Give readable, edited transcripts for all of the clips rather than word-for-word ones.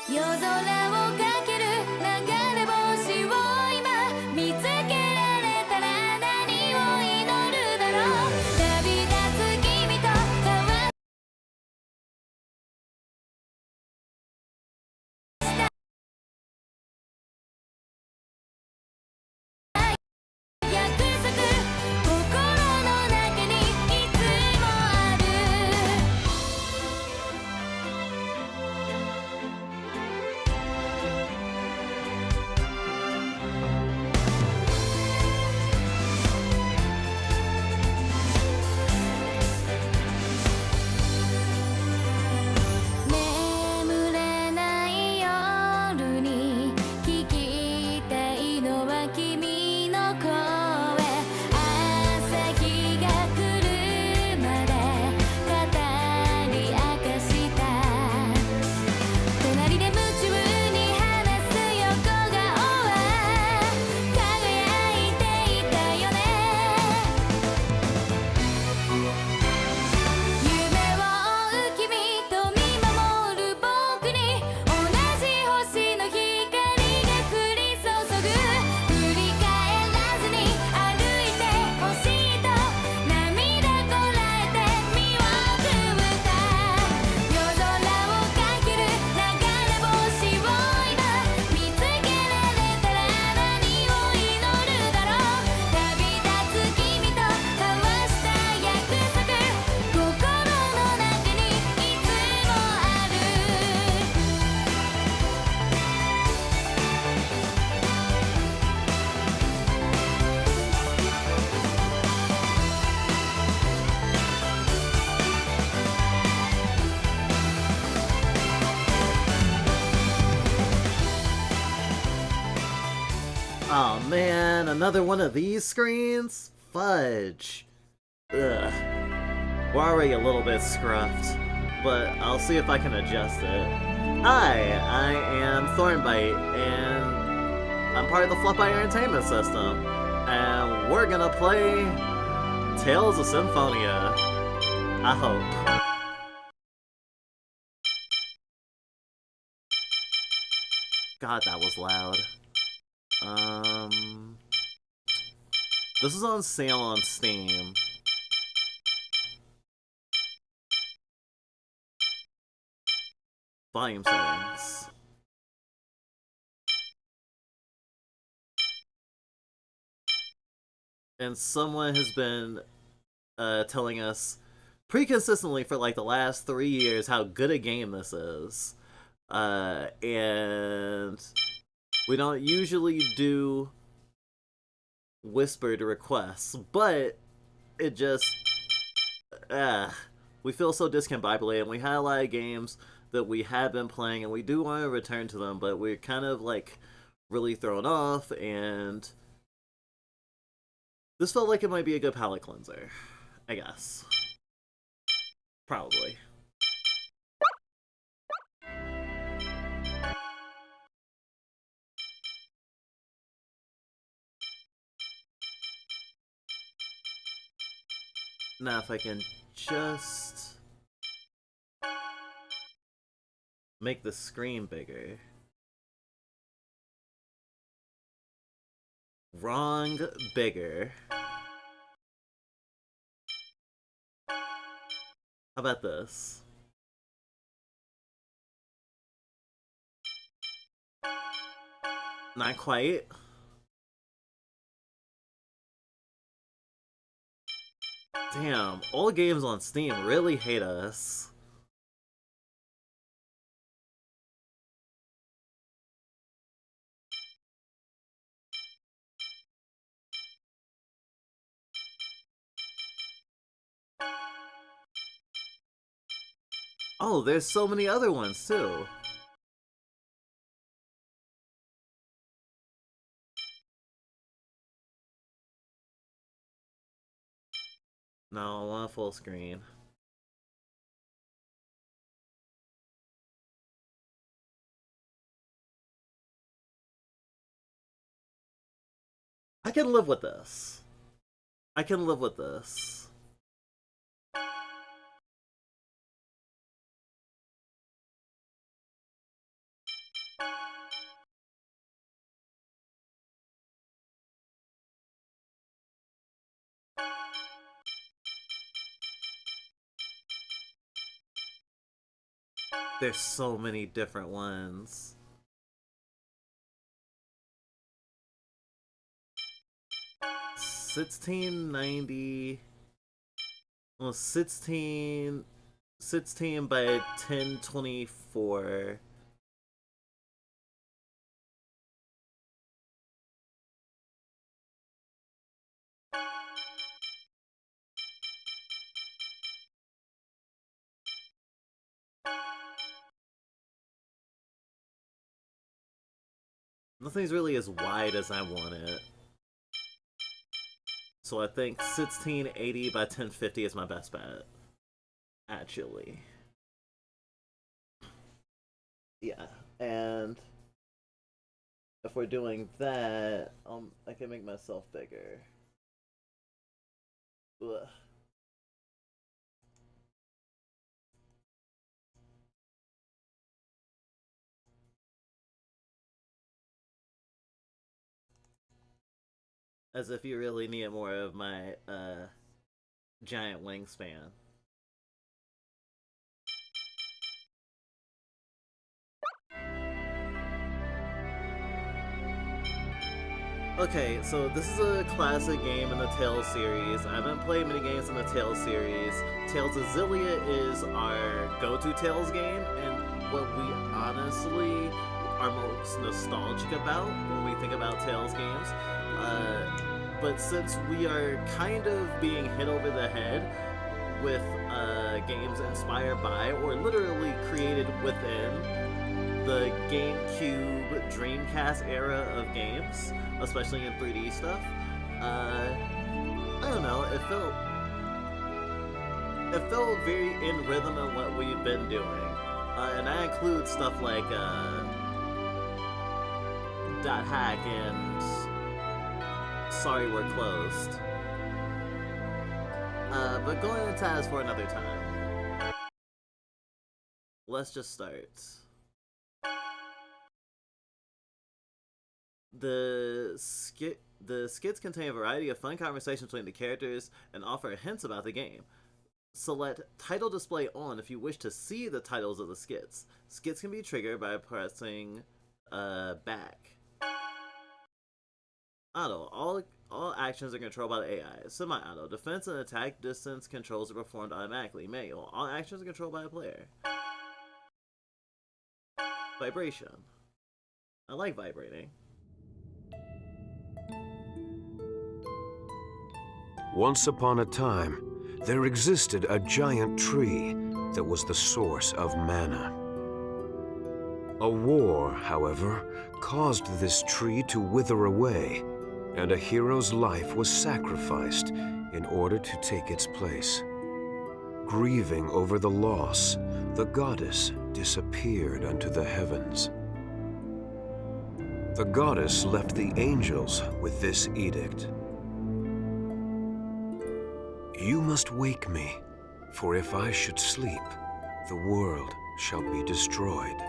夜空をかける流れ星を今見つけられたら何を祈るだろう。旅立つ君と交わ約束、心の中にいつもある。眠れない夜に聞きたいのは君の声。朝日が来るまで語り明かした。隣で夢中に話す横顔は輝いていたよね。夢を追う君と見守る僕に同じ星の光が降り注ぐ。振り返らずに歩いてほしいと涙こらえて身を組むた。夜空をかける流れ星を今見つけられたら何を祈るだろう。旅立つ君と交わした約束、心の中にいつもある。Oh man, another one of these screens? Fudge. Ugh. We're already a little bit scruffed, but I'll see if I can adjust it. Hi, I am Thornbite, and I'm part of the Flopeye Entertainment System, and we're gonna play Tales of Symphonia. I hope. God, that was loud. This is on sale on Steam. Volume settings. And someone has been telling us pretty consistently for like the last 3 years how good a game this is. And we don't usually do whispered requests, but it just we feel so discombobulated. We had a lot of games that we have been playing and we do want to return to them, but we're kind of like really thrown off, and this felt like it might be a good palate cleanser, I guess. Probably. Now if I can just make the screen bigger. Wrong, bigger. How about this? Not quite. Damn, all games on Steam really hate us. Oh, there's so many other ones too. No, I want a full screen. I can live with this. I can live with this. There's so many different ones. $16.90. Well, 16 by 1024. Nothing's really as wide as I want it. So I think 1680 by 1050 is my best bet. Actually. Yeah, and if we're doing that, I can make myself bigger. Ugh. As if you really need more of my giant wingspan. Okay, so this is a classic game in the Tales series. I haven't played many games in the Tales series. Tales of Xillia is our go-to Tales game, and what we honestly are most nostalgic about when we think about Tales games. But since we are kind of being hit over the head with games inspired by, or literally created within, the GameCube, Dreamcast era of games, especially in 3D stuff, I don't know, it felt very in rhythm in what we've been doing, and that includes stuff like Dot Hack and Sorry We're Closed. But going into that is for another time. Let's just start. The skits contain a variety of fun conversations between the characters and offer hints about the game. Select Title Display On if you wish to see the titles of the skits. Skits can be triggered by pressing back. Auto. All actions are controlled by the AI. Semi-auto. Defense and attack distance controls are performed automatically. Manual. All actions are controlled by the player. Vibration. I like vibrating. Once upon a time, there existed a giant tree that was the source of mana. A war, however, caused this tree to wither away, and a hero's life was sacrificed in order to take its place. Grieving over the loss, the goddess disappeared unto the heavens. The goddess left the angels with this edict. You must wake me, for if I should sleep, the world shall be destroyed.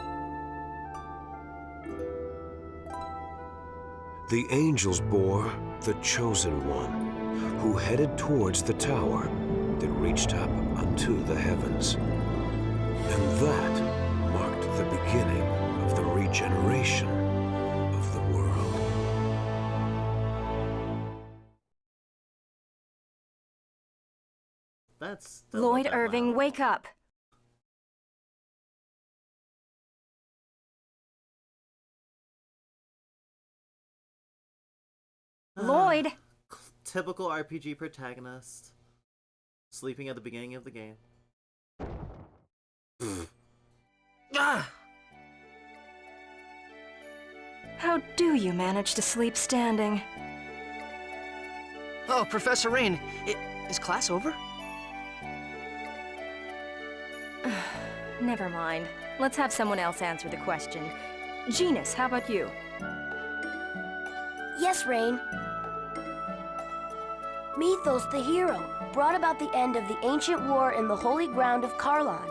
The angels bore the chosen one, who headed towards the tower that reached up unto the heavens. And that marked the beginning of the regeneration of the world. That's still Lloyd not that Irving, loud. wake up! Lloyd! Typical RPG protagonist. Sleeping at the beginning of the game. Ah! How do you manage to sleep standing? Oh, Professor Rain, is class over? Never mind. Let's have someone else answer the question. Genus, how about you? Yes, Rain. Mythos the hero brought about the end of the ancient war in the holy ground of Karlon.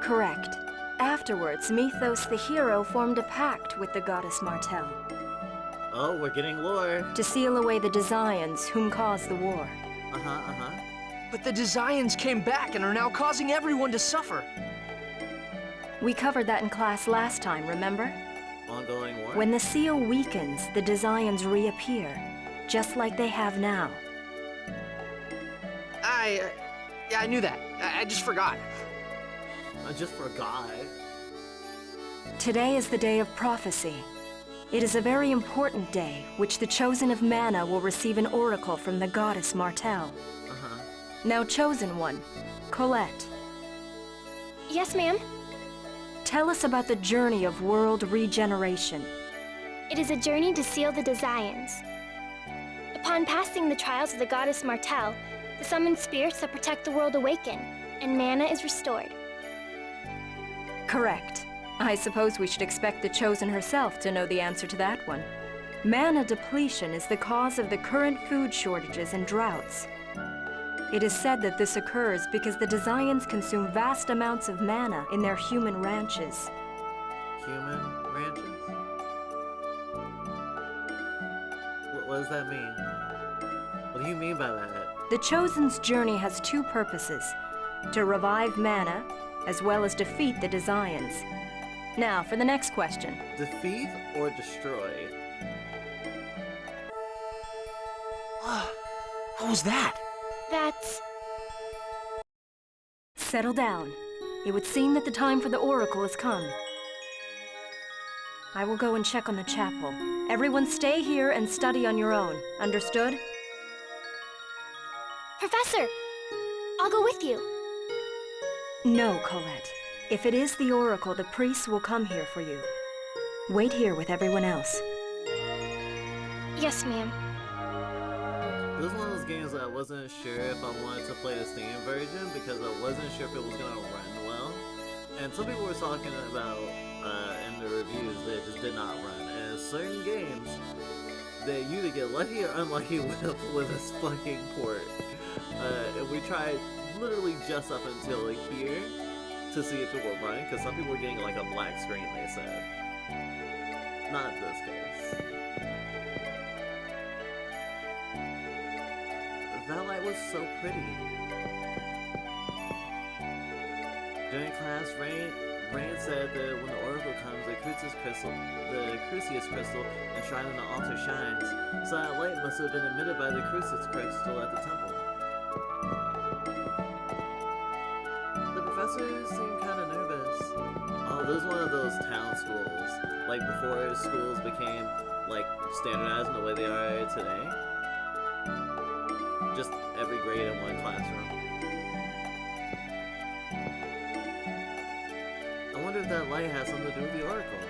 Correct. Afterwards, Mythos the hero formed a pact with the goddess Martel Oh, we're getting lore. to seal away the Desians whom caused the war. But the Desians came back and are now causing everyone to suffer. We covered that in class last time, remember? Ongoing war? When the seal weakens, the Desians reappear, just like they have now. Yeah, I knew that. I just forgot. I just forgot. Today is the day of prophecy. It is a very important day, which the Chosen of Mana will receive an oracle from the goddess Martel. Uh-huh. Now, Chosen One, Colette, Yes, ma'am. tell us about the journey of world regeneration. It is a journey to seal the Desians. Upon passing the trials of the goddess Martel, the summoned spirits that protect the world awaken, and mana is restored. Correct. I suppose we should expect the Chosen herself to know the answer to that one. Mana depletion is the cause of the current food shortages and droughts. It is said that this occurs because the Desians consume vast amounts of mana in their human ranches. Human ranches? What does that mean? What do you mean by that? The Chosen's journey has two purposes: to revive mana, as well as defeat the Desians. Now, for the next question. Defeat or destroy? What was that? That's... Settle down. It would seem that the time for the oracle has come. I will go and check on the chapel. Everyone stay here and study on your own. Understood? Professor! I'll go with you. No, Colette. If it is the oracle, the priests will come here for you. Wait here with everyone else. Yes, ma'am. This was one of those games that I wasn't sure if I wanted to play the Steam version because I wasn't sure if it was gonna run well. And some people were talking about in the reviews that it just did not run. And certain games that you either get lucky or unlucky with this fucking port. And we tried literally just up until here to see if it would run, because some people were getting like a black screen, they said. Not this case. That light was so pretty. During class, Rain said that when the oracle comes, the Crucius crystal enshrined in the altar shines, so that light must have been emitted by the Crucius crystal at the temple. The professor seemed kind of nervous. Oh, this was one of those town schools, like before schools became like standardized in the way they are today. Just every grade in one classroom. I wonder if that light has something to do with the oracle.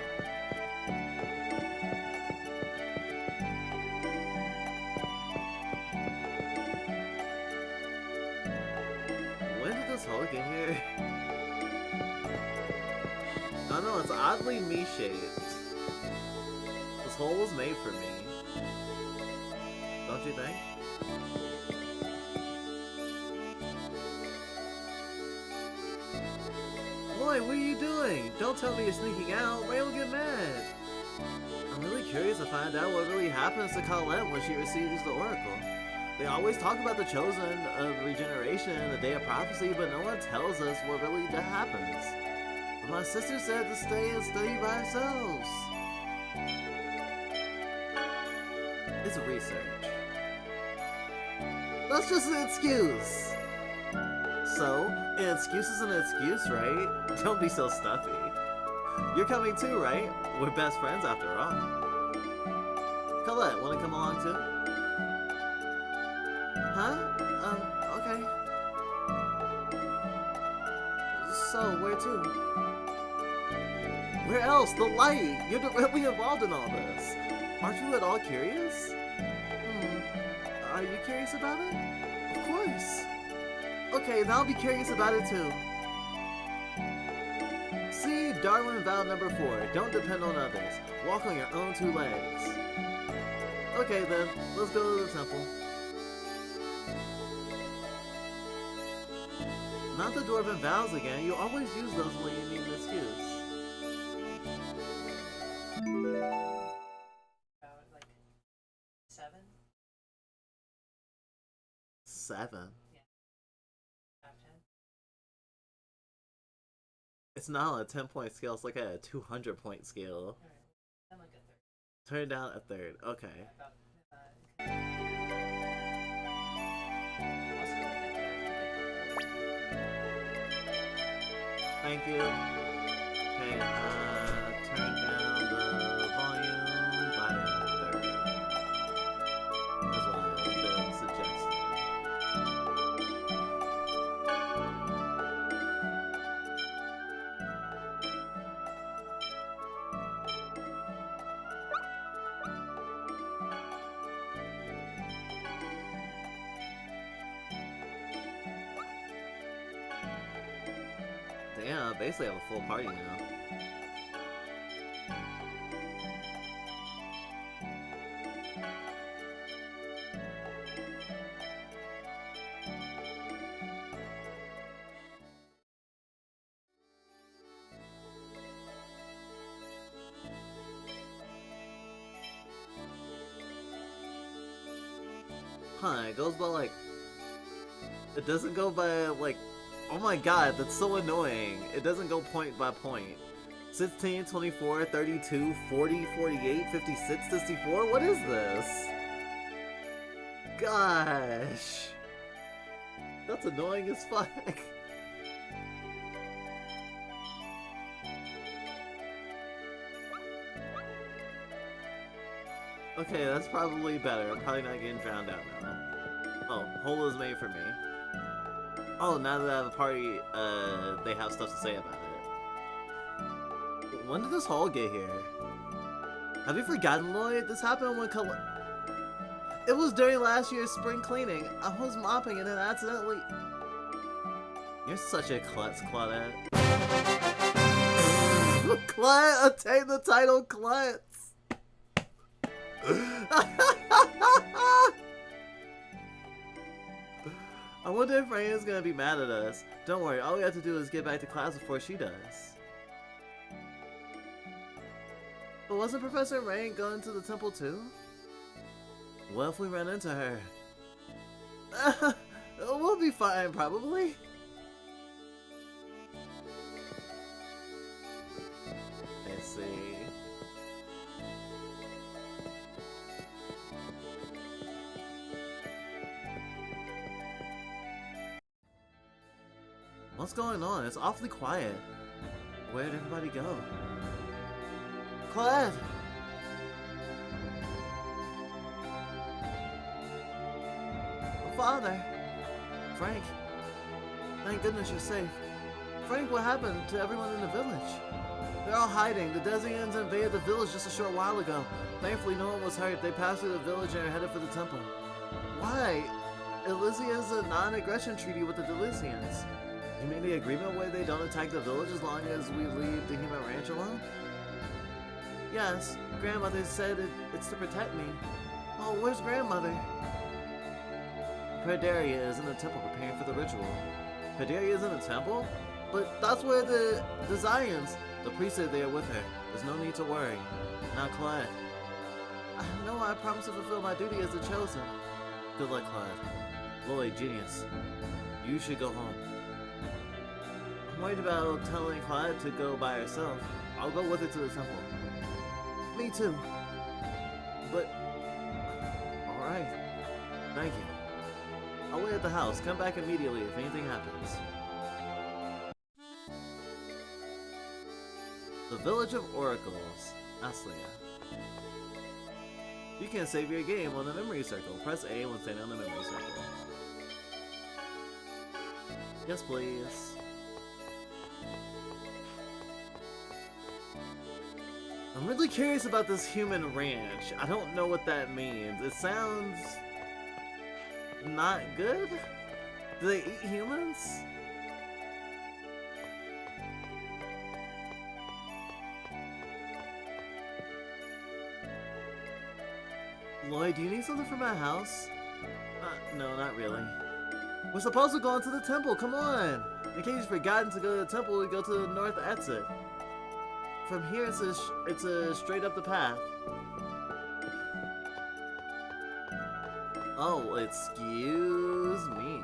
When did this hole get here? I don't know, it's oddly me-shaped. This hole was made for me. Don't you think? Lloyd, what are you doing? Don't tell me you're sneaking out. Ray will get mad. I'm really curious to find out what really happens to Colette when she receives the oracle. They always talk about the Chosen of Regeneration and the Day of Prophecy, but no one tells us what really happens. But my sister said to stay and study by ourselves. It's research. That's just an excuse. So, an excuse is an excuse, right? Don't be so stuffy. You're coming too, right? We're best friends after all. Colette, wanna come along too? Huh? Okay. So, where to? Where else? The light! You're directly involved in all this. Aren't you at all curious? Are you curious about it? Of course. Okay, then I'll be curious about it too. See, Darwin vow number 4. Don't depend on others. Walk on your own 2 legs. Okay then, let's go to the temple. Not the Dwarven vows again. You always use those when you need an excuse. Like 7? 7? Out of 10? It's not on a 10-point scale, it's like a 200-point scale. I'm like a third. Turn it down a third. Okay. About, also, Thank you. Okay, turn down the volume by a third. That's what I've been suggesting. Damn, I basically have a full party now. Huh, it goes by like... It doesn't go by like... Oh my god, that's so annoying. It doesn't go point by point. 16, 24, 32, 40, 48, 56, 64? What is this? Gosh. That's annoying as fuck. Okay, that's probably better. I'm probably not getting drowned out now. Oh, hole is made for me. Oh, now that I have a party, they have stuff to say about it. When did this hole get here? Have you forgotten, Lloyd? This happened when It was during last year's spring cleaning. I was mopping and then accidentally... You're such a klutz, Claudette. Klutz! Attain the title Klutz! I wonder if Rain is gonna be mad at us. Don't worry, all we have to do is get back to class before she does. But wasn't Professor Rain going to the temple too? What if we run into her? We'll be fine, probably. Let's see. What's going on? It's awfully quiet. Where'd everybody go? Claude! Father! Frank! Thank goodness you're safe. Frank, what happened to everyone in the village? They're all hiding. The Desians invaded the village just a short while ago. Thankfully, no one was hurt. They passed through the village and are headed for the temple. Why? Elysia is a non-aggression treaty with the Delicians. You made the agreement where they don't attack the village as long as we leave the human ranch alone? Yes, grandmother said it's to protect me. Oh, where's grandmother? Perdaria is in the temple preparing for the ritual. Perdaria is in the temple? But that's where the Zions. The priest is there with her. There's no need to worry. Now, Clyde. I know I promised to fulfill my duty as the chosen. Good luck, Clyde. Lloyd, genius. You should go home. I'm worried about telling Clyde to go by herself. I'll go with her to the temple. Me too. But... Alright. Thank you. I'll wait at the house. Come back immediately if anything happens. The Village of Oracles. Aslia. You can save your game on the memory circle. Press A when standing on the memory circle. Yes, please. I'm really curious about this human ranch. I don't know what that means. It sounds... not good? Do they eat humans? Lloyd, do you need something from my house? No, not really. We're supposed to go into the temple, come on! In case you've forgotten to go to the temple, we go to the north exit. From here, it's a straight up the path. Oh, excuse me.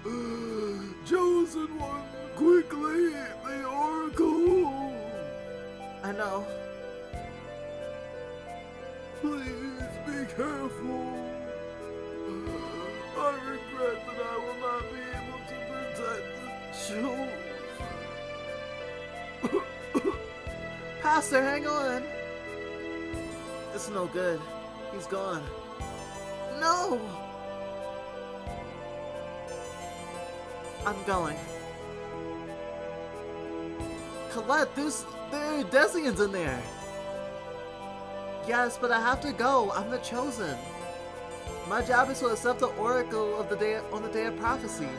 Chosen one, quickly, the Oracle! I know. Please be careful. I regret that I will not be able to protect the chosen. Pastor, hang on! It's no good. He's gone. No! I'm going. Colette, there are Desians in there! Yes, but I have to go. I'm the chosen. My job is to accept the oracle of the day on the day of prophecy.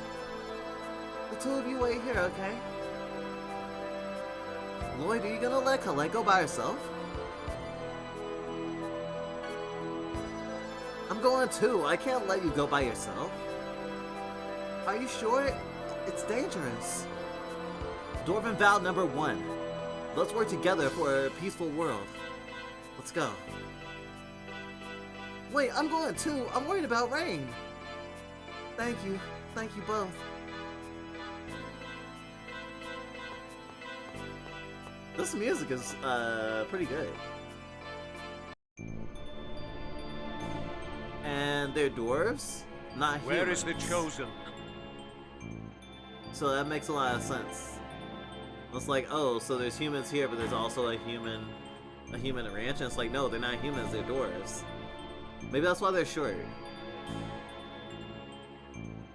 The two of you wait here, okay? Lloyd, are you gonna let Colette go by herself? I'm going too. I can't let you go by yourself. Are you sure? It's dangerous. Dwarven vow number 1. Let's work together for a peaceful world. Let's go. Wait, I'm going too. I'm worried about rain. Thank you. Thank you both. This music is pretty good. And they're dwarves, not humans. Where is the chosen? So that makes a lot of sense. It's like, oh, so there's humans here, but there's also a human ranch, and it's like, no, they're not humans, they're dwarves. Maybe that's why they're short.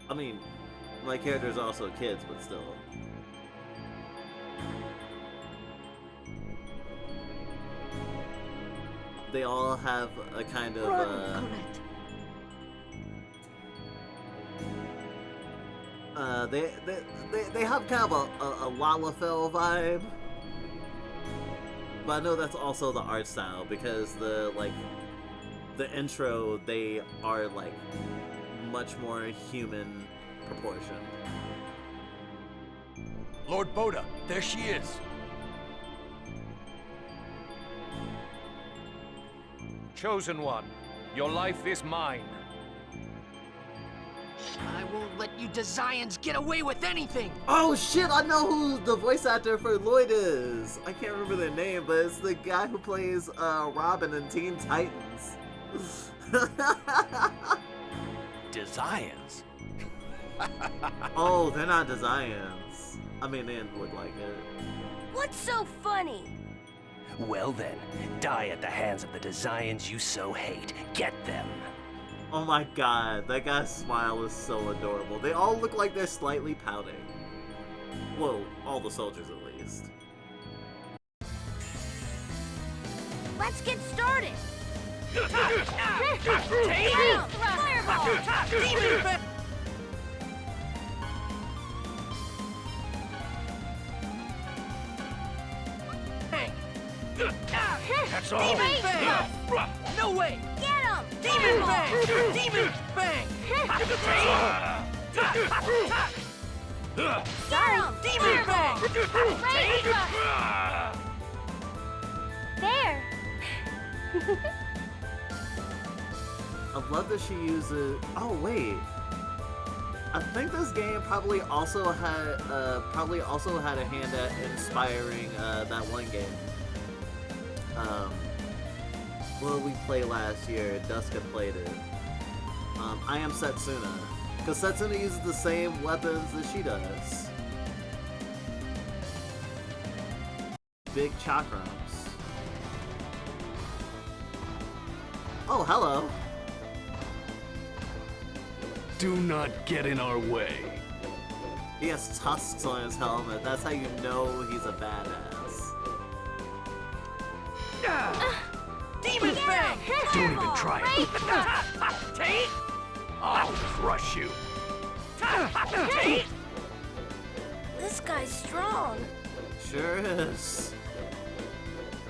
I mean, my character's also kids, but still. They all have a kind of, they have kind of a Lalafell vibe. But I know that's also the art style, because the intro, they are like much more human proportion. Lord Boda, there she is. Chosen one, your life is mine. I won't let you Desians get away with anything! Oh shit, I know who the voice actor for Lloyd is. I can't remember their name, but it's the guy who plays Robin in Teen Titans. Desians? Oh, they're not Desians. I mean, they didn't look like it. What's so funny? Well then, die at the hands of the Desians you so hate. Get them. Oh my god, that guy's smile is so adorable. They all look like they're slightly pouting. Well, all the soldiers at least. Let's get started. Fireball! That's all. Demon Fang! No way! Get him! Demon Fang! Demon Fang! Demon Fang! There. I love that she uses. Oh wait, I think this game probably also had a hand at inspiring that one game. What did we play last year? Duska played it. I Am Setsuna, because Setsuna uses the same weapons that she does. Big chakrams. Oh, hello. Do not get in our way. He has tusks on his helmet. That's how you know he's a badass. Demon Fang! Don't even try it. Take! I'll crush you. Take! This guy's strong. Sure is.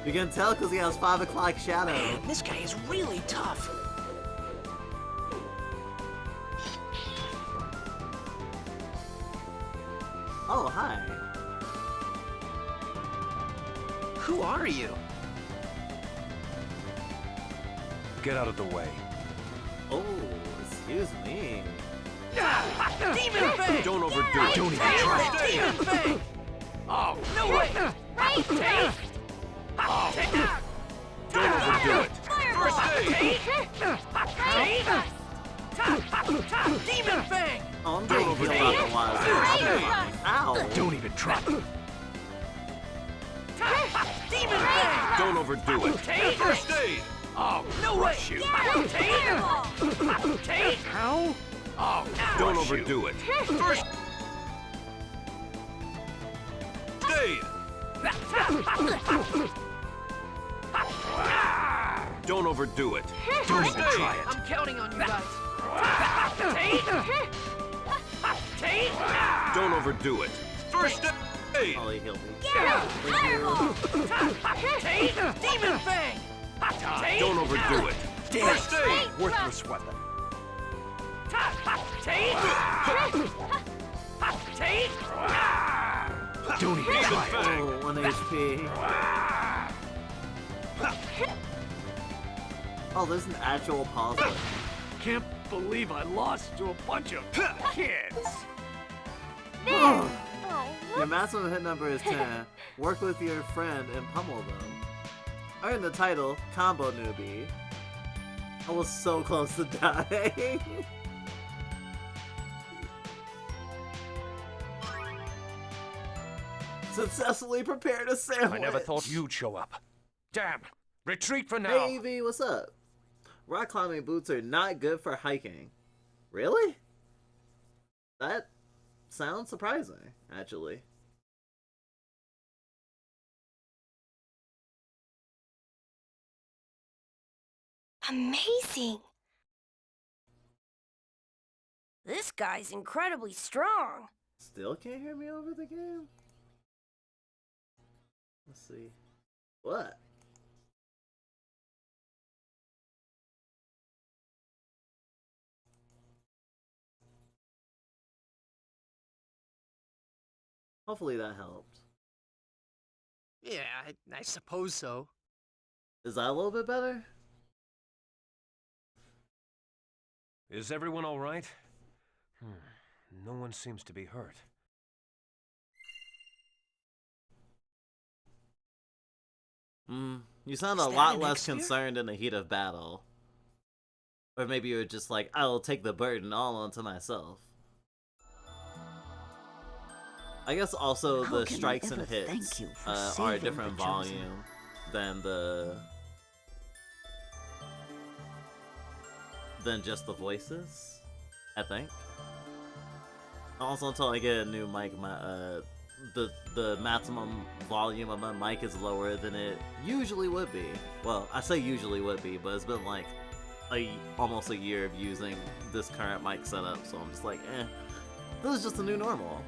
You can tell because he has 5 o'clock shadow. Man, this guy is really tough. Oh, hi. Who are you? Get out of the way. Oh, excuse me. Demon Fang! Don't overdo it. Don't even try it. Demon Fang! Oh, no way! Take! Oh, take! Don't overdo it. First aid! Demon Fang! Oh, I'm getting healed up a lot. Ow! Don't even try. Demon Fang! Don't overdo it. First aid! Oh, no way! Shoot. Take! How? Oh, now Don't I shoot. overdo it. First aid. Don't overdo it. Don't First even aid. try it. I'm counting on you guys. Take! Don't overdo it. First aid. Oh, he healed me. Take! Demon Fang! Take! Don't overdo it. First aid. Worthless weapon. Take! Take! Don't even Demon try it. Fang. Oh, 1 HP. Oh, there's an actual pause button. Can't believe I lost to a bunch of kids. Oh, Oh, your maximum hit number is 10. Work with your friend and pummel them. Earn the title, Combo Newbie. I was so close to dying. Successfully prepared a sandwich. I never thought you'd show up. Damn. Retreat for now. Hey Evie, what's up? Rock climbing boots are not good for hiking. Really? That sounds surprising, actually. Amazing! This guy's incredibly strong. Still can't hear me over the game? Let's see. What? Hopefully that helped. Yeah, I suppose so. Is that a little bit better? Is everyone all right? No one seems to be hurt. You sound a Is that lot an less X-Spear? concerned in the heat of battle. Or maybe you're just like, I'll take the burden all onto myself. I guess also How the can I strikes and ever hits thank you for are a saving different the Chosen? volume than just the voices, I think. Also, until I get a new mic, my the maximum volume of my mic is lower than it usually would be. Well, I say usually would be, but it's been like almost a year of using this current mic setup, so I'm just like, this is just a new normal.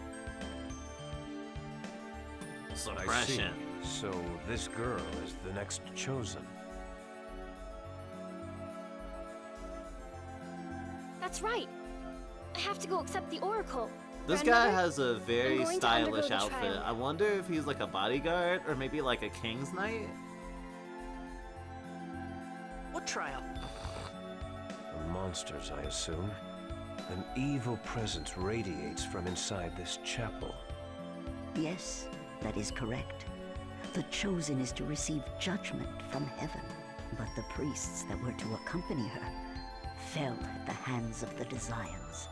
I see. Suppression. So this girl is the next chosen. That's right. I have to go accept the oracle. This guy Grandmother, has a very I'm going to stylish undergo the outfit. trial. I wonder if he's like a bodyguard or maybe like a king's knight. What trial? Monsters, I assume. An evil presence radiates from inside this chapel. Yes, that is correct. The Chosen is to receive judgment from heaven, but the priests that were to accompany her fell at the hands of the Desires.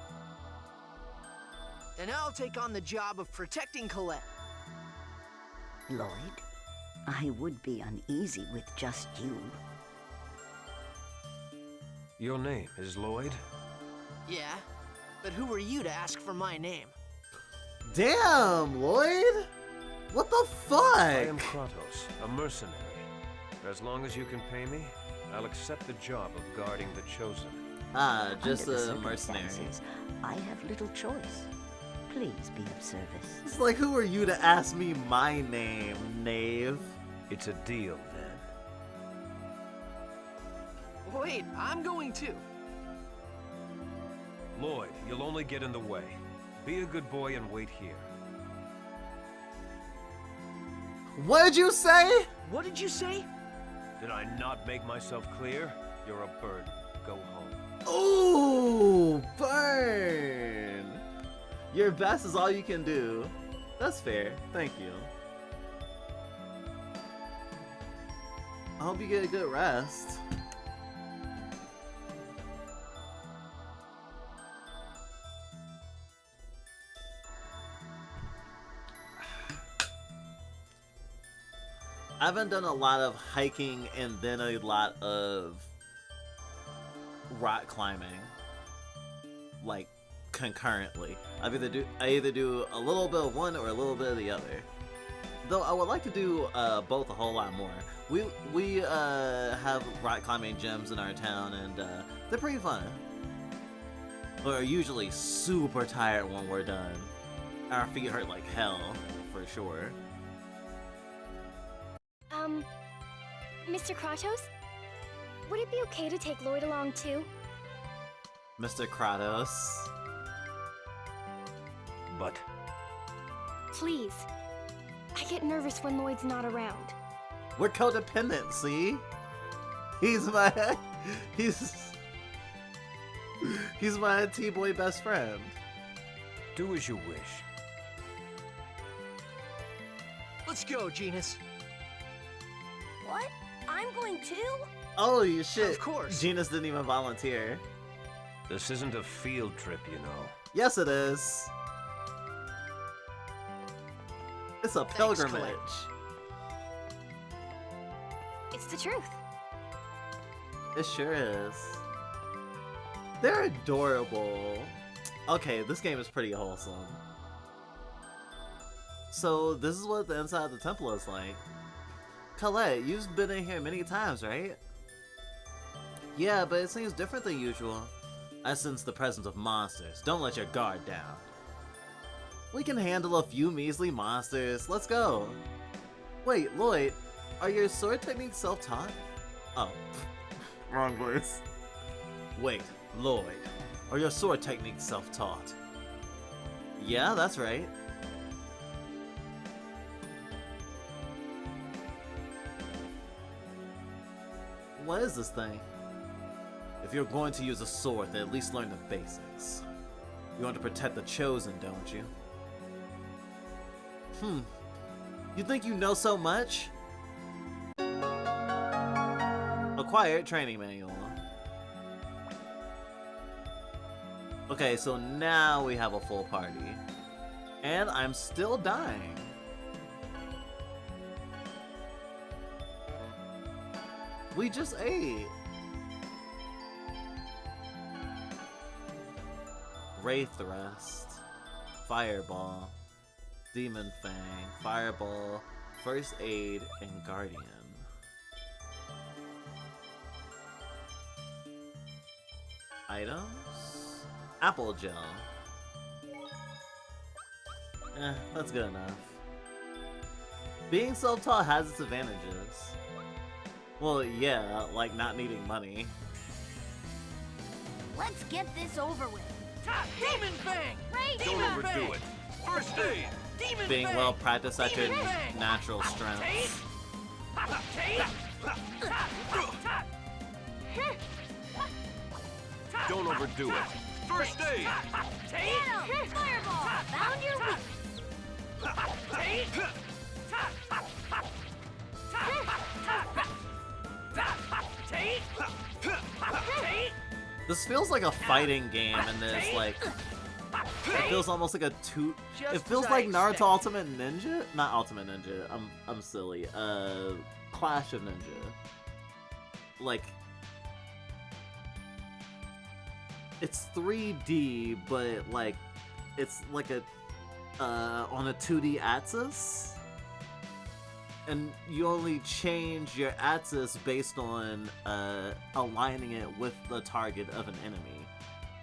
Then I'll take on the job of protecting Colette. Lloyd, I would be uneasy with just you. Your name is Lloyd? Yeah, but who are you to ask for my name? Damn, Lloyd! What the fuck? I am Kratos, a mercenary. As long as you can pay me, I'll accept the job of guarding the Chosen. Ah, just Under the a mercenary. circumstances, I have little choice. Please be of service. It's like, who are you to ask me my name, knave? It's a deal, then. Wait, I'm going too. Lloyd, you'll only get in the way. Be a good boy and wait here. What did you say? What did you say? Did I not make myself clear? You're a burden. Go home. Ooh, burn! Your best is all you can do. That's fair. Thank you. I hope you get a good rest. I haven't done a lot of hiking and then a lot of rock climbing, like concurrently. I either do a little bit of one or a little bit of the other. Though I would like to do both a whole lot more. We have rock climbing gyms in our town, and they're pretty fun. We're usually super tired when we're done. Our feet hurt like hell, for sure. Mr. Kratos? Would it be okay to take Lloyd along too? Mr. Kratos. But Please. I get nervous when Lloyd's not around. We're codependent, see? He's my T-boy best friend. Do as you wish. Let's go, Genus. What? I'm going too? Oh, you shit. Of course. Genus didn't even volunteer. This isn't a field trip, you know. Yes, it is. It's a pilgrimage. It's the truth. It sure is. They're adorable. Okay, this game is pretty wholesome. So, this is what the inside of the temple is like. Colette, you've been in here many times, right? Yeah, but it seems different than usual. I sense the presence of monsters. Don't let your guard down. We can handle a few measly monsters. Let's go. Wait, Lloyd, are your sword techniques self-taught? Oh, wrong voice. Wait, Lloyd, are your sword techniques self-taught? Yeah, that's right. What is this thing? If you're going to use a sword, then at least learn the basics. You want to protect the Chosen, don't you? You think you know so much? Acquired training manual. Okay, so now we have a full party. And I'm still dying. We just ate. Wraith Thrust, Fireball, Demon Fang, Fireball, First Aid, and Guardian. Items? Apple Gel. That's good enough. Being self-taught has its advantages. Well, yeah, like not needing money. Let's get this over with. Demon Fang! Right! Don't Demon overdo Fang! it. First aid. Demon Being Fang! well practiced at your Demon Fang! natural strengths. Don't overdo it. First aid. Fireball! Found your weak. This feels like a fighting game, and this like it feels almost like a It feels like Naruto Ultimate Ninja, not Ultimate Ninja. I'm silly. Clash of Ninja. Like it's 3D, but like it's like a on a 2D axis. And you only change your axis based on aligning it with the target of an enemy.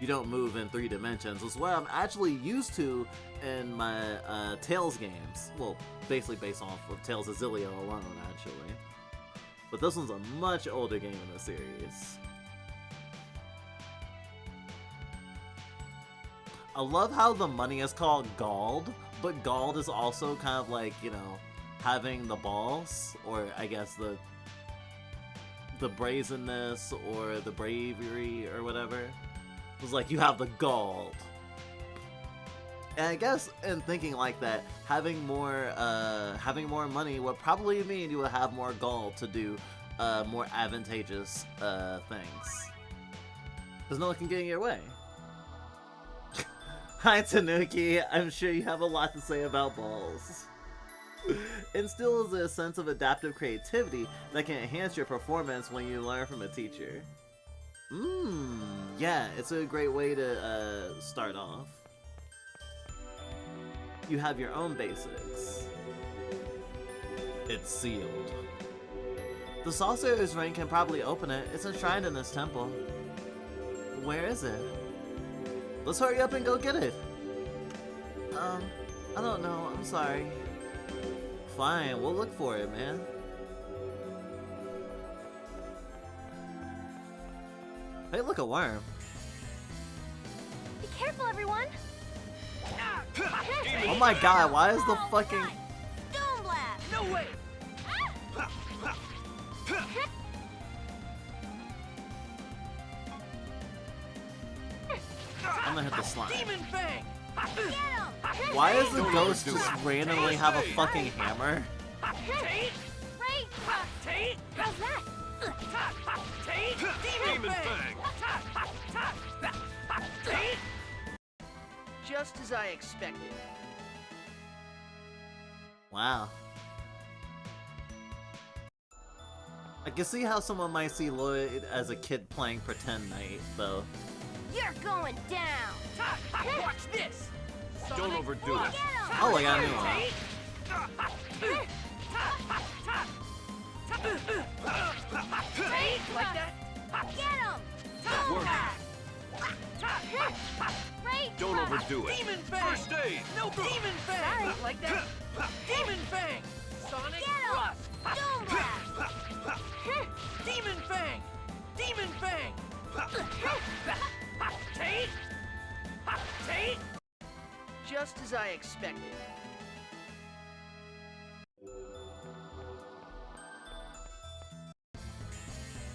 You don't move in 3 dimensions. It's what I'm actually used to in my Tales games. Well, basically based off of Tales of Zillia alone, actually. But this one's a much older game in the series. I love how the money is called Gald, but Gald is also kind of like, you know, having the balls, or I guess the brazenness or the bravery or whatever. It was like you have the Gald. And I guess in thinking like that, having more money would probably mean you would have more gold to do more advantageous things. Because no one can get in your way. Hi Tanuki, I'm sure you have a lot to say about balls. Instills a sense of adaptive creativity that can enhance your performance when you learn from a teacher. Yeah, it's a great way to start off. You have your own basics. It's sealed. The sorcerer's ring can probably open it. It's enshrined in this temple. Where is it? Let's hurry up and go get it. I don't know. I'm sorry. Fine, we'll look for it, man. Hey, look, a worm. Be careful, everyone. Oh my god, why is the fucking... Stone blast. No way! I'm gonna hit the slime. Demon Fang! Get him. Why does the ghost just randomly have a fucking hammer? Take! Right. Take! How's that? Take! Demon Fang! Take! Just as I expected. Wow. I can see how someone might see Lloyd as a kid playing Pretend Knight, though. You're going down. Watch this! Don't overdo it. Oh, I got a new one. Take! Like that? Get him. Work. Right. Don't overdo it. Demon Fang! First aid. No, Demon Fang! Sorry. Like that? Demon Fang! Sonic Get him. Thrust! Stone blast. Demon Fang! Demon Fang! Take! Take! Just as I expected.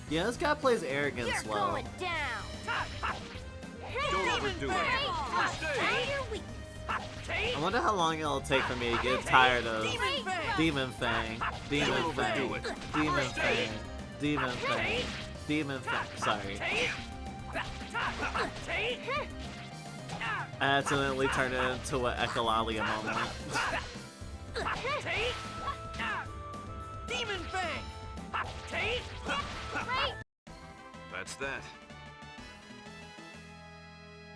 Yeah, this guy plays arrogance You're well. going down. Don't overdo it. First aid. Find your weakness. Take! I wonder how long it'll take for me to get tired of Demon Fang! Demon Fang, Demon Don't Fang, overdo it. Demon Fang, Demon Fang, Demon Fang. Sorry. Take! Take! I accidentally turned it into an Echolalia moment. Take! Demon Fang! Take! Right. That's that.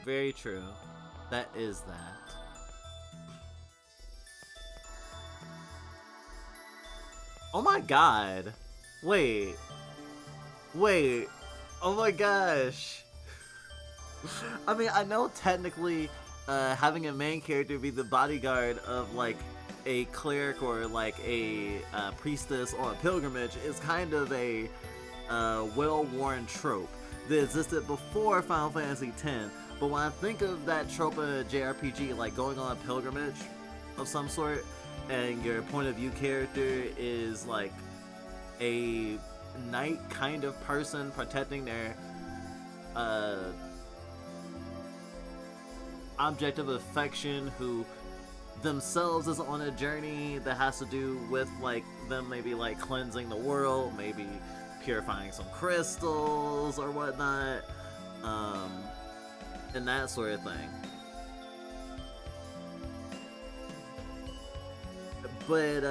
Very true. That is that. Oh my god. Wait. Wait. Oh my gosh. I mean, I know technically having a main character be the bodyguard of like a cleric or like a priestess on a pilgrimage is kind of a well-worn trope that existed before Final Fantasy X. But when I think of that trope in a JRPG, like going on a pilgrimage of some sort, and your point of view character is like a knight kind of person protecting their object of affection who themselves is on a journey that has to do with like them maybe like cleansing the world, maybe purifying some crystals or whatnot, and that sort of thing. But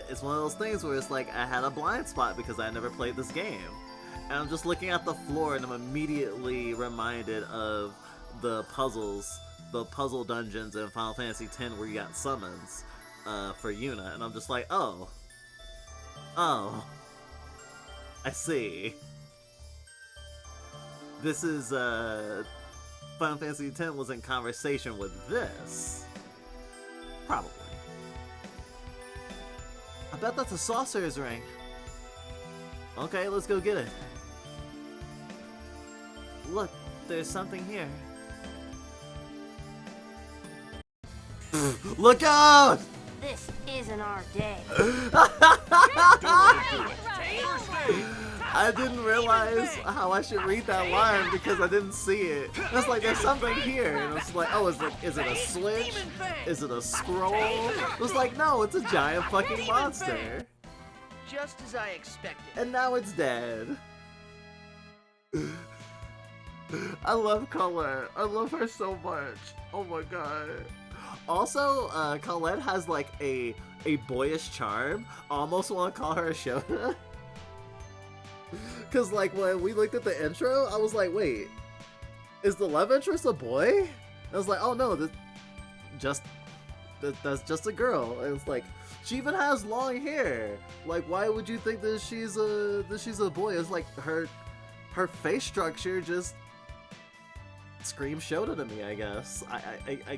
it's one of those things where it's like I had a blind spot because I never played this game. And I'm just looking at the floor and I'm immediately reminded of the puzzles, the puzzle dungeons in Final Fantasy X where you got summons for Yuna. And I'm just like, oh. Oh. I see. This is, Final Fantasy X was in conversation with this. Probably. I bet that's a sorcerer's ring. Okay, let's go get it. Look, there's something here. Look out! This isn't our day. I didn't realize how I should read that line because I didn't see it. It's like there's something here, and it's like, oh, is it a switch? Is it a scroll? It was like, no, it's a giant fucking monster. Just as I expected. And now it's dead. I love Colette. I love her so much. Oh my god. Also, Colette has like a boyish charm. I almost want to call her a Shona. Cause like when we looked at the intro, I was like, wait, is the love interest a boy? I was like, oh no, that's just a girl. And it's like, she even has long hair. Like, why would you think that she's a boy? It's like her face structure just screams Shota to me, I guess. I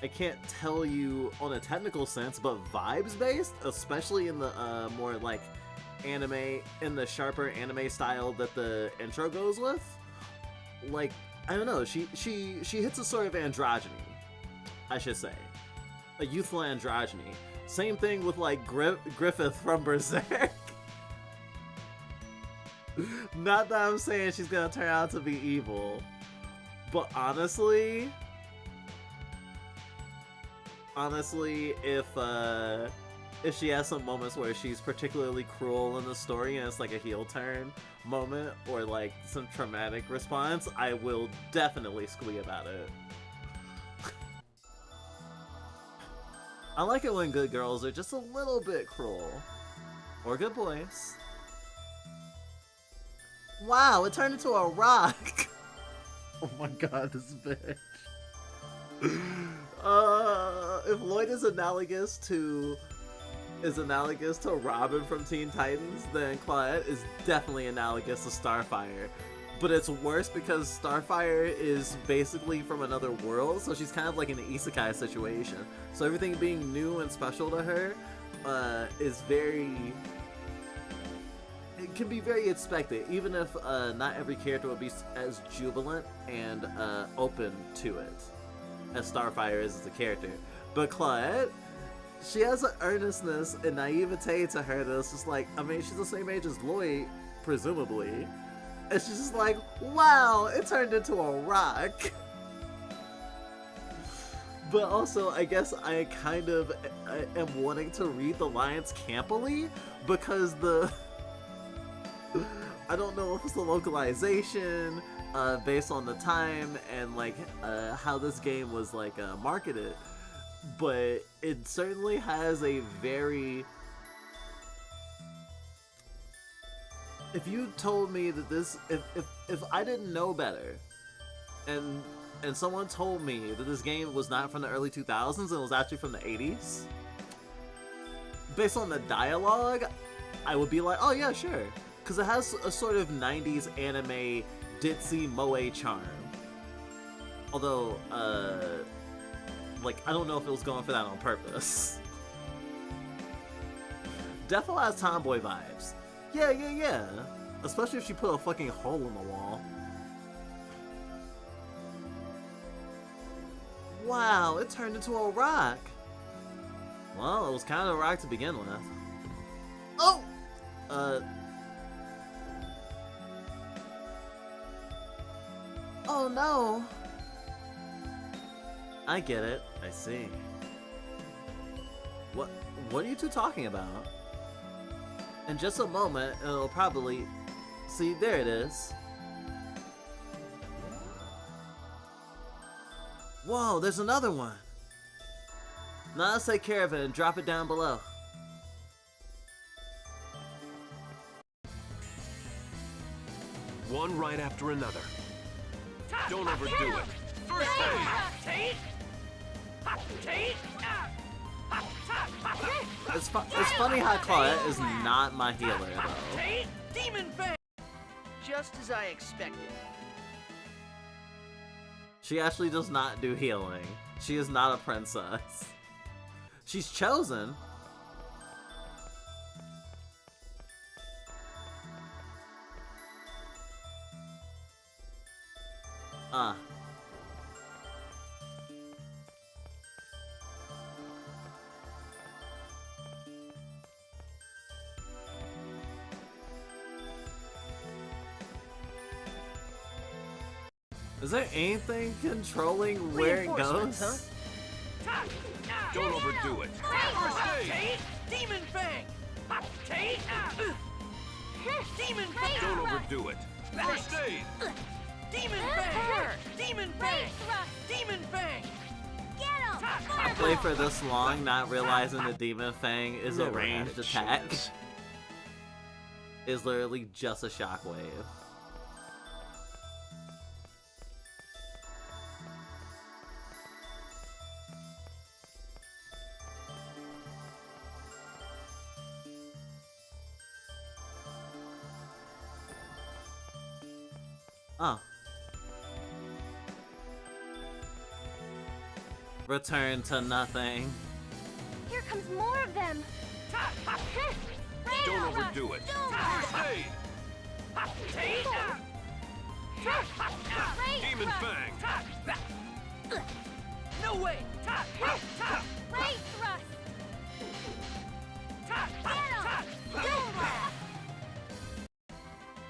can't tell you on a technical sense, but vibes based, especially in the more like anime, in the sharper anime style that the intro goes with, like, I don't know, she hits a sort of androgyny, I should say, a youthful androgyny. Same thing with like Griffith from Berserk. Not that I'm saying she's gonna turn out to be evil, but honestly, if she has some moments where she's particularly cruel in the story and it's like a heel turn moment or like some traumatic response, I will definitely squee about it. I like it when good girls are just a little bit cruel. Or good boys. Wow, it turned into a rock! Oh my god, this bitch. If Lloyd is analogous to Robin from Teen Titans, then Claudette is definitely analogous to Starfire. But it's worse because Starfire is basically from another world, so she's kind of like in an isekai situation. So everything being new and special to her is it can be very expected, even if not every character will be as jubilant and open to it as Starfire is as a character. But Claudette, she has an earnestness and naivete to her that's just like, I mean, she's the same age as Lloyd, presumably. And she's just like, wow, it turned into a rock. But also, I guess I kind of am wanting to read the lines campily because I don't know if it's the localization based on the time and like how this game was like marketed, but it certainly has a very... If you told me that this, if I didn't know better, and someone told me that this game was not from the early 2000s and it was actually from the 80s, based on the dialogue, I would be like, oh yeah, sure. Because it has a sort of 90s anime ditzy moe charm. Although, like, I don't know if it was going for that on purpose. Definitely has tomboy vibes. Yeah. Especially if she put a fucking hole in the wall. Wow, it turned into a rock. Well, it was kind of a rock to begin with. Oh! Oh no! I get it. I see. What are you two talking about? In just a moment, it'll probably... See, there it is. Whoa, there's another one! Now let's take care of it and drop it down below. One right after another. Don't overdo it. First aid! It's funny how Claudette is not my healer, though. Demon Fang! Just as I expected. She actually does not do healing. She is not a princess. She's chosen. Is there anything controlling where it Reinforcements, goes? Don't overdo it. First aid! Demon Fang! Take! Demon Fang! Don't overdo it. First aid! Demon Fang! Demon Fang! Demon Fang! I played for this long not realizing the Demon Fang is a Never had ranged a attack. chance. Is literally just a shockwave. Oh. Return to nothing. Here comes more of them. Don't overdo it. First aid! Demon Fang! No way! Right thrust.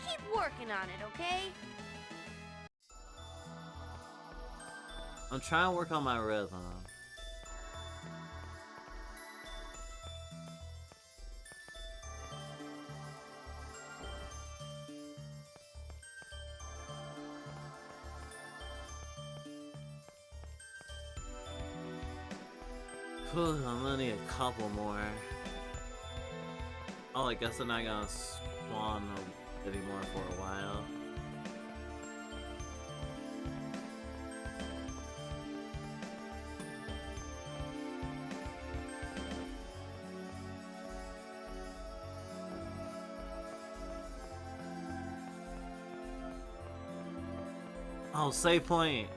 Keep working on it, okay? I'm trying to work on my rhythm. I'm gonna need a couple more. Oh, I guess they're not gonna spawn anymore for a while. Oh, save point.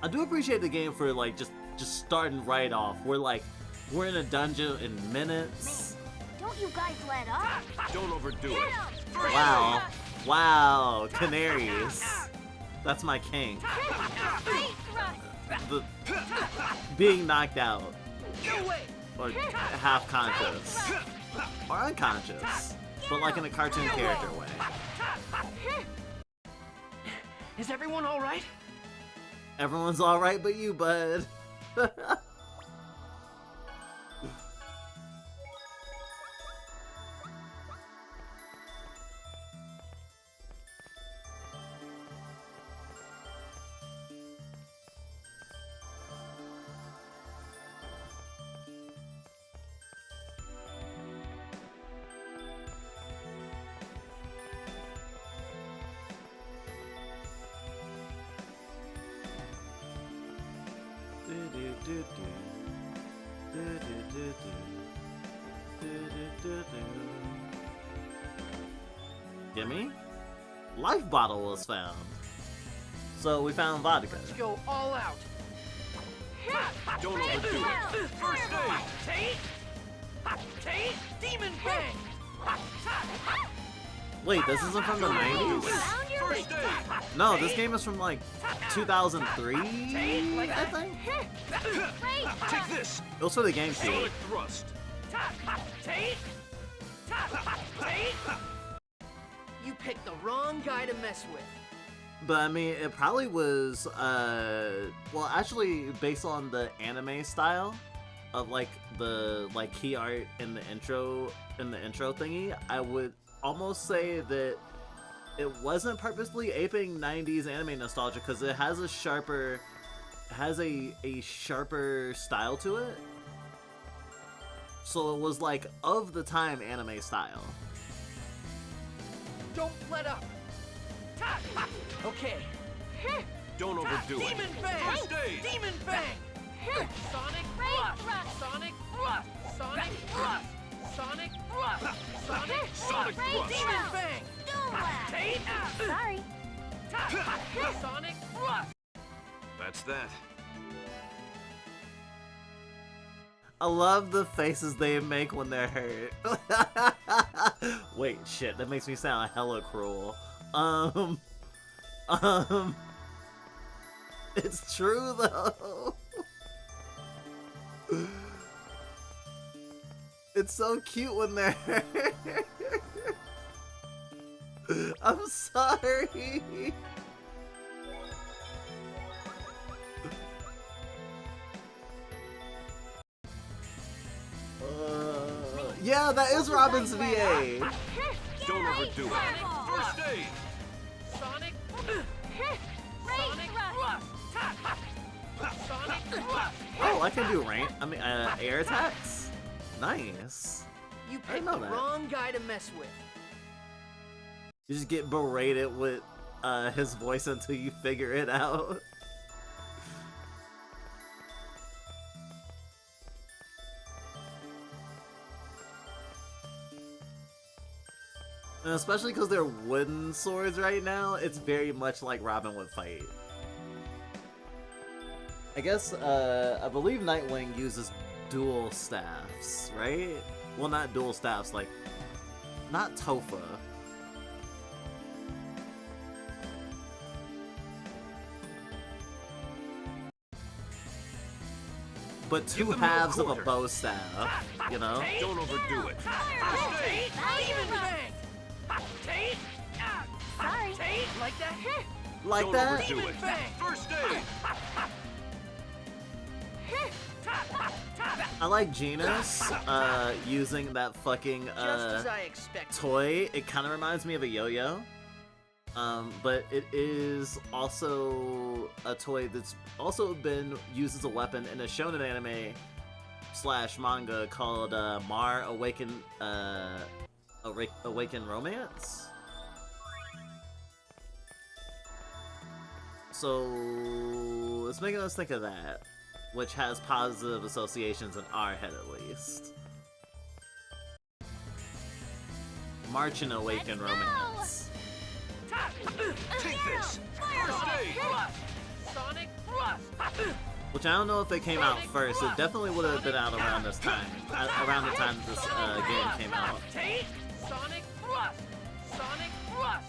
I do appreciate the game for like just starting right off. We're in a dungeon in minutes. Don't you guys let up. Don't overdo it. Wow. Wow, canaries. That's my king. Right thrust. The being knocked out. No way! Or half conscious. Or unconscious. But like in a cartoon character way. Is everyone all right? Everyone's alright but you, bud. Gimme? Life bottle was found. So we found vodka. Let's go all out. Don't overdo it. First aid! Take! Demon Fang! Wait, this isn't from the 90s? First aid! No, this game is from like 2003, I think? Take this! It was for the GameCube. Sonic thrust! Take! You picked the wrong guy to mess with. But I mean, it probably was, well, actually, based on the anime style of like the key art in the intro thingy, I would almost say that it wasn't purposely aping 90s anime nostalgia because it has a sharper style to it. So it was like of the time anime style. Don't let up. Okay. Don't overdo it. Demon Fang! First aid! Demon Fang! Sonic thrust! Sonic thrust! Sonic thrust! Sonic thrust! Sonic thrust! Demon Fang! Take! Sorry. Sonic thrust! That's that. I love the faces they make when they're hurt. Wait, shit, that makes me sound hella cruel. It's true though. It's so cute when they're hurt. I'm sorry. Yeah, that is Robin's VA. Don't overdo it. First aid! Sonic! Sonic thrust! Sonic thrust! Oh, I can do air attacks? Nice. You I picked know the that. wrong guy to mess with. You just get berated with his voice until you figure it out. And especially because they're wooden swords right now, it's very much like Robin would fight. I guess, I believe Nightwing uses dual staffs, right? Well, not dual staffs, like, not Tofa. But two Give them no halves of a quarter. bow staff, you know? Don't overdo it. First aid! Tate! Sorry. Tate! Like that? Like Don't that? overdo it. First aid! I like Genus, using that fucking, Just as I expected. toy. It kind of reminds me of a yo-yo. But it is also a toy that's also been used as a weapon in a shonen anime / manga called Mar Awaken Awaken Romance. So it's making us think of that, which has positive associations in our head at least. March and Awaken Romance. Take this! First aid! Sonic thrust! Which I don't know if it came out first. It definitely would have been out around this time. Around the time this game came out. Tate! Sonic thrust! Sonic thrust!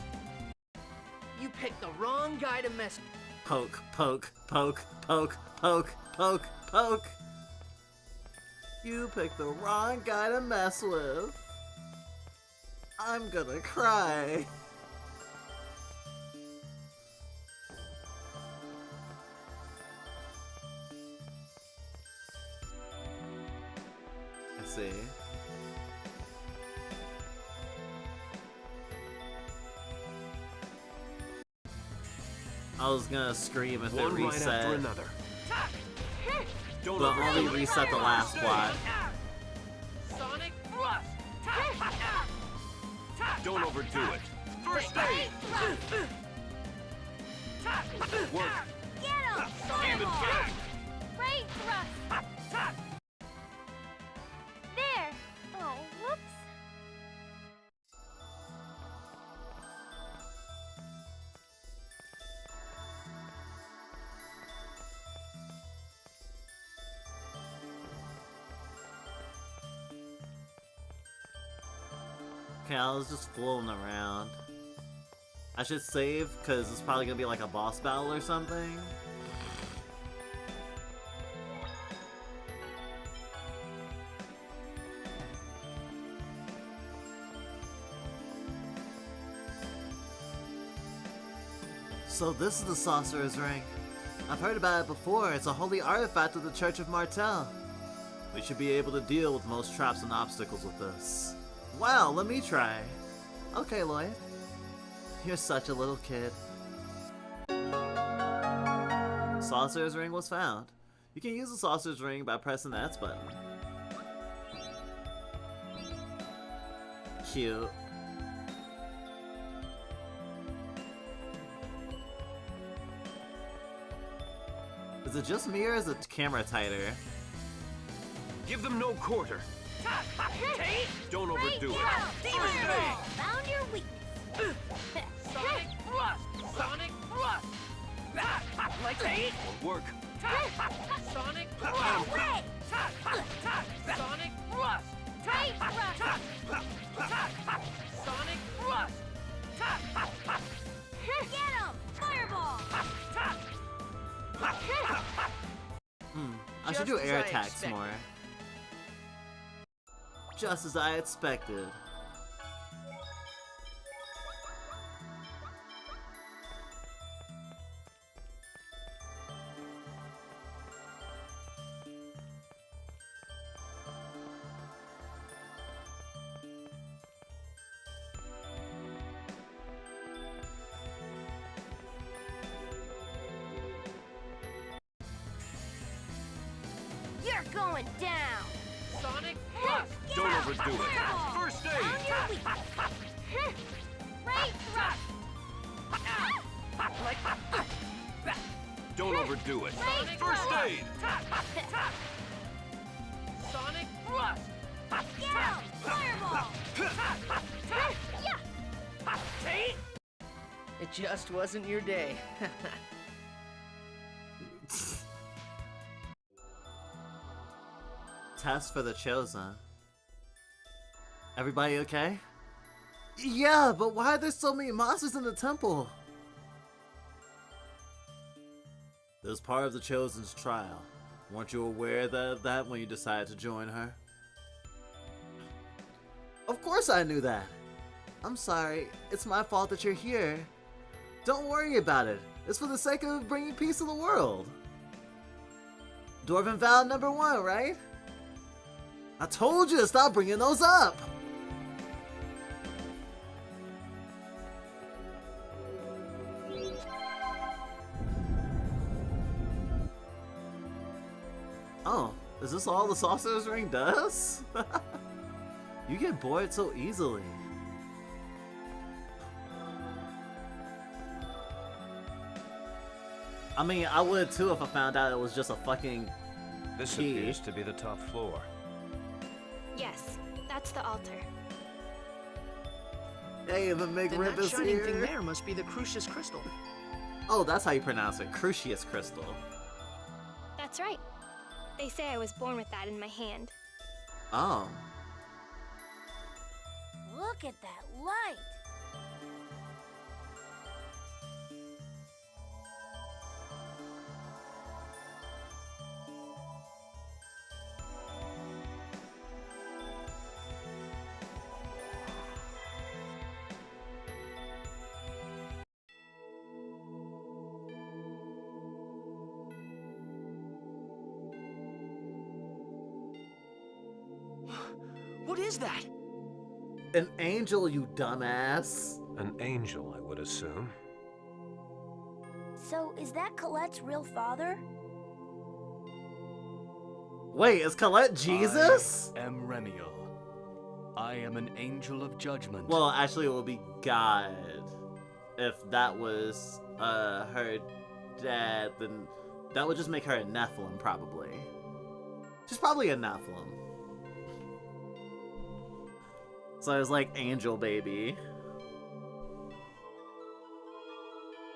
You picked the wrong guy to mess with. Poke, poke, poke, poke, poke, poke, poke. You picked the wrong guy to mess with. I'm gonna cry. I see. I was gonna scream if it One right after reset, another. Don't but overdo only it. reset the last plot. Sonic thrust! Don't overdo it. First aid! Work. Get him! Even back. Right thrust! There! Oh, whoops. Okay, I was just fooling around. I should save, because it's probably gonna be like a boss battle or something. So this is the Sorcerer's Ring. I've heard about it before. It's a holy artifact of the Church of Martel. We should be able to deal with most traps and obstacles with this. Wow, let me try. Okay, Lloyd. You're such a little kid. Sorcerer's Ring was found. You can use the Sorcerer's Ring by pressing the X button. Cute. Is it just me or is the camera tighter? Give them no quarter. Tate! Don't overdo it. Demon Bang! Found your weakness. Sonic thrust! Sonic thrust! Like Tate! Work. Sonic thrust! Way! Sonic thrust! Right thrust! Sonic thrust! Get him! Fireball! I should Just do as air I attacks expected. more. Just as I expected. You're going down. Sonic thrust. Don't overdo it. Fireball. First On aid! your weak. Right thrust. Don't overdo it. Right First thrust. aid! Sonic thrust. Down. Fireball. Yeah. It just wasn't your day. Test for the Chosen. Everybody okay? Yeah, but why are there so many monsters in the temple? This is part of the Chosen's trial. Weren't you aware of that when you decided to join her? Of course I knew that. I'm sorry. It's my fault that you're here. Don't worry about it. It's for the sake of bringing peace to the world. Dwarven vow number 1, right? I told you to stop bringing those up! Oh, is this all the Sorcerer's Ring does? You get bored so easily. I mean, I would too if I found out it was just a fucking This key. appears to be the top floor. Yes, that's the altar. Hey, the Then McRib that is shining here. thing there must be the Crucius Crystal. Oh, that's how you pronounce it. Crucius Crystal. That's right. They say I was born with that in my hand. Oh. Look at that light. What is that? An angel, you dumbass. An angel, I would assume. So, is that Colette's real father? Wait, is Colette Jesus? I am Remiel. I am an angel of judgment. Well, actually, it will be God. If that was her dad, then that would just make her a Nephilim, probably. She's probably a Nephilim. So it was like angel baby.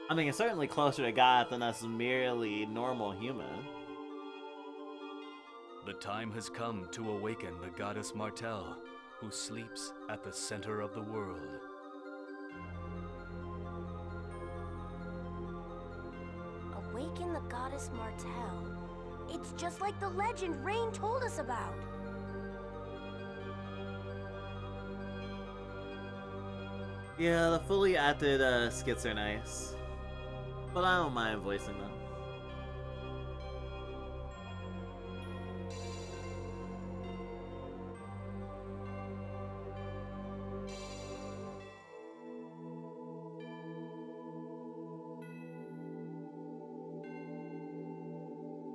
I mean, it's certainly closer to God than us merely normal human. The time has come to awaken the goddess Martel, who sleeps at the center of the world. Awaken the goddess Martel. It's just like the legend Rain told us about. Yeah, the fully acted skits are nice. But I don't mind voicing them.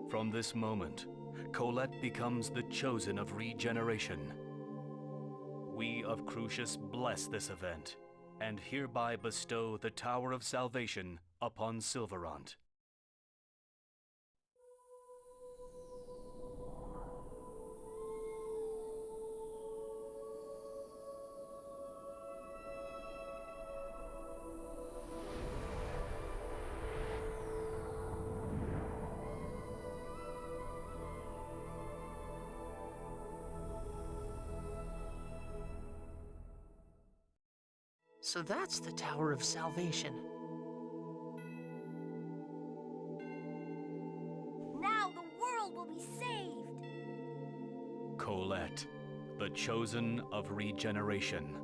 From this moment, Colette becomes the chosen of regeneration. We of Crucius bless this event, and hereby bestow the Tower of Salvation upon Silverant. So that's the Tower of Salvation. Now the world will be saved. Colette, the chosen of regeneration.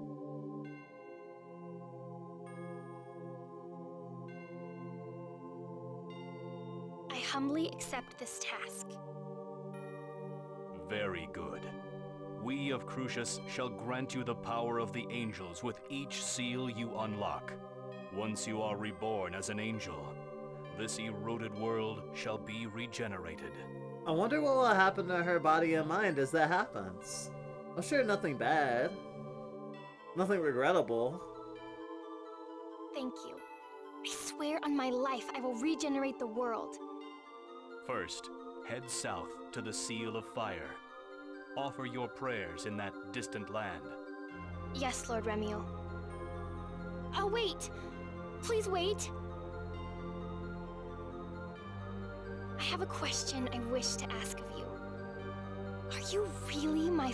I humbly accept this task. Very good. We of Crucius shall grant you the power of the angels with each seal you unlock. Once you are reborn as an angel, this eroded world shall be regenerated. I wonder what will happen to her body and mind as that happens. I'm sure nothing bad. Nothing regrettable. Thank you. I swear on my life I will regenerate the world. First, head south to the Seal of Fire. Offer your prayers in that distant land. Yes, Lord Remiel. Oh, wait! Please wait! I have a question I wish to ask of you. Are you really my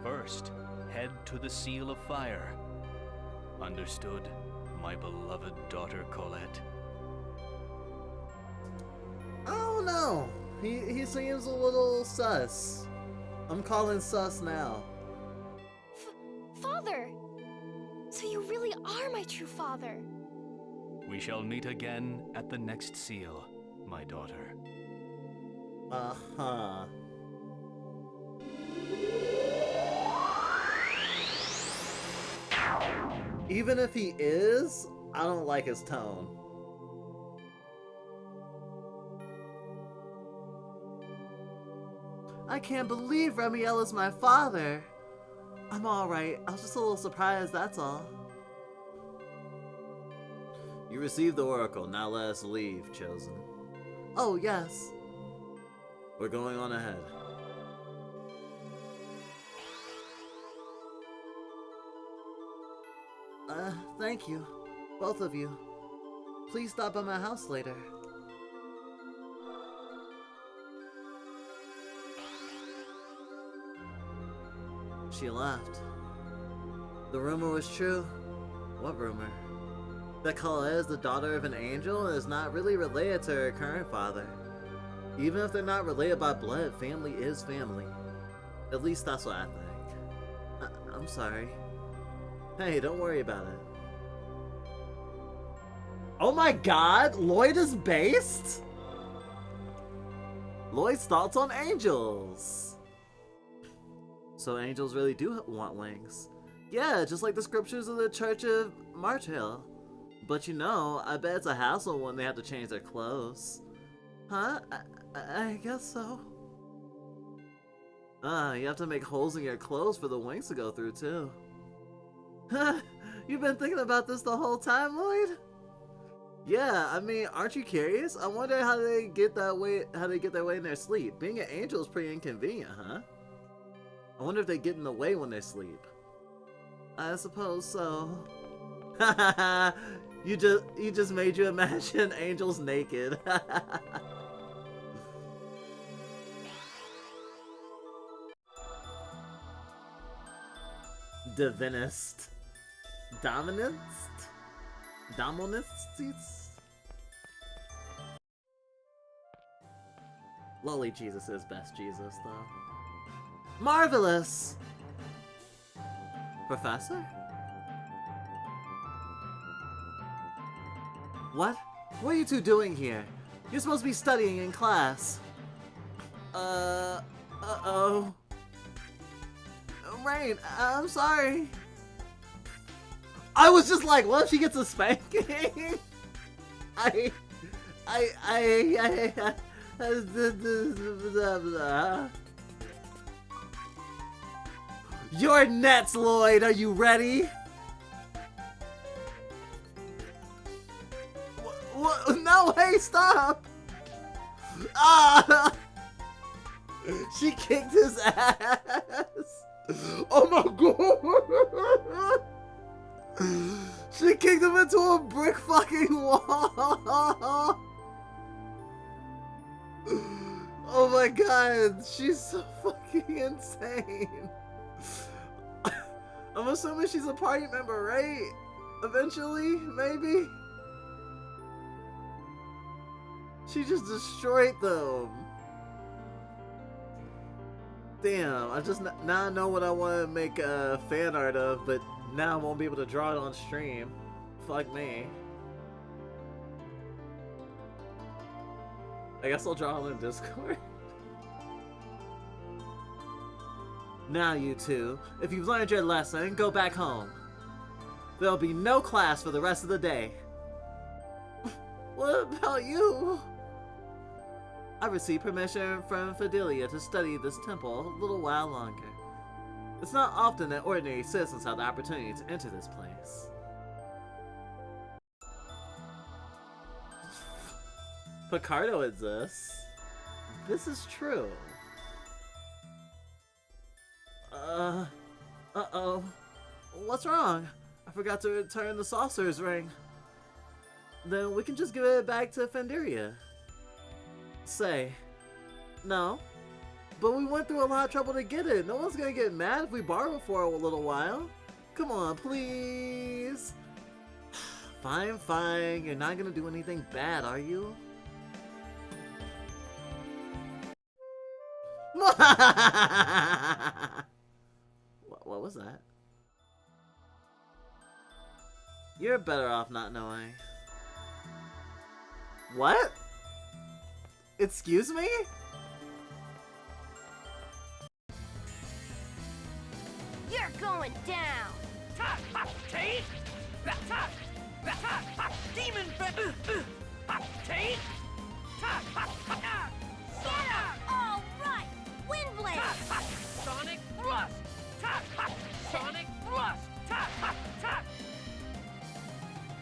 First, head to the Seal of Fire. Understood, my beloved daughter Colette? I don't know. He seems a little sus. I'm calling sus now. Father! So you really are my true father. We shall meet again at the next seal, my daughter. Uh-huh. Even if he is, I don't like his tone. I can't believe Remiel is my father. I'm alright. I was just a little surprised, that's all. You received the oracle. Now let us leave, Chosen. Oh, yes. We're going on ahead. Thank you. Both of you. Please stop by my house later. She left. The rumor was true. What rumor? That Colette is the daughter of an angel and is not really related to her current father. Even if they're not related by blood, family is family. At least that's what I think. I'm sorry. Hey, don't worry about it. Oh my god! Lloyd is based? Lloyd's thoughts on angels. So angels really do want wings. Yeah, just like the scriptures of the Church of Martel. But you know, I bet it's a hassle when they have to change their clothes. Huh? I guess so. You have to make holes in your clothes for the wings to go through too. Huh? You've been thinking about this the whole time, Lloyd? Yeah, I mean, aren't you curious? I wonder how they get that way. How they get their way in their sleep. Being an angel is pretty inconvenient, huh? I wonder if they get in the way when they sleep. I suppose so. Haha, you just made you imagine angels naked. Divinist. Dominist? Dominists? Lolly Jesus is best Jesus, though. Marvelous! Professor? What? What are you two doing here? You're supposed to be studying in class. Uh-oh. Rain, I'm sorry. I was just like, what if she gets a spanking? Your nets, Lloyd, are you ready? What? No, hey, stop! Ah! She kicked his ass! Oh my god! She kicked him into a brick fucking wall! Oh my god, she's so fucking insane! I'm assuming she's a party member, right? Eventually, maybe? She just destroyed them. Damn, now I know what I want to make a fan art of, but now I won't be able to draw it on stream. Fuck me. I guess I'll draw it in Discord. Now you two, if you've learned your lesson, go back home. There'll be no class for the rest of the day. What about you? I received permission from Fidelia to study this temple a little while longer. It's not often that ordinary citizens have the opportunity to enter this place. Picardo exists. This is true. Uh-oh. What's wrong? I forgot to return the sorcerer's ring. Then we can just give it back to Fandaria. Say. No. But we went through a lot of trouble to get it. No one's gonna get mad if we borrow it for a little while. Come on, please. Fine, fine. You're not gonna do anything bad, are you? What was that? You're better off not knowing. What? Excuse me? You're going down! Take! Demon Take! Get him! All right! Wind Blade! Sonic Thrust! Sonic Thrust!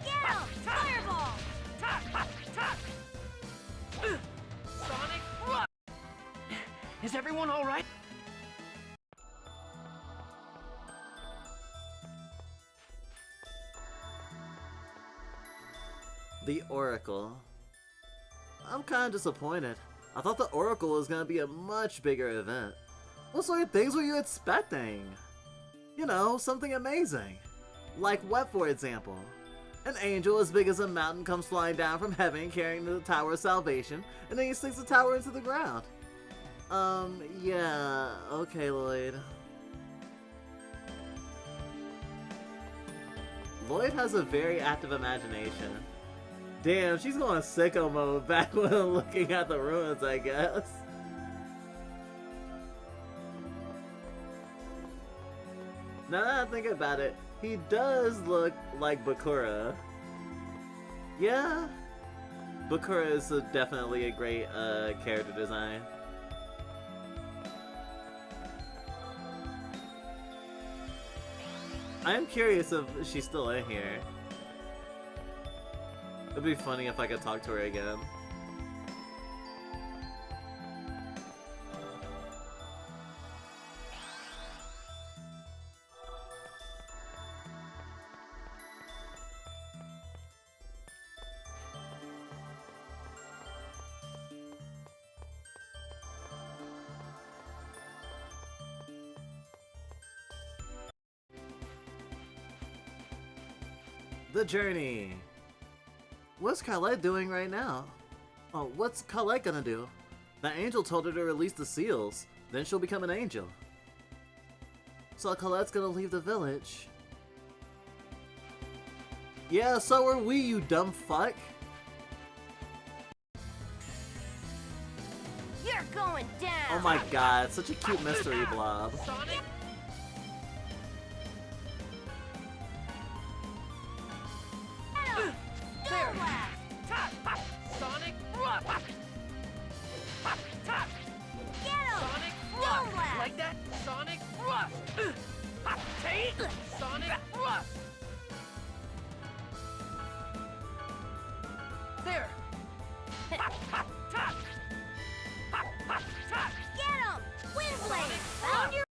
Get him! Fireball! Sonic Thrust! Is everyone all right? The Oracle. I'm kind of disappointed. I thought the Oracle was gonna be a much bigger event. What sort of things were you expecting? You know, something amazing. Like what, for example? An angel as big as a mountain comes flying down from heaven carrying the Tower of Salvation, and then he sticks the tower into the ground. Yeah, okay, Lloyd. Lloyd has a very active imagination. Damn, she's going sicko mode back when looking at the ruins, I guess. Now that I think about it, he does look like Bakura. Yeah, Bakura is definitely a great character design. I am curious if she's still in here. It'd be funny if I could talk to her again. The journey. What's Colette doing right now? Oh, what's Colette gonna do? The angel told her to release the seals, then she'll become an angel. So Colette's gonna leave the village. Yeah, so are we, you dumb fuck. You're going down! Oh my god, such a cute mystery blob. Sonic! There! Sonic Thrust! Get him! Sonic Don't Thrust! laugh! Like that? Sonic Thrust! Take! Sonic Thrust! There! Get him! Wind Blade! Found your...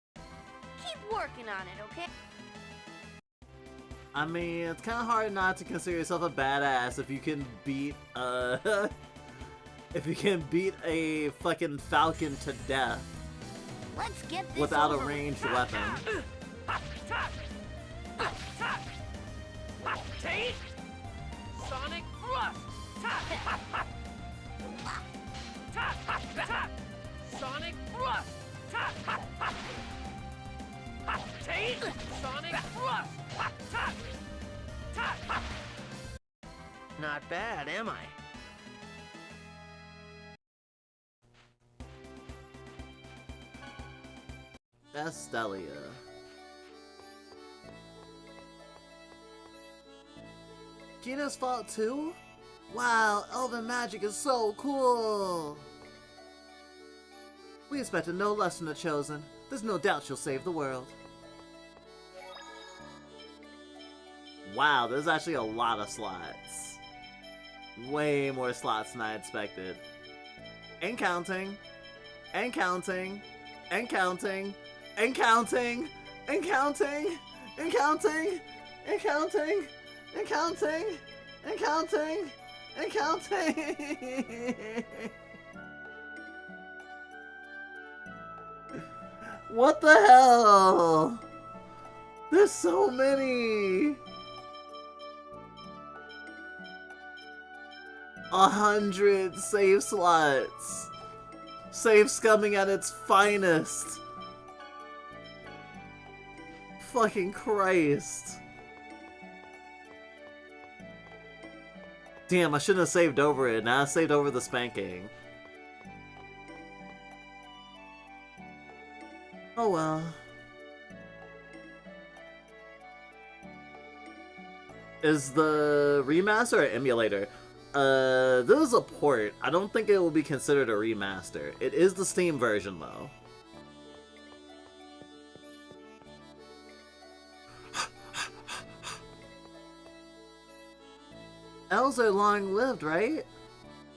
Keep working on it, okay? I mean, it's kind of hard not to consider yourself a badass if you can beat, if you can beat a fucking falcon to death Let's get this without a over with. ranged weapon. Take! Sonic Thrust! Sonic Thrust! Take! Sonic Thrust! Not bad, am I? Estelia. Gina's fought too? Wow, elven magic is so cool! We expected no less from the Chosen. There's no doubt she'll save the world. Wow, there's actually a lot of slots. Way more slots than I expected. And counting. And counting. And counting. And counting. And counting. And counting. And counting. And counting. And counting. And counting. What the hell? There's so many. 100 save slots. Save scumming at its finest. Fucking Christ. Damn, I shouldn't have saved over it. Now I saved over the spanking. Oh well. Is the remaster or emulator? This is a port. I don't think it will be considered a remaster. It is the Steam version though. Elves are long-lived, right?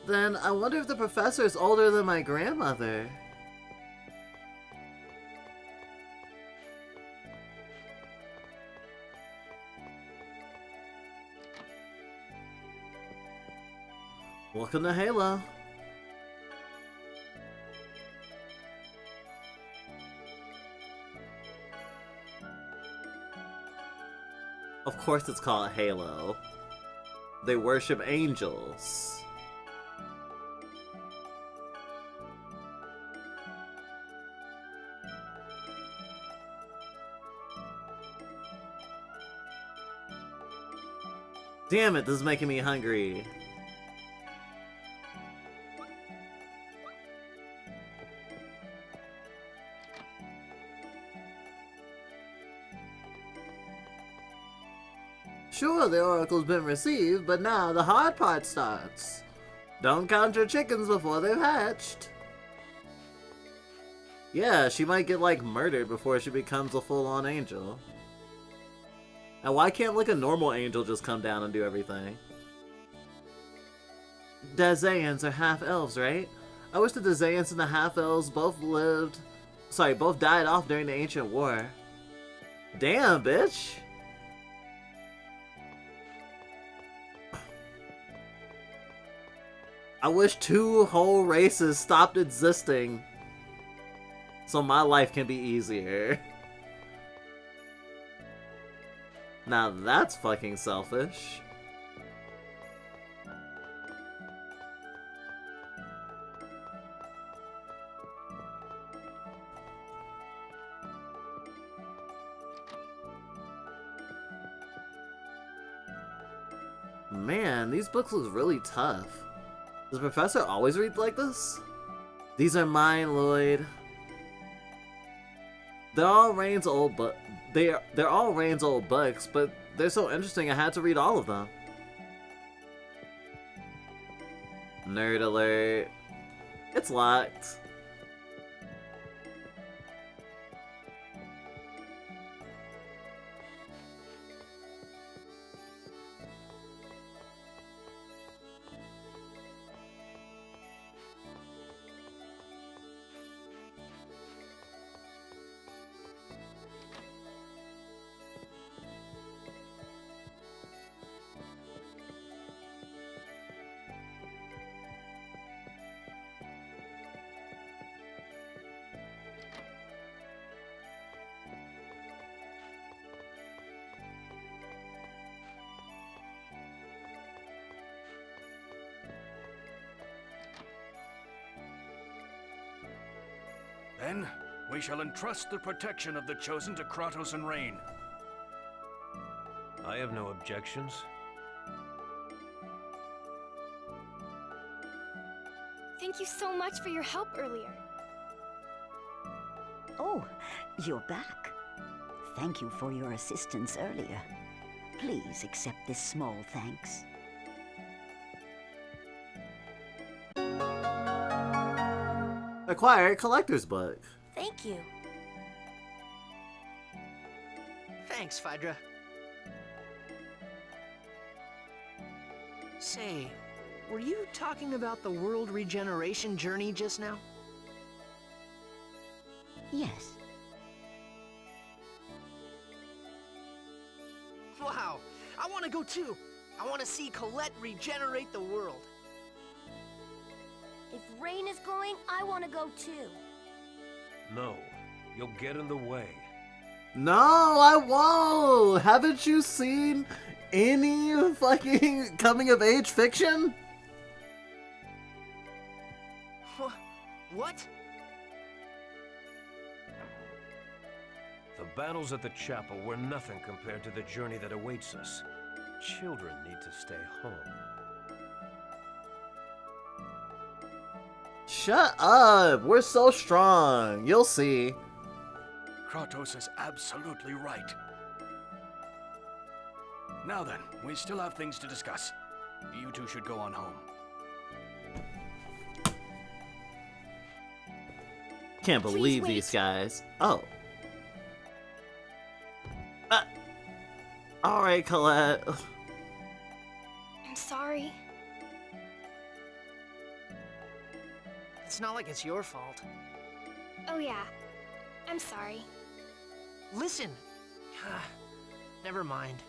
Then I wonder if the professor is older than my grandmother. Welcome to Halo. Of course it's called Halo. They worship angels. Damn it, this is making me hungry. Sure, the oracle's been received, but now the hard part starts. Don't count your chickens before they've hatched. Yeah, she might get, like, murdered before she becomes a full-on angel. And why can't, like, a normal angel just come down and do everything? Dazayans are half-elves, right? I wish the Dazayans and the half-elves both died off during the Ancient War. Damn, bitch! I wish 2 whole races stopped existing so my life can be easier. Now that's fucking selfish. Man, these books look really tough. Does the professor always read like this? These are mine, Lloyd. They're all Rain's old they're all Rain's old books, but they're so interesting I had to read all of them. Nerd alert. It's locked. Then, we shall entrust the protection of the Chosen to Kratos and Rain. I have no objections. Thank you so much for your help earlier. Oh, you're back. Thank you for your assistance earlier. Please accept this small thanks. Acquire a collector's book. Thank you. Thanks, Phaedra. Say, were you talking about the world regeneration journey just now? Yes. Wow, I want to go too. I want to see Colette regenerate the world. If Rain is going, I want to go too. No, you'll get in the way. No, I won't! Haven't you seen any fucking coming-of-age fiction? What? The battles at the chapel were nothing compared to the journey that awaits us. Children need to stay home. Shut up! We're so strong. You'll see. Kratos is absolutely right. Now then, we still have things to discuss. You two should go on home. Can't believe wait. these guys. Oh. Alright, Colette. I'm sorry. It's not like it's your fault. Oh yeah, I'm sorry. Listen. Never mind.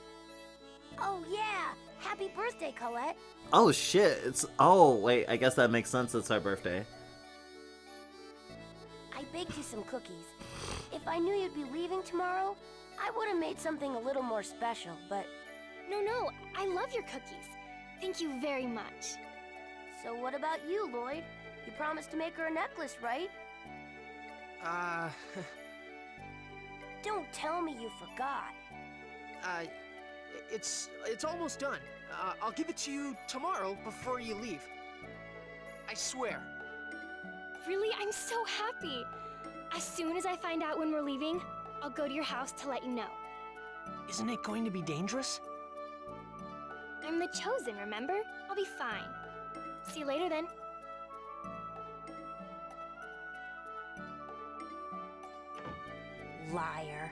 Oh yeah! Happy birthday, Colette! Oh shit, it's... Oh, wait, I guess that makes sense, it's her birthday. I baked you some cookies. If I knew you'd be leaving tomorrow, I would have made something a little more special, but... No, I love your cookies. Thank you very much. So what about you, Lloyd? You promised to make her a necklace, right? Don't tell me you forgot. It's almost done. I'll give it to you tomorrow before you leave. I swear. Really, I'm so happy. As soon as I find out when we're leaving, I'll go to your house to let you know. Isn't it going to be dangerous? I'm the chosen, remember? I'll be fine. See you later then. Liar.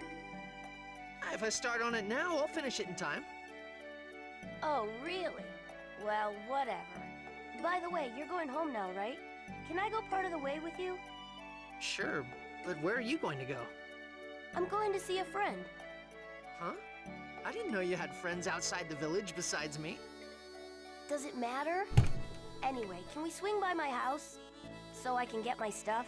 If I start on it now, I'll finish it in time. Oh, really? Well, whatever. By the way, you're going home now, right? Can I go part of the way with you? Sure, but where are you going to go? I'm going to see a friend. Huh? I didn't know you had friends outside the village besides me. Does it matter? Anyway, can we swing by my house? So I can get my stuff?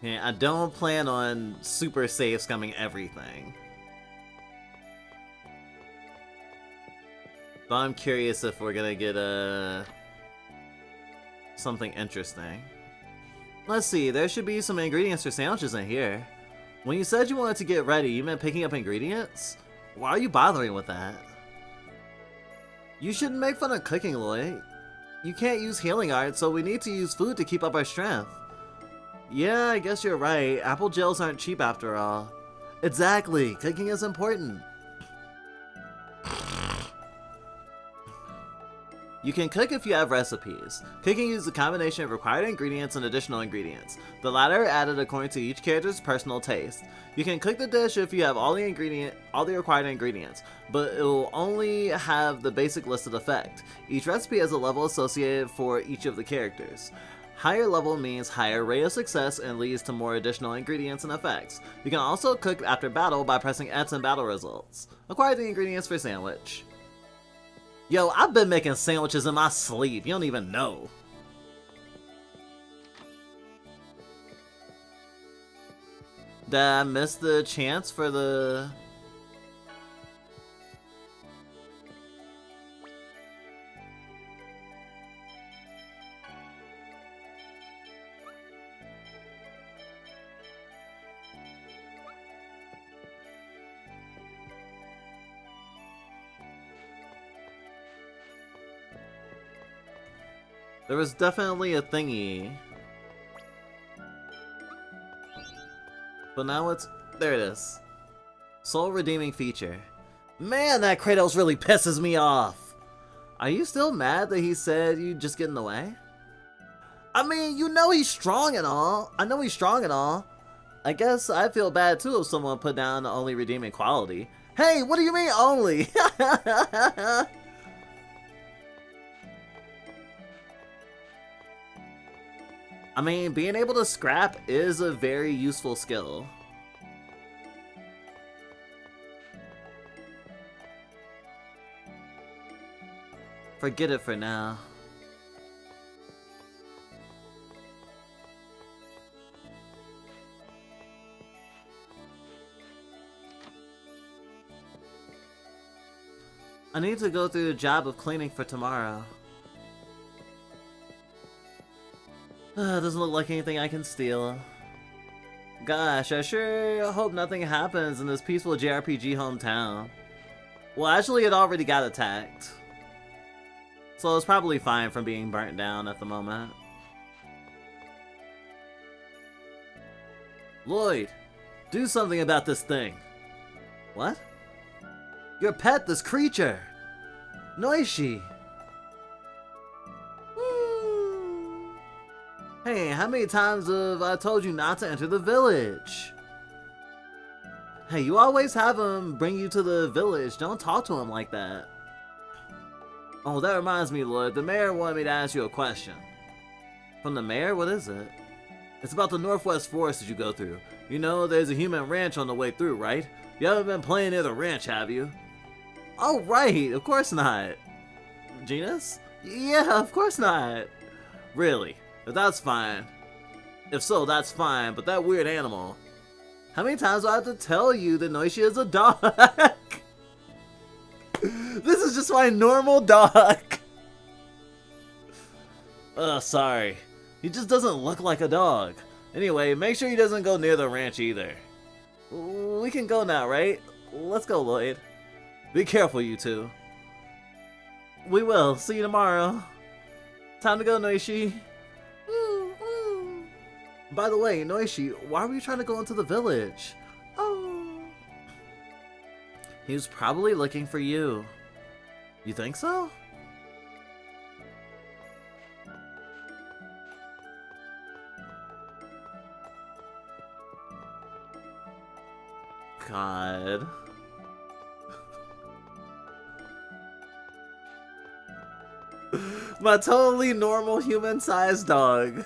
Yeah, I don't plan on super safe scumming everything. But I'm curious if we're gonna get something interesting. Let's see, there should be some ingredients for sandwiches in here. When you said you wanted to get ready, you meant picking up ingredients? Why are you bothering with that? You shouldn't make fun of cooking, Lloyd. You can't use healing art, so we need to use food to keep up our strength. Yeah, I guess you're right. Apple gels aren't cheap after all. Exactly, cooking is important. You can cook if you have recipes. Cooking uses a combination of required ingredients and additional ingredients. The latter are added according to each character's personal taste. You can cook the dish if you have all the required ingredients, but it will only have the basic listed effect. Each recipe has a level associated for each of the characters. Higher level means higher rate of success and leads to more additional ingredients and effects. You can also cook after battle by pressing X in battle results. Acquire the ingredients for sandwich. Yo, I've been making sandwiches in my sleep, you don't even know. Did I miss the chance for the... There was definitely a thingy. But now it's... There it is. Soul redeeming feature. Man, that Kratos really pisses me off. Are you still mad that he said you just get in the way? I mean, you know he's strong and all. I know he's strong and all. I guess I feel bad too if someone put down the only redeeming quality. Hey, what do you mean only? I mean, being able to scrap is a very useful skill. Forget it for now. I need to go through the job of cleaning for tomorrow. Doesn't look like anything I can steal. Gosh, I sure hope nothing happens in this peaceful JRPG hometown. Well, actually, it already got attacked. So it's probably fine from being burnt down at the moment. Lloyd, do something about this thing. What? Your pet, this creature! Noishi! Hey, how many times have I told you not to enter the village? Hey, you always have him bring you to the village. Don't talk to him like that. Oh, that reminds me, Lloyd. The mayor wanted me to ask you a question. From the mayor? What is it? It's about the Northwest Forest that you go through. You know, there's a human ranch on the way through, right? You haven't been playing near the ranch, have you? Oh, right. Of course not. Genus? Yeah, of course not. Really? If that's fine. If so, that's fine, but that weird animal. How many times do I have to tell you that Noishi is a dog? This is just my normal dog. Sorry. He just doesn't look like a dog. Anyway, make sure he doesn't go near the ranch either. We can go now, right? Let's go, Lloyd. Be careful, you two. We will. See you tomorrow. Time to go, Noishi. By the way, Noishi, why were you trying to go into the village? Oh. He was probably looking for you. You think so? God. My totally normal human-sized dog.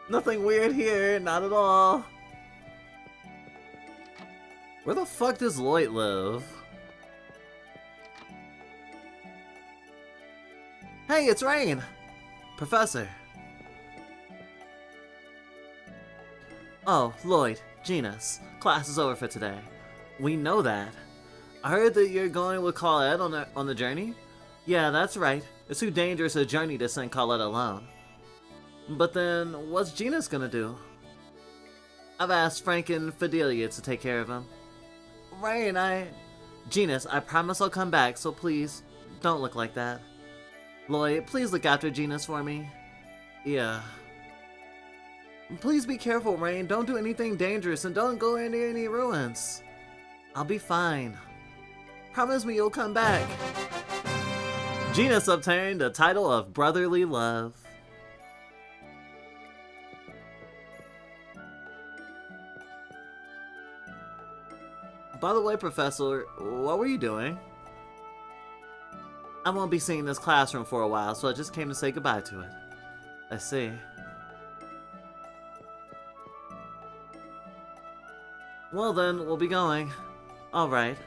Nothing weird here, not at all. Where the fuck does Lloyd live? Hey, it's Rain! Professor. Oh, Lloyd, Genus. Class is over for today. We know that. I heard that you're going with Colette on the journey? Yeah, that's right. It's too dangerous a journey to send Colette alone. But then, what's Genus gonna do? I've asked Frank and Fidelia to take care of him. Rain, Genus, I promise I'll come back, so please, don't look like that. Lloyd, please look after Genus for me. Yeah. Please be careful, Rain. Don't do anything dangerous and don't go near any ruins. I'll be fine. Promise me you'll come back. Genus obtained the title of Brotherly Love. By the way, Professor, what were you doing? I won't be seeing this classroom for a while, so I just came to say goodbye to it. I see. Well then, we'll be going. Alright.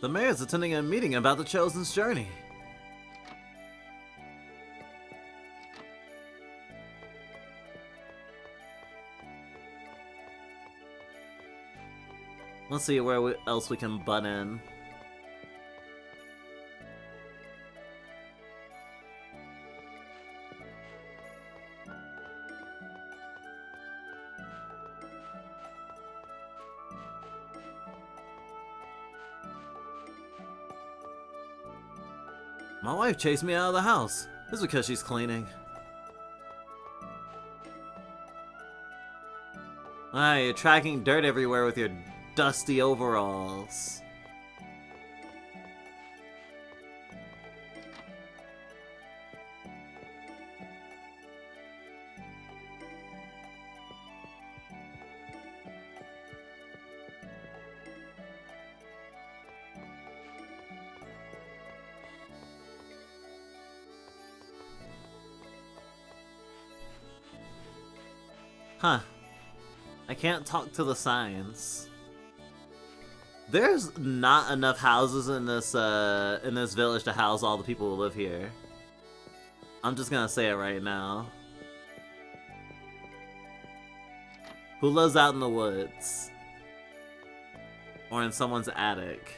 The mayor's attending a meeting about the Chosen's journey. Let's see where else we can butt in. My wife chased me out of the house. This is because she's cleaning. Ah, you're tracking dirt everywhere with your dusty overalls. Huh. I can't talk to the signs. There's not enough houses in this village to house all the people who live here. I'm just gonna say it right now. Who lives out in the woods? Or in someone's attic?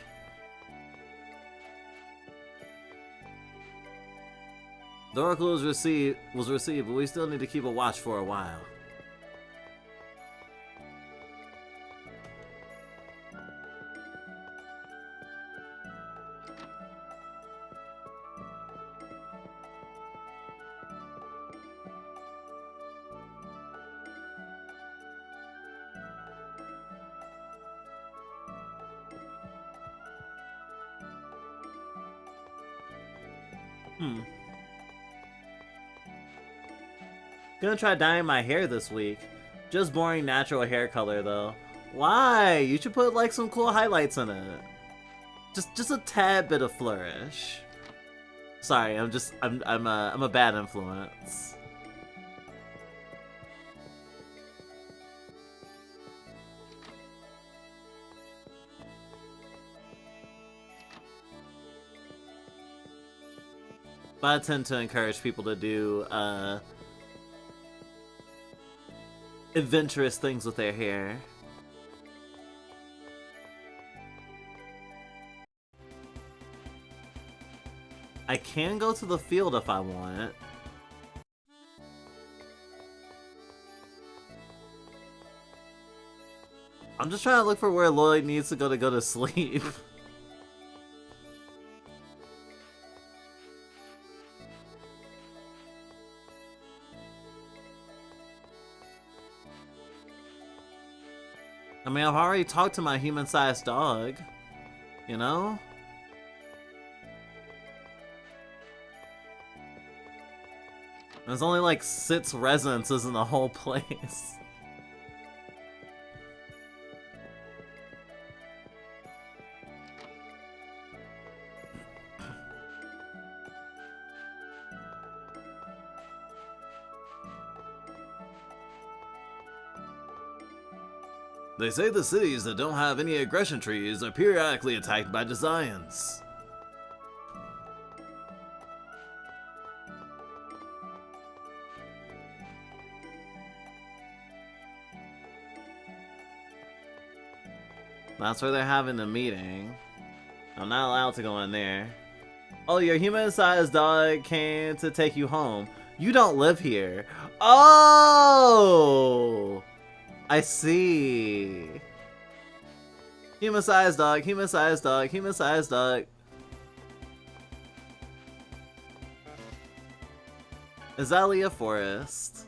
The oracle was received, but we still need to keep a watch for a while. Gonna try dyeing my hair this week. Just boring natural hair color though. Why? You should put like some cool highlights in it. Just a tad bit of flourish. Sorry, I'm a bad influence. But I tend to encourage people to do adventurous things with their hair. I can go to the field if I want. I'm just trying to look for where Lloyd needs to go to sleep. I mean, I've already talked to my human-sized dog, you know? There's only like 6 residences in the whole place. They say the cities that don't have any aggression trees are periodically attacked by Desians. That's where they're having the meeting. I'm not allowed to go in there. Oh, your human-sized dog came to take you home. You don't live here. Oh! I see. Human-sized dog, human-sized dog, human-sized dog. Azalea Forest.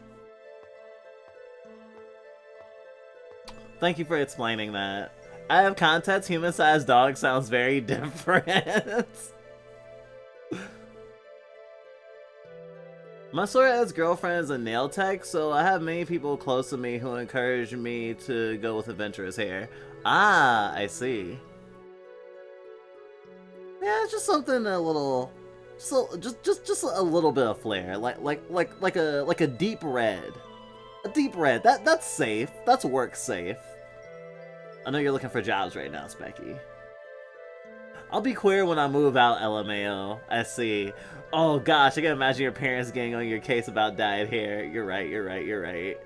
Thank you for explaining that. Out of context, human-sized dog sounds very different. My soror's girlfriend is a nail tech, so I have many people close to me who encourage me to go with adventurous hair. Ah, I see. Yeah, it's just something a little, just a little bit of flair, like a deep red, That's safe. That's work safe. I know you're looking for jobs right now, Specky. I'll be queer when I move out, LMAO. I see. Oh gosh, I can imagine your parents getting on your case about dyed hair. You're right, you're right, you're right.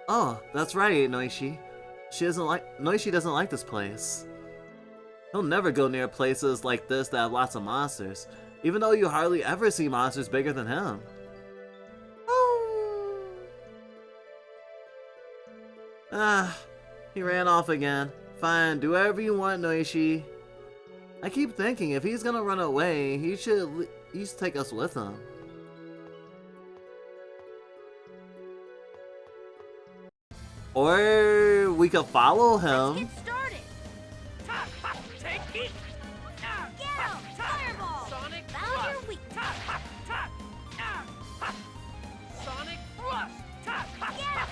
Oh, that's right, Noishi. Noishi doesn't like this place. He'll never go near places like this that have lots of monsters, even though you hardly ever see monsters bigger than him. Oh. Ah, he ran off again. Fine, do whatever you want, Noishi. I keep thinking if he's gonna run away, he should at least take us with him. Or we could follow him. Let's get started. Take it! Get him! Fireball! Sonic Found thrust! your weakness. Sonic thrust! Get him!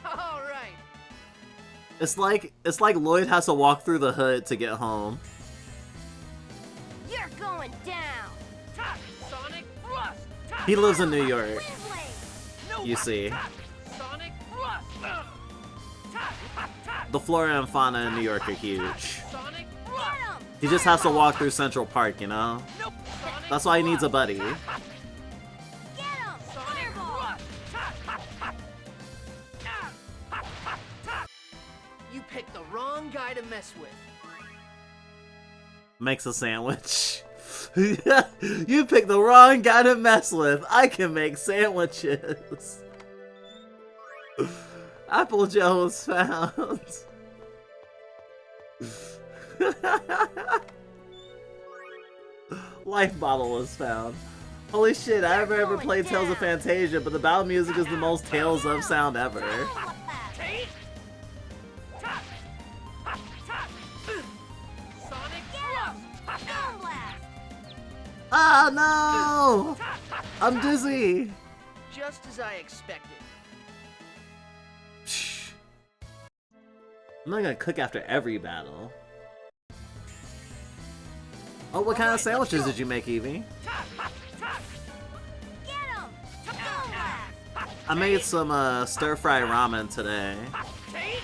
All right. It's like Lloyd has to walk through the hood to get home. You're going down. Sonic thrust! He lives in New York, Wind blade. No. you see. Sonic thrust! The flora and fauna in New York are huge. Sonic Get thrust! him! He just has to walk through Central Park, you know? Nope. Sonic That's why he needs a buddy. Get him! Sonic Fireball! thrust! You picked the wrong guy to mess with. Makes a sandwich. You picked the wrong guy to mess with. I can make sandwiches. Apple gel was found. Life bottle was found. Holy shit, I haven't ever played Tales of Fantasia, but the battle music is the most Tales of sound ever. Take! Sonic thrust! Stone blast! Ah, no! I'm dizzy. Just as I expected. Shh. I'm not gonna cook after every battle. Oh, what kind of sandwiches did you make, Evie? Get him! Stone blast! I made some stir-fry ramen today. Take!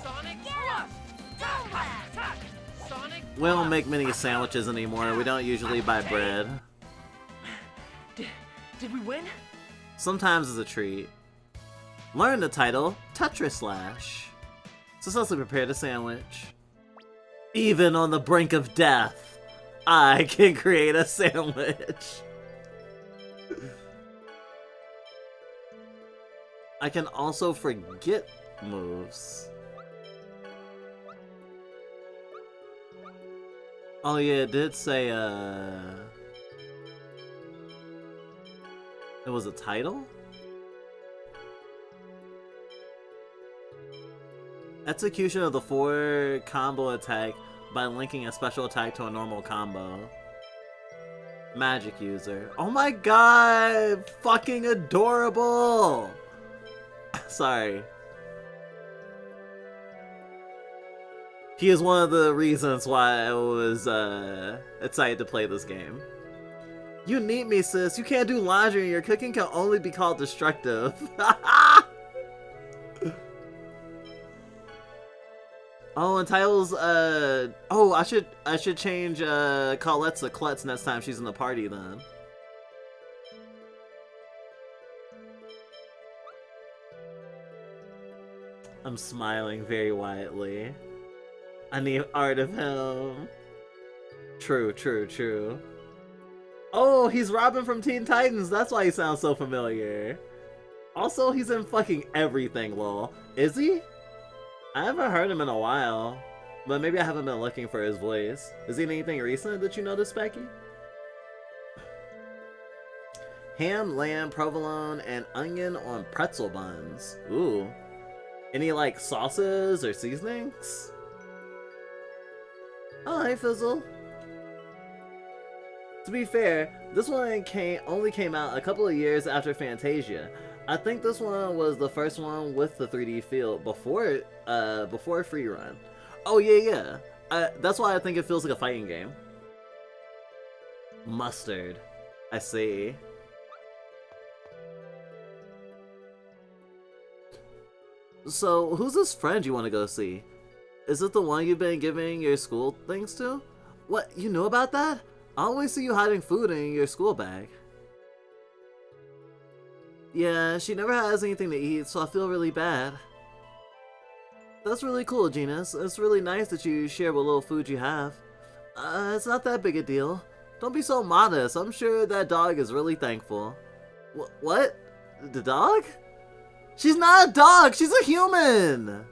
Sonic Get him! thrust! Stone blast! Sonic We don't make many sandwiches anymore. We don't usually buy bread. Did we win? Sometimes it's a treat. Learn the title, Tetris Slash. Successfully prepared a sandwich. Even on the brink of death, I can create a sandwich. I can also forget moves. Oh yeah, it did say, it was a title? Execution of the 4 combo attack by linking a special attack to a normal combo. Magic user. Oh my god! Fucking adorable! Sorry. He is one of the reasons why I was excited to play this game. You need me, sis. You can't do laundry and your cooking can only be called destructive. Oh, and titles, oh, I should change, Colette's to Klutz next time she's in the party, then. I'm smiling very widely. I need art of him. True, true, true. Oh, he's Robin from Teen Titans, that's why he sounds so familiar. Also, he's in fucking everything, lol. Is he? I haven't heard him in a while, but maybe I haven't been looking for his voice. Is he in anything recent that you noticed, Becky? Ham, lamb, provolone, and onion on pretzel buns. Ooh. Any, like, sauces or seasonings? Oh, hey, Fizzle. To be fair, this one only came out a couple of years after Fantasia. I think this one was the first one with the 3D feel before Free Run. Oh yeah. That's why I think it feels like a fighting game. Mustard. I see. So, who's this friend you want to go see? Is it the one you've been giving your school things to? What, you knew about that? I always see you hiding food in your school bag. Yeah, she never has anything to eat, so I feel really bad. That's really cool, Genus. It's really nice that you share what little food you have. It's not that big a deal. Don't be so modest. I'm sure that dog is really thankful. What? The dog? She's not a dog! She's a human!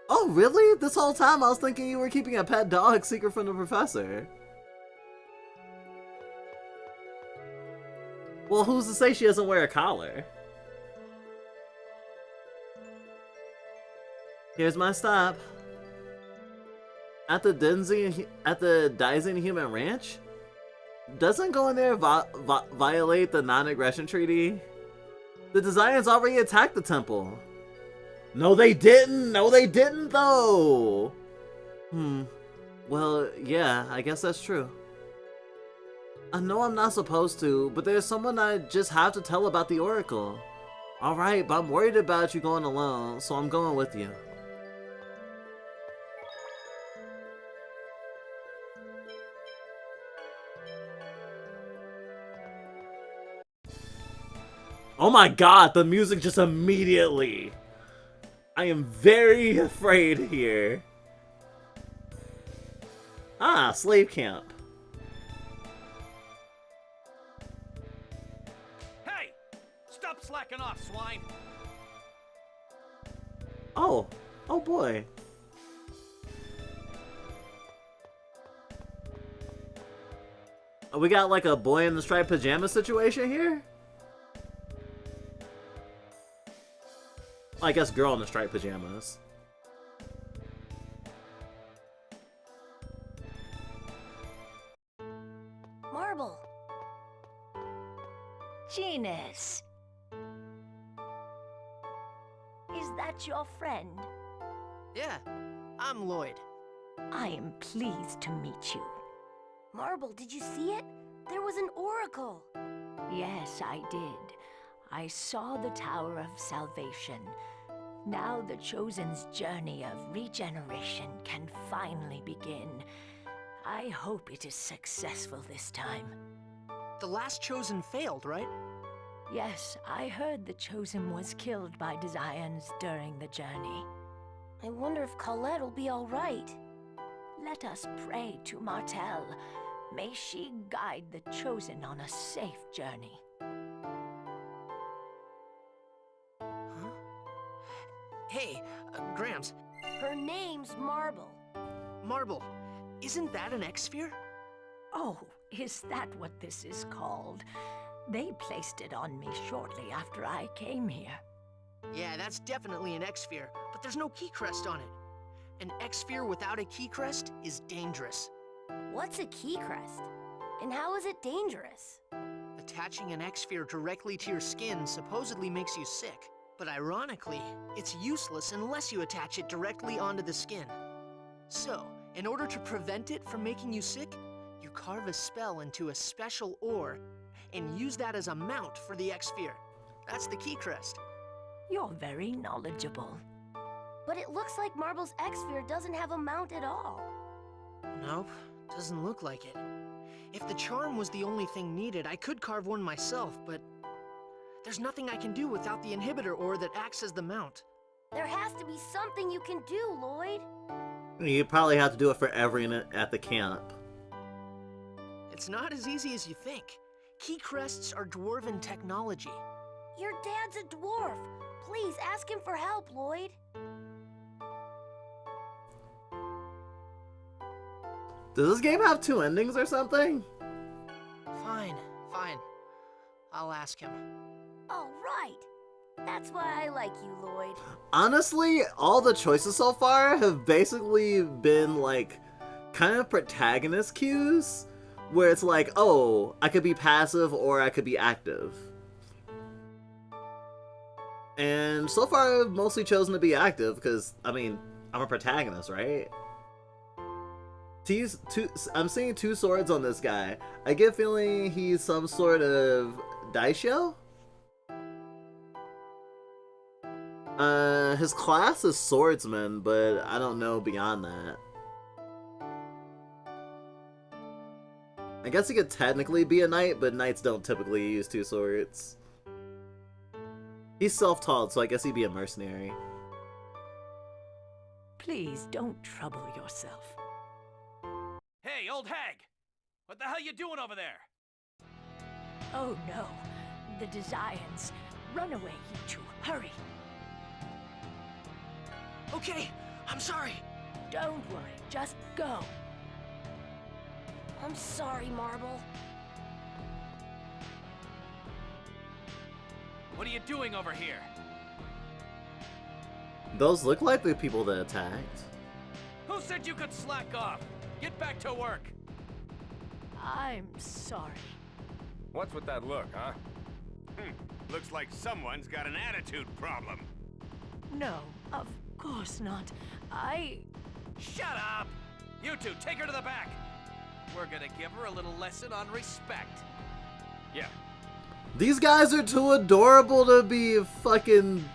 Oh, really? This whole time I was thinking you were keeping a pet dog secret from the professor. Well, who's to say she doesn't wear a collar? Here's my stop. At the Daisen Human Ranch? Doesn't going there violate the non-aggression treaty? The Desians already attacked the temple. No, they didn't! No, they didn't, though! Well, yeah, I guess that's true. I know I'm not supposed to, but there's someone I just have to tell about the Oracle. Alright, but I'm worried about you going alone, so I'm going with you. Oh my god, the music just immediately! I am very afraid here. Ah, slave camp. Hey! Stop slacking off, swine! Oh. Oh boy. We got like a boy in the striped pajama situation here? I guess girl in the striped pajamas. Marble. Genus. Is that your friend? Yeah, I'm Lloyd. I am pleased to meet you. Marble, did you see it? There was an oracle. Yes, I did. I saw the Tower of Salvation. Now the Chosen's journey of regeneration can finally begin. I hope it is successful this time. The last Chosen failed, right? Yes, I heard the Chosen was killed by Desians during the journey. I wonder if Colette will be all right. Let us pray to Martel. May she guide the Chosen on a safe journey. Hey, Gramps. Her name's Marble. Marble, isn't that an X-Sphere? Oh, is that what this is called? They placed it on me shortly after I came here. Yeah, that's definitely an X-Sphere, but there's no key crest on it. An X-Sphere without a key crest is dangerous. What's a key crest? And how is it dangerous? Attaching an X-Sphere directly to your skin supposedly makes you sick. But ironically, it's useless unless you attach it directly onto the skin. So, in order to prevent it from making you sick, you carve a spell into a special ore and use that as a mount for the X-Sphere. That's the key crest. You're very knowledgeable. But it looks like Marble's X-Sphere doesn't have a mount at all. Nope, doesn't look like it. If the charm was the only thing needed, I could carve one myself, but there's nothing I can do without the inhibitor ore that acts as the mount. There has to be something you can do, Lloyd. You probably have to do it for everyone at the camp. It's not as easy as you think. Key crests are dwarven technology. Your dad's a dwarf. Please ask him for help, Lloyd. Does this game have two endings or something? Fine. I'll ask him. All right. That's why I like you, Lloyd. Honestly, all the choices so far have basically been like kind of protagonist cues where it's like, oh, I could be passive or I could be active. And so far I've mostly chosen to be active because, I mean, I'm a protagonist, right? I'm seeing two swords on this guy. I get a feeling he's some sort of Daisho? His class is swordsman, but I don't know beyond that. I guess he could technically be a knight, but knights don't typically use two swords. He's self-taught, so I guess he'd be a mercenary. Please don't trouble yourself. Hey, old hag! What the hell you doing over there? Oh no, the Desians. Run away, you two. Hurry. Okay, I'm sorry. Don't worry, just go. I'm sorry, Marble. What are you doing over here? Those look like the people that attacked. Who said you could slack off? Get back to work! I'm sorry. What's with that look, huh? Looks like someone's got an attitude problem. No, of course not. Shut up! You two, take her to the back! We're gonna give her a little lesson on respect. Yeah. These guys are too adorable to be fucking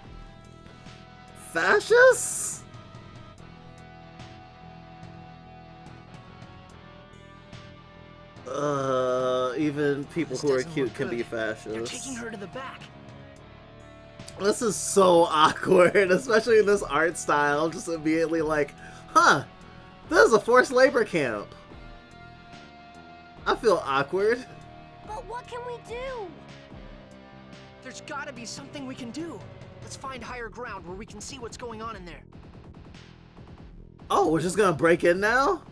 fascists? Even people who are cute can be fascists. They're taking her to the back. This is so awkward, especially in this art style. I'm just immediately like, huh, this is a forced labor camp. I feel awkward. But what can we do? There's gotta be something we can do. Let's find higher ground where we can see what's going on in there. Oh, we're just gonna break in now?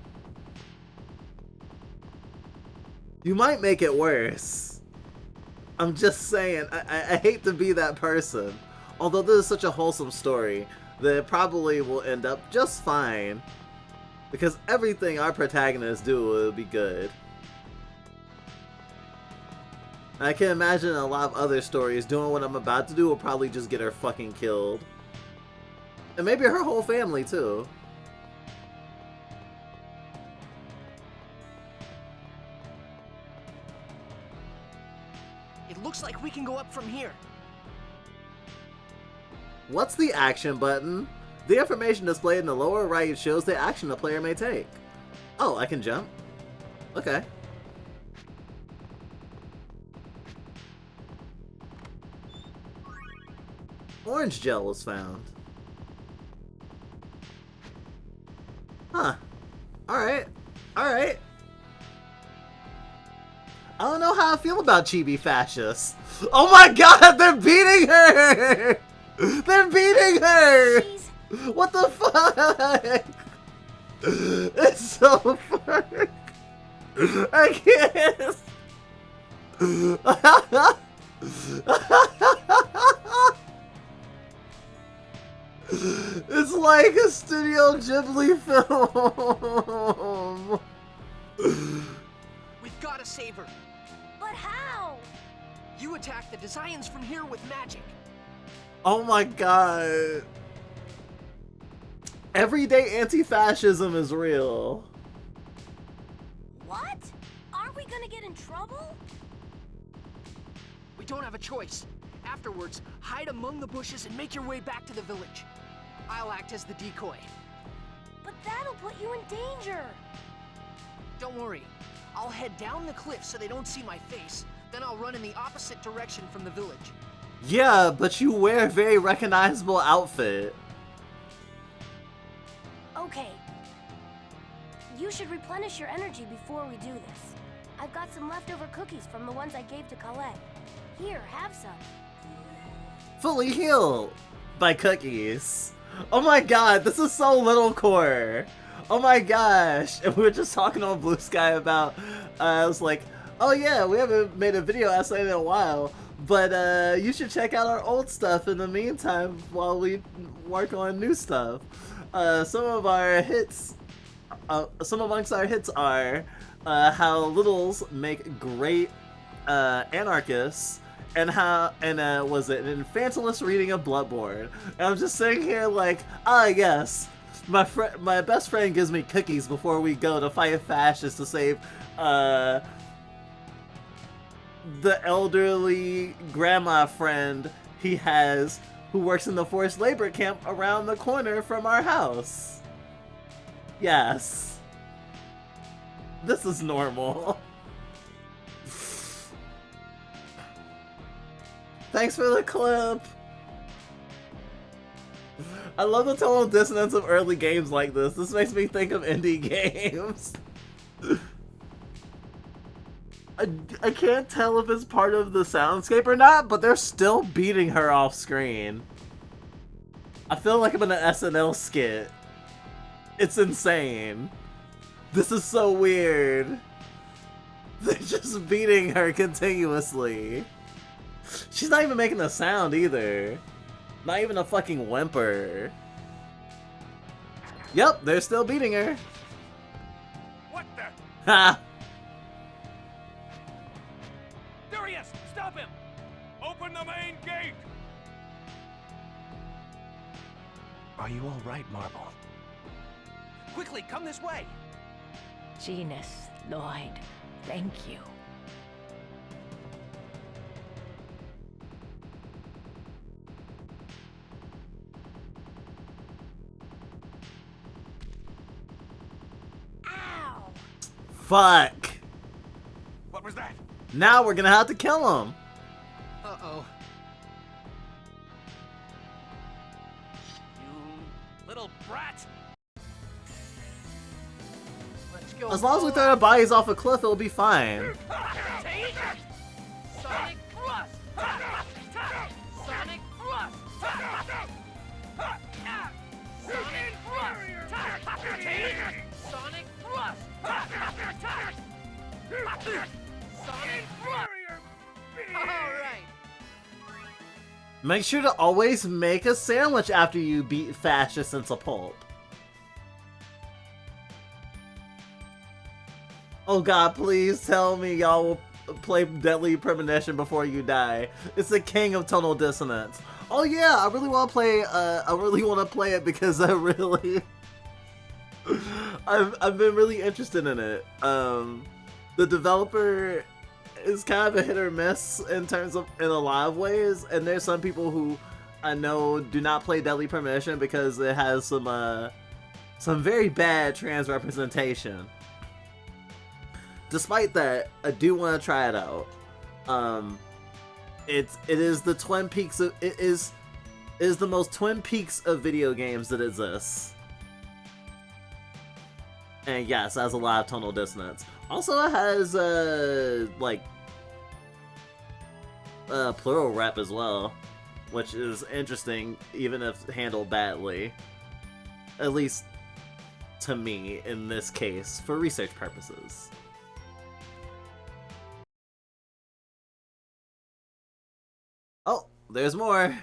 You might make it worse. I'm just saying, I hate to be that person. Although this is such a wholesome story, that it probably will end up just fine. Because everything our protagonists do will be good. I can imagine a lot of other stories doing what I'm about to do will probably just get her fucking killed. And maybe her whole family too. It looks like we can go up from here. What's the action button? The information displayed in the lower right shows the action the player may take. Oh, I can jump? Okay. Orange gel was found. Huh. Alright. Alright. I don't know how I feel about chibi fascists. Oh my god, they're beating her! They're beating her! Jeez. What the fuck? It's so fun. I can't. It's like a Studio Ghibli film. We've got to save her. But how? You attack the Desians from here with magic. Oh my god. Everyday anti-fascism is real. What? Aren't we gonna get in trouble? We don't have a choice. Afterwards, hide among the bushes and make your way back to the village. I'll act as the decoy. But that'll put you in danger. Don't worry. I'll head down the cliff so they don't see my face. Then I'll run in the opposite direction from the village. Yeah, but you wear a very recognizable outfit. Okay. You should replenish your energy before we do this. I've got some leftover cookies from the ones I gave to Colette. Here, have some. Fully healed by cookies. Oh my god, this is so little core. Oh my gosh. And we were just talking on Blue Sky about, I was like, oh yeah, we haven't made a video essay in a while, but you should check out our old stuff in the meantime while we work on new stuff. Some of our hits, some amongst our hits are how littles make great anarchists, and how, was it an infantilist reading of Bloodborne? And I'm just sitting here like, ah yes, my best friend gives me cookies before we go to fight fascists to save the elderly grandma friend he has who works in the forced labor camp around the corner from our house. Yes. This is normal. Thanks for the clip. I love the tonal dissonance of early games like this. This makes me think of indie games. I can't tell if it's part of the soundscape or not, but they're still beating her off screen. I feel like I'm in an SNL skit. It's insane. This is so weird. They're just beating her continuously. She's not even making a sound either. Not even a fucking whimper. Yep, they're still beating her. What the? Ha! Darius, stop him! Open the main gate! Are you all right, Marble? Quickly, come this way! Genus, Lloyd, thank you. Ow! Fuck! What was that? Now we're gonna have to kill him! Uh-oh. You little brat! Let's go. As long as we all throw the out. bodies off a cliff, it'll be fine. Sonic thrust! Sonic thrust! Sonic thrust! Sonic thrust! Sonic thrust! Alright. Make sure to always make a sandwich after you beat fascists into pulp. Oh god, please tell me y'all will play Deadly Premonition before you die. It's the king of tonal dissonance. Oh yeah, I really want to play. I really want to play it because I really, I've been really interested in it. The developer is kind of a hit or miss in terms of in a lot of ways, and there's some people who I know do not play Deadly Premonition because it has some very bad trans representation. Despite that, I do want to try it out. It is the Twin Peaks of it is the most Twin Peaks of video games that exists. And yes, it has a lot of tonal dissonance. Also, it has plural rep as well, which is interesting, even if handled badly. At least to me, in this case, for research purposes. Oh, there's more.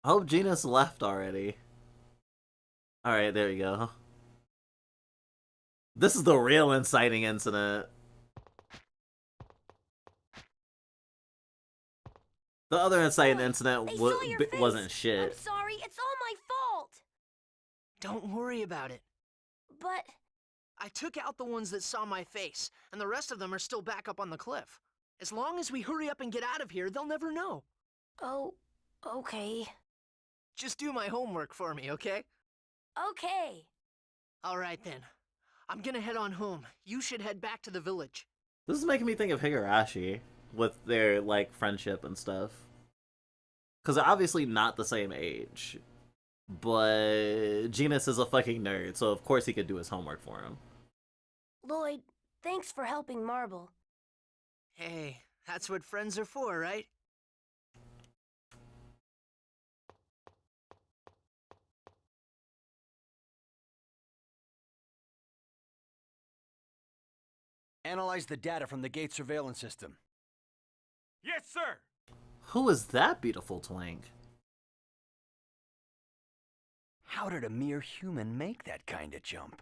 I hope Genus left already. Alright, there you go. This is the real inciting incident. The other inciting incident wasn't shit. I'm sorry, it's all my fault. Don't worry about it. But I took out the ones that saw my face, and the rest of them are still back up on the cliff. As long as we hurry up and get out of here, they'll never know. oh, okay. Just do my homework for me, okay? Okay. Alright then. I'm gonna head on home. You should head back to the village. This is making me think of Higurashi with their, like, friendship and stuff. Because they're obviously not the same age. But Genus is a fucking nerd, so of course he could do his homework for him. Lloyd, thanks for helping Marble. Hey, that's what friends are for, right? Analyze the data from the gate surveillance system. Yes, sir! Who is that beautiful twink? How did a mere human make that kind of jump?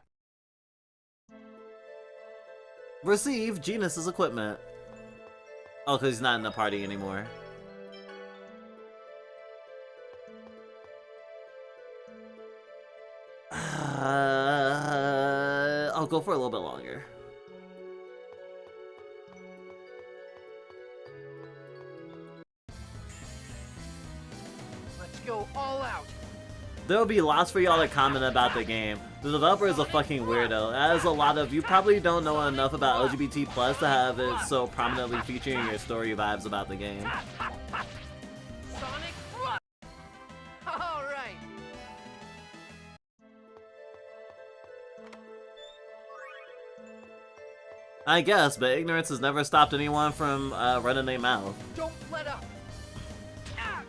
Receive Genus's equipment. Oh, because he's not in the party anymore. I'll go for a little bit longer. Let's go all out. There will be lots for y'all to comment about the game. The developer is a fucking weirdo. As a lot of you probably don't know enough about LGBT plus to have it so prominently featuring your story vibes about the game. Sonic Rush! All right. I guess, but ignorance has never stopped anyone from running their mouth. Don't let up. Ah!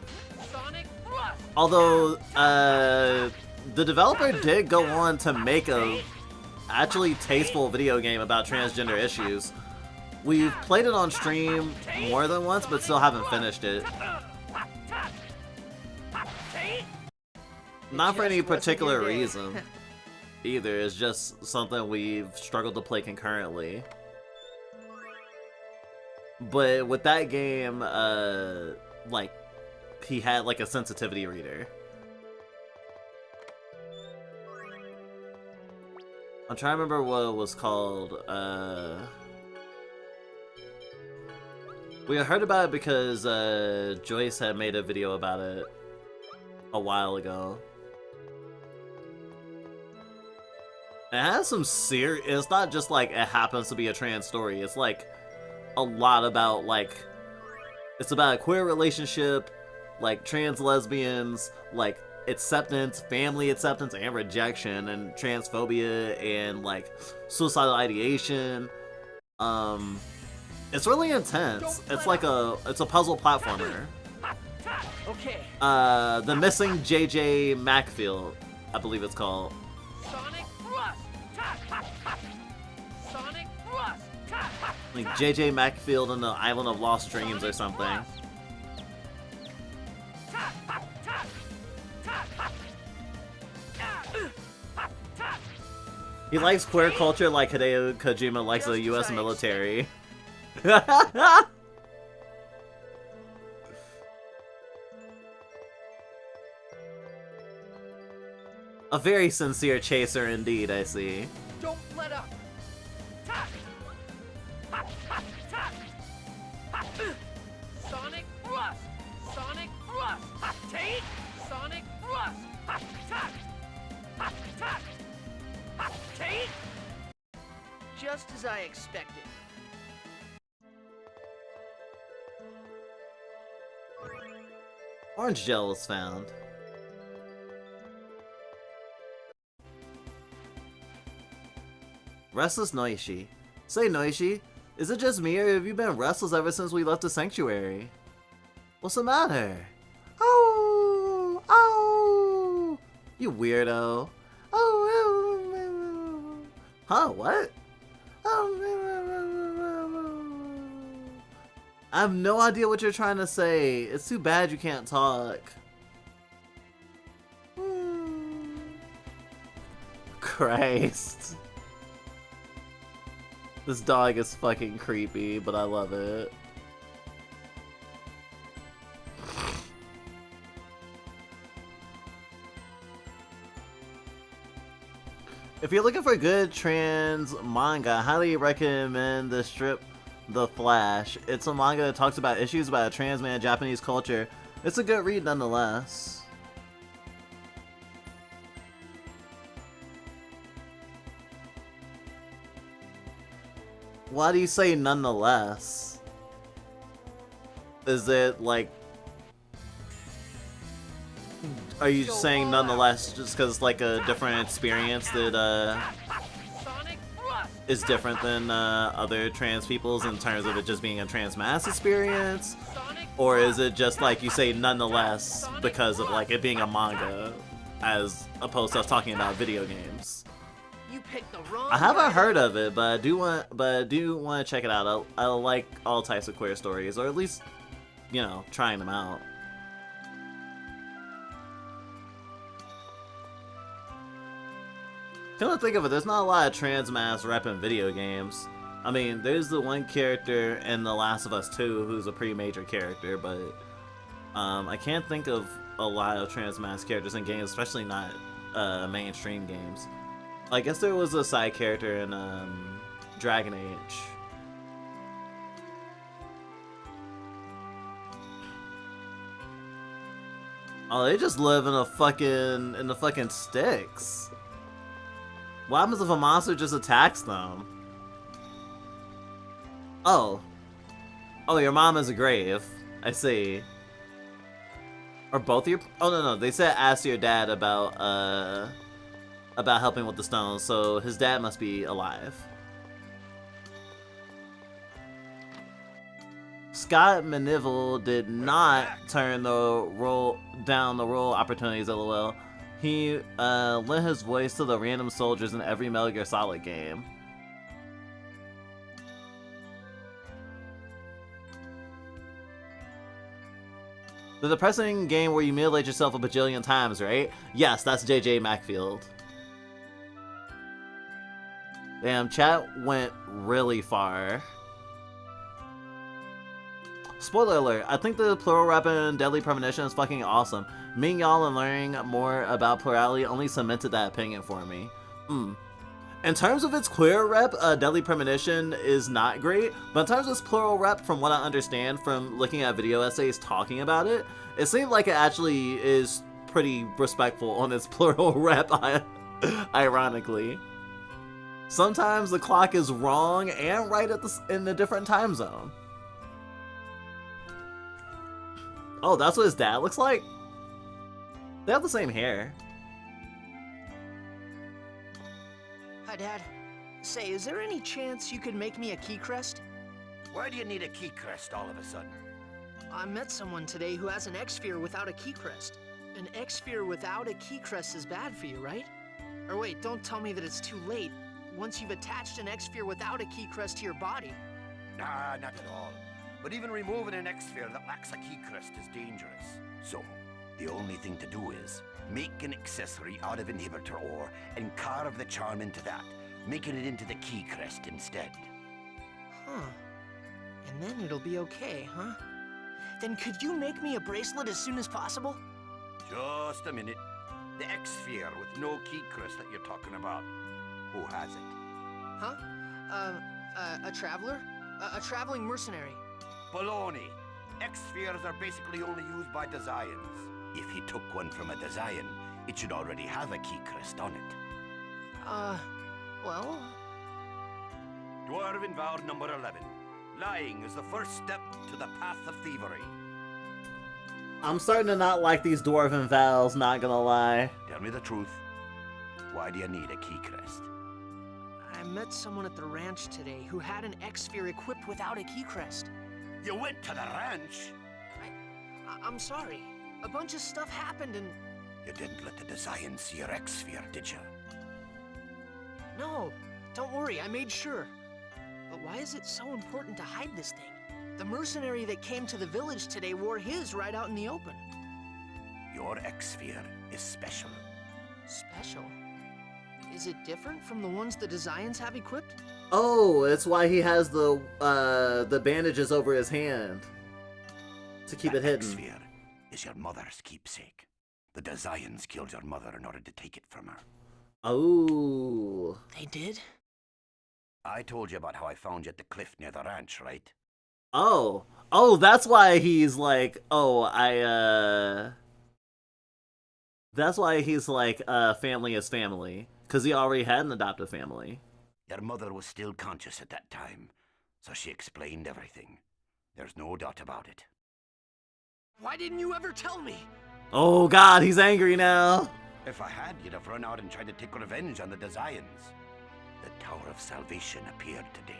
Sonic Rush! Although, the developer did go on to make a actually tasteful video game about transgender issues. We've played it on stream more than once, but still haven't finished it. Not for any particular reason either, it's just something we've struggled to play concurrently. But with that game, like, he had like a sensitivity reader. I'm trying to remember what it was called. We had heard about it because Joyce had made a video about it a while ago. It has some serious. It's not just like it happens to be a trans story. It's like a lot about like. It's about a queer relationship, like trans lesbians, like acceptance, family acceptance and rejection, and transphobia and like suicidal ideation. It's really intense. It's like it's a puzzle platformer. Okay. The Missing JJ Macfield, I believe it's called. Sonic Rush! Sonic Rush! Like JJ Macfield and the Island of Lost Dreams or something. He likes queer culture like Hideo Kojima likes the US military. A very sincere chaser indeed, I see. Don't let up. Sonic Rush! Sonic Rush! Take Sonic Rush! Take! Just as I expected. Orange gel was found. Restless Noishi. Say Noishi, is it just me or have you been restless ever since we left the sanctuary? What's the matter? Oh! Oh! You weirdo. Oh! Huh, what? I have no idea what you're trying to say. It's too bad you can't talk. Christ. This dog is fucking creepy, but I love it. If you're looking for good trans manga, I highly recommend the strip The Flash. It's a manga that talks about issues about a trans man in Japanese culture. It's a good read nonetheless. Why do you say nonetheless? Is it like... Are you saying nonetheless just because it's like a different experience that is different than other trans people's in terms of it just being a trans mass experience? Or is it just like you say nonetheless because of like it being a manga as opposed to us talking about video games? You picked the wrong I haven't heard of it, but I do want to check it out. I like all types of queer stories, or at least, you know, trying them out. Come to think of it, there's not a lot of trans mass rep in video games. I mean, there's the one character in The Last of Us 2 who's a pretty major character, but I can't think of a lot of trans mass characters in games, especially not mainstream games. I guess there was a side character in Dragon Age. Oh, they just live in the fucking sticks. What happens if a monster just attacks them? Oh. Oh, your mom is a grave. I see. Or both your... Oh, no, they said ask your dad about helping with the stones, so his dad must be alive. Scott Manivel did not turn down the role opportunities, lol. He lent his voice to the random soldiers in every Metal Gear Solid game. The depressing game where you mutilate yourself a bajillion times, right? Yes, that's JJ Macfield. Damn, chat went really far. Spoiler alert, I think the plural rap in Deadly Premonition is fucking awesome. Meeting y'all and learning more about plurality only cemented that opinion for me. In terms of its queer rep, Deadly Premonition is not great, but in terms of its plural rep, from what I understand from looking at video essays talking about it, it seems like it actually is pretty respectful on its plural rep, ironically. Sometimes the clock is wrong and right in a different time zone. Oh, that's what his dad looks like? They have the same hair. Hi, Dad. Say, is there any chance you could make me a key crest? Why do you need a key crest all of a sudden? I met someone today who has an X-sphere without a key crest. An X-sphere without a key crest is bad for you, right? Or wait, don't tell me that it's too late once you've attached an X-sphere without a key crest to your body. Nah, not at all. But even removing an X-sphere that lacks a key crest is dangerous. So, the only thing to do is make an accessory out of inhibitor ore and carve the charm into that, making it into the key crest instead. Huh. And then it'll be okay, huh? Then could you make me a bracelet as soon as possible? Just a minute. The X-sphere with no key crest that you're talking about. Who has it? Huh? A traveler? A traveling mercenary. Baloney. X-spheres are basically only used by Desians. If he took one from a Desian, it should already have a key crest on it. Well... Dwarven vow number 11. Lying is the first step to the path of thievery. I'm starting to not like these dwarven vows, not gonna lie. Tell me the truth. Why do you need a key crest? I met someone at the ranch today who had an X-sphere equipped without a key crest. You went to the ranch? I'm sorry. A bunch of stuff happened and... You didn't let the Desian see your X-sphere, did you? No, don't worry, I made sure. But why is it so important to hide this thing? The mercenary that came to the village today wore his right out in the open. Your X-sphere is special. Special? Is it different from the ones the Desians have equipped? Oh, it's why he has the bandages over his hand. To keep it hidden. X-sphere is your mother's keepsake. The Desians killed your mother in order to take it from her. Oh. They did? I told you about how I found you at the cliff near the ranch, right? Oh. Oh, that's why he's like, that's why he's like, family is family. Because he already had an adoptive family. Your mother was still conscious at that time, so she explained everything. There's no doubt about it. Why didn't you ever tell me? Oh god, he's angry now. If I had, you'd have run out and tried to take revenge on the Desians. The Tower of Salvation appeared today.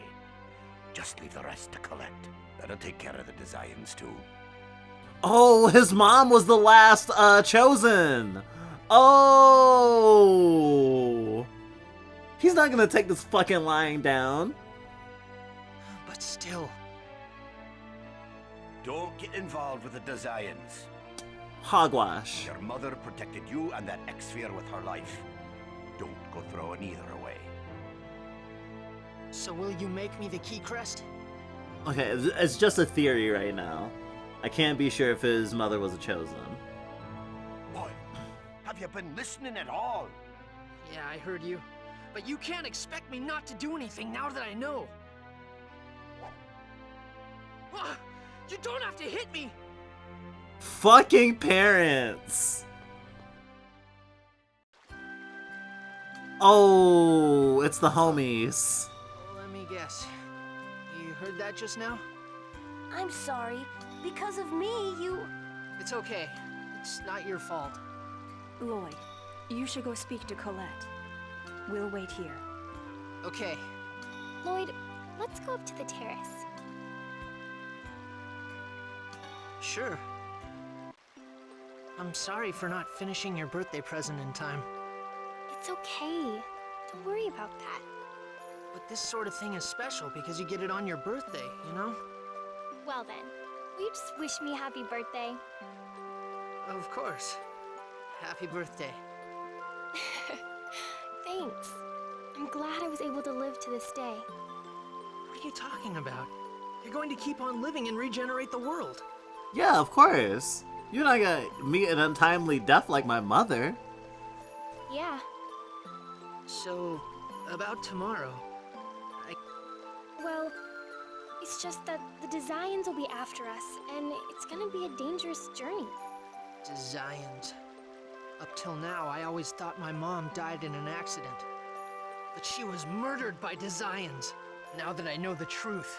Just leave the rest to collect. That'll take care of the Desians too. Oh, his mom was the last chosen. Oh. He's not gonna take this fucking lying down. But still. Don't get involved with the Desians. Hogwash. Your mother protected you and that X-sphere with her life. Don't go throwing either away. So will you make me the key crest? Okay, it's just a theory right now. I can't be sure if his mother was a chosen. Boy, have you been listening at all? Yeah, I heard you. But you can't expect me not to do anything now that I know. You don't have to hit me! Fucking parents! Oh, it's the homies. Let me guess. You heard that just now? I'm sorry. Because of me, you... It's okay. It's not your fault. Lloyd, you should go speak to Colette. We'll wait here. Okay. Lloyd, let's go up to the terrace. Sure. I'm sorry for not finishing your birthday present in time. It's okay. Don't worry about that. But this sort of thing is special because you get it on your birthday, you know? Well then, will you just wish me happy birthday? Of course. Happy birthday. Thanks. I'm glad I was able to live to this day. What are you talking about? You're going to keep on living and regenerate the world. Yeah, of course. You're not gonna meet an untimely death like my mother. Yeah. So, about tomorrow, Well, it's just that the Desians will be after us, and it's gonna be a dangerous journey. Desians. Up till now, I always thought my mom died in an accident. But she was murdered by Desians. Now that I know the truth,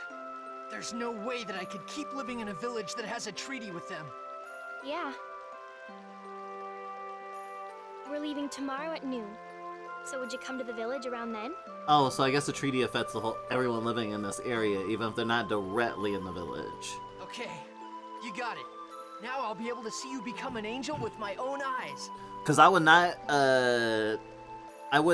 there's no way that I could keep living in a village that has a treaty with them. Yeah. We're leaving tomorrow at noon. So would you come to the village around then? Oh, so I guess the treaty affects everyone living in this area, even if they're not directly in the village. Okay, you got it. Now I'll be able to see you become an angel with my own eyes. Because I would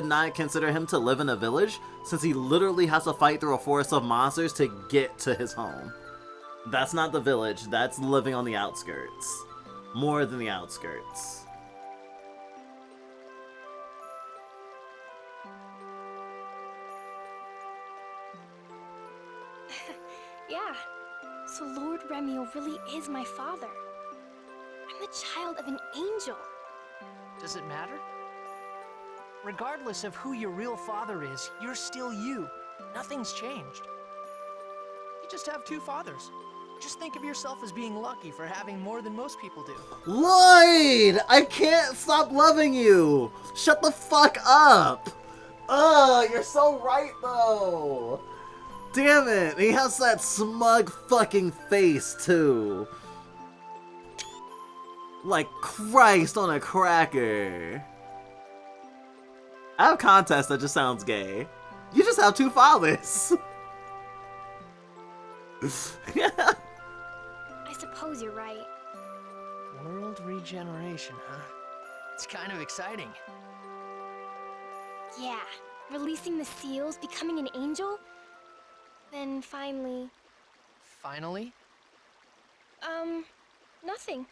not consider him to live in a village, since he literally has to fight through a forest of monsters to get to his home. That's not the village, that's living on the outskirts. More than the outskirts. Yeah. So Lord Remio really is my father. I'm the child of an angel. Does it matter? Regardless of who your real father is, you're still you. Nothing's changed. You just have two fathers. Just think of yourself as being lucky for having more than most people do. Lloyd! I can't stop loving you! Shut the fuck up! Ugh, you're so right though! Damn it! He has that smug fucking face too. Like Christ on a cracker. Out of context, that just sounds gay. You just have two fathers. I suppose you're right. World regeneration, huh? It's kind of exciting. Yeah. Releasing the seals, becoming an angel. Then finally... Finally? Nothing.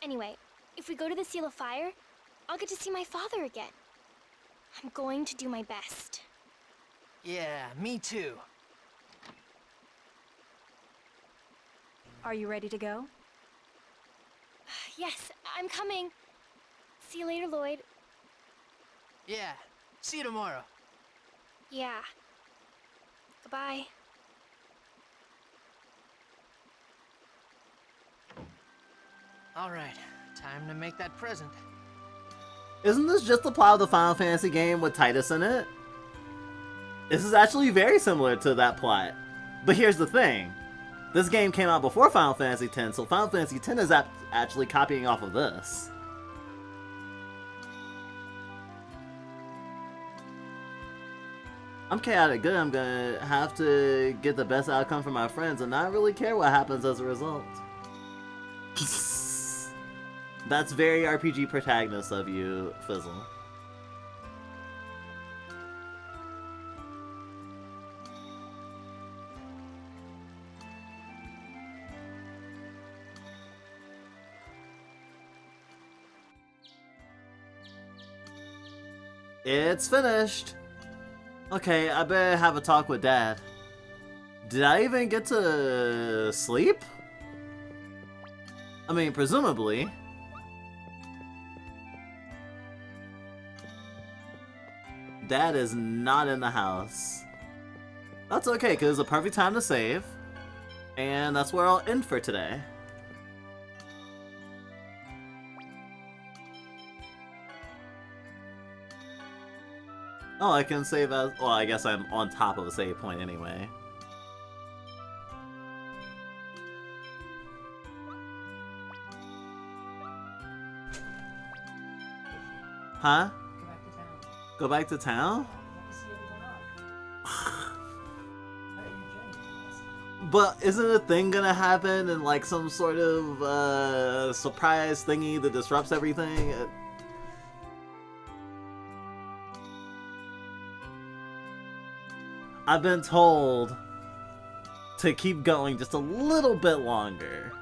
Anyway, if we go to the Seal of Fire, I'll get to see my father again. I'm going to do my best. Yeah, me too. Are you ready to go? Yes, I'm coming. See you later, Lloyd. Yeah, see you tomorrow. Yeah. Goodbye. Alright, time to make that present. Isn't this just the plot of the Final Fantasy game with Titus in it? This is actually very similar to that plot. But here's the thing. This game came out before Final Fantasy X, so Final Fantasy X is actually copying off of this. I'm chaotic good, I'm gonna have to get the best outcome for my friends and not really care what happens as a result. That's very RPG protagonist of you, Fizzle. It's finished! Okay, I better have a talk with Dad. Did I even get to sleep? I mean, presumably. Dad is not in the house. That's okay, because it's a perfect time to save. And that's where I'll end for today. Oh, I can save as... Well, I guess I'm on top of a save point anyway. Huh? Go back to town. Go back to town? Let me see everyone off. Alright, your journey. But isn't a thing gonna happen in like some sort of surprise thingy that disrupts everything? I've been told to keep going just a little bit longer.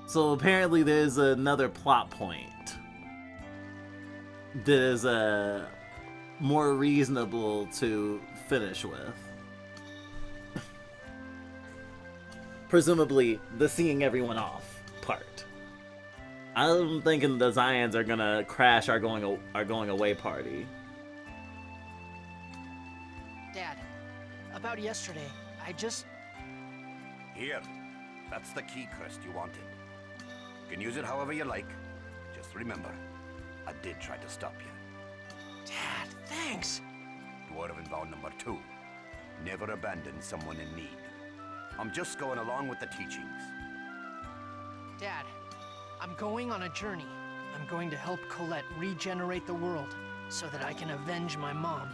So apparently there's another plot point that is more reasonable to finish with. Presumably the seeing everyone off part. I'm thinking the Zions are gonna crash our going away party. Dad, about yesterday, I just... Here. That's the key crest you wanted. You can use it however you like. Just remember, I did try to stop you. Dad, thanks! Dwarven vow number 2. Never abandon someone in need. I'm just going along with the teachings. Dad, I'm going on a journey. I'm going to help Colette regenerate the world so that I can avenge my mom.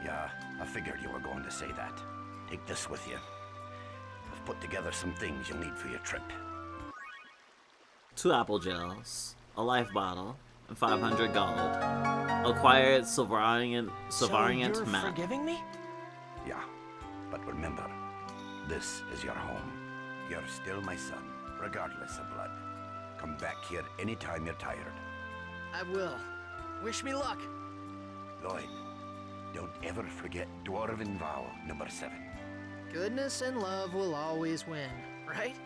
Yeah, I figured you were going to say that. Take this with you. I've put together some things you'll need for your trip. 2 apple gels, a life bottle, and 500 gold. Acquired Silvariant So you're map. forgiving me? Yeah, but remember, this is your home. You're still my son, regardless of blood. Come back here anytime you're tired. I will. Wish me luck. Lloyd, don't ever forget Dwarven vow number 7. Goodness and love will always win, right?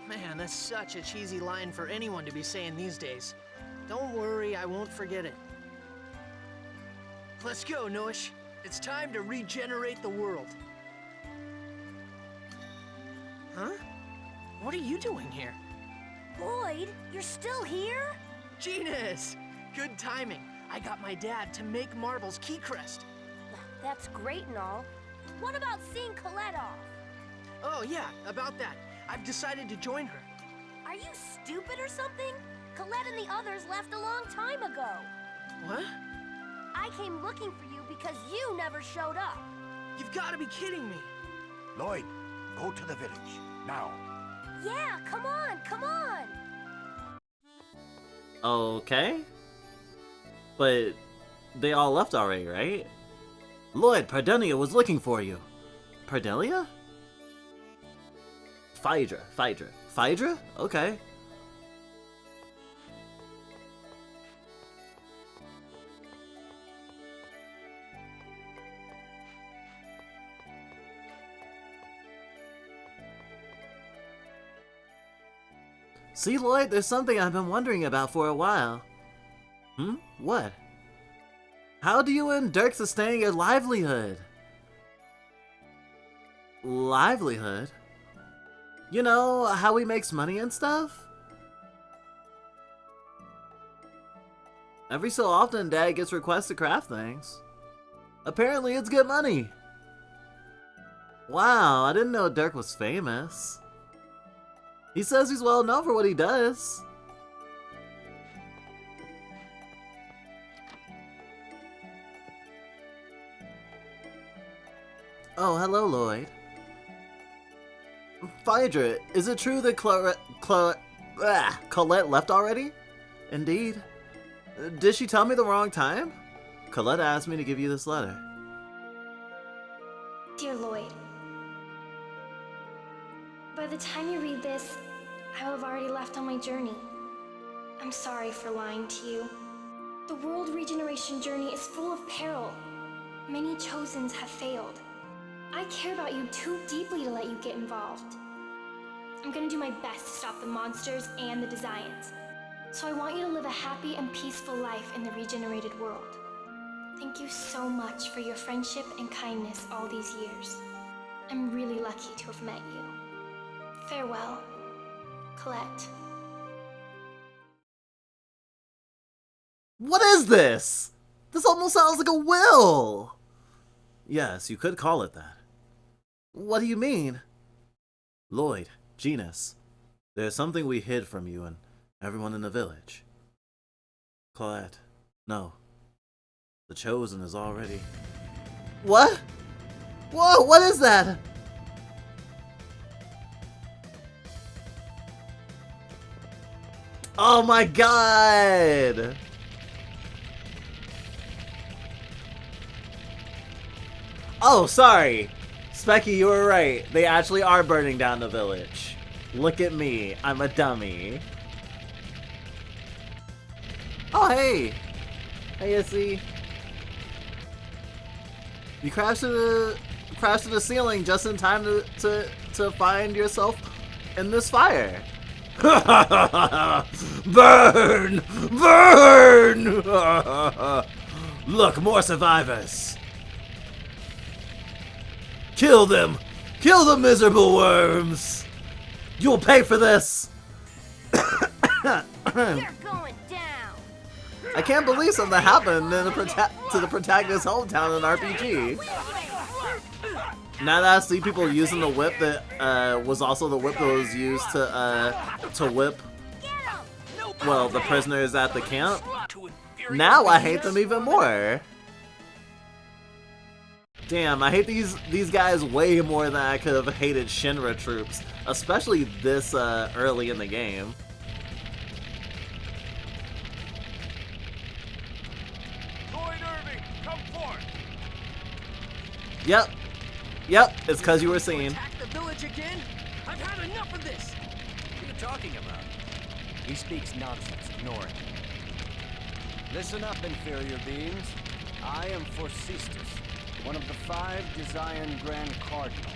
Man, that's such a cheesy line for anyone to be saying these days. Don't worry, I won't forget it. Let's go, Noish. It's time to regenerate the world. Huh? What are you doing here? Lloyd, you're still here? Genus! Good timing. I got my dad to make Marble's key crest. That's great and all. What about seeing Colette off? Oh yeah, about that. I've decided to join her. Are you stupid or something? Colette and the others left a long time ago. What? I came looking for you because you never showed up. You've got to be kidding me. Lloyd, go to the village, now. Yeah, come on, come on! Okay. But they all left already, right? Lloyd, Pardelia was looking for you. Pardelia? Phaedra? Okay. See, Lloyd, there's something I've been wondering about for a while. What? How do you and Dirk sustain your livelihood? Livelihood? You know, how he makes money and stuff? Every so often, Dad gets requests to craft things. Apparently, it's good money. Wow, I didn't know Dirk was famous. He says he's well known for what he does. Oh, hello, Lloyd. Phaedra, is it true that Colette left already? Indeed. Did she tell me the wrong time? Colette asked me to give you this letter. Dear Lloyd, by the time you read this, I will have already left on my journey. I'm sorry for lying to you. The world regeneration journey is full of peril. Many Chosens have failed. I care about you too deeply to let you get involved. I'm gonna do my best to stop the monsters and the Desians. So I want you to live a happy and peaceful life in the regenerated world. Thank you so much for your friendship and kindness all these years. I'm really lucky to have met you. Farewell, Colette. What is this? This almost sounds like a will! Yes, you could call it that. What do you mean? Lloyd, Genus, there's something we hid from you and everyone in the village. Colette. No. The Chosen is already... What? Whoa, what is that? Oh my god! Oh, sorry. Specky, you were right. They actually are burning down the village. Look at me. I'm a dummy. Oh, hey. Hey, Issy. You crashed to the ceiling just in time to find yourself in this fire. Burn! Burn! Look, more survivors. Kill them! Kill the miserable worms! You'll pay for this! You're going down. I can't believe something happened to the protagonist's hometown in RPG. Now that I see people using the whip that was also the whip that was used to whip, well, the prisoners at the camp, now I hate them even more. Damn, I hate these guys way more than I could have hated Shinra troops, especially this early in the game. Lloyd Irving, come forth. Yep. Yep, it's cause you were seen. Attack the village again? I've had enough of this! What are you talking about? He speaks nonsense, ignore it. Listen up, inferior beings. I am Forcestus, one of the 5 Desian Grand Cardinals.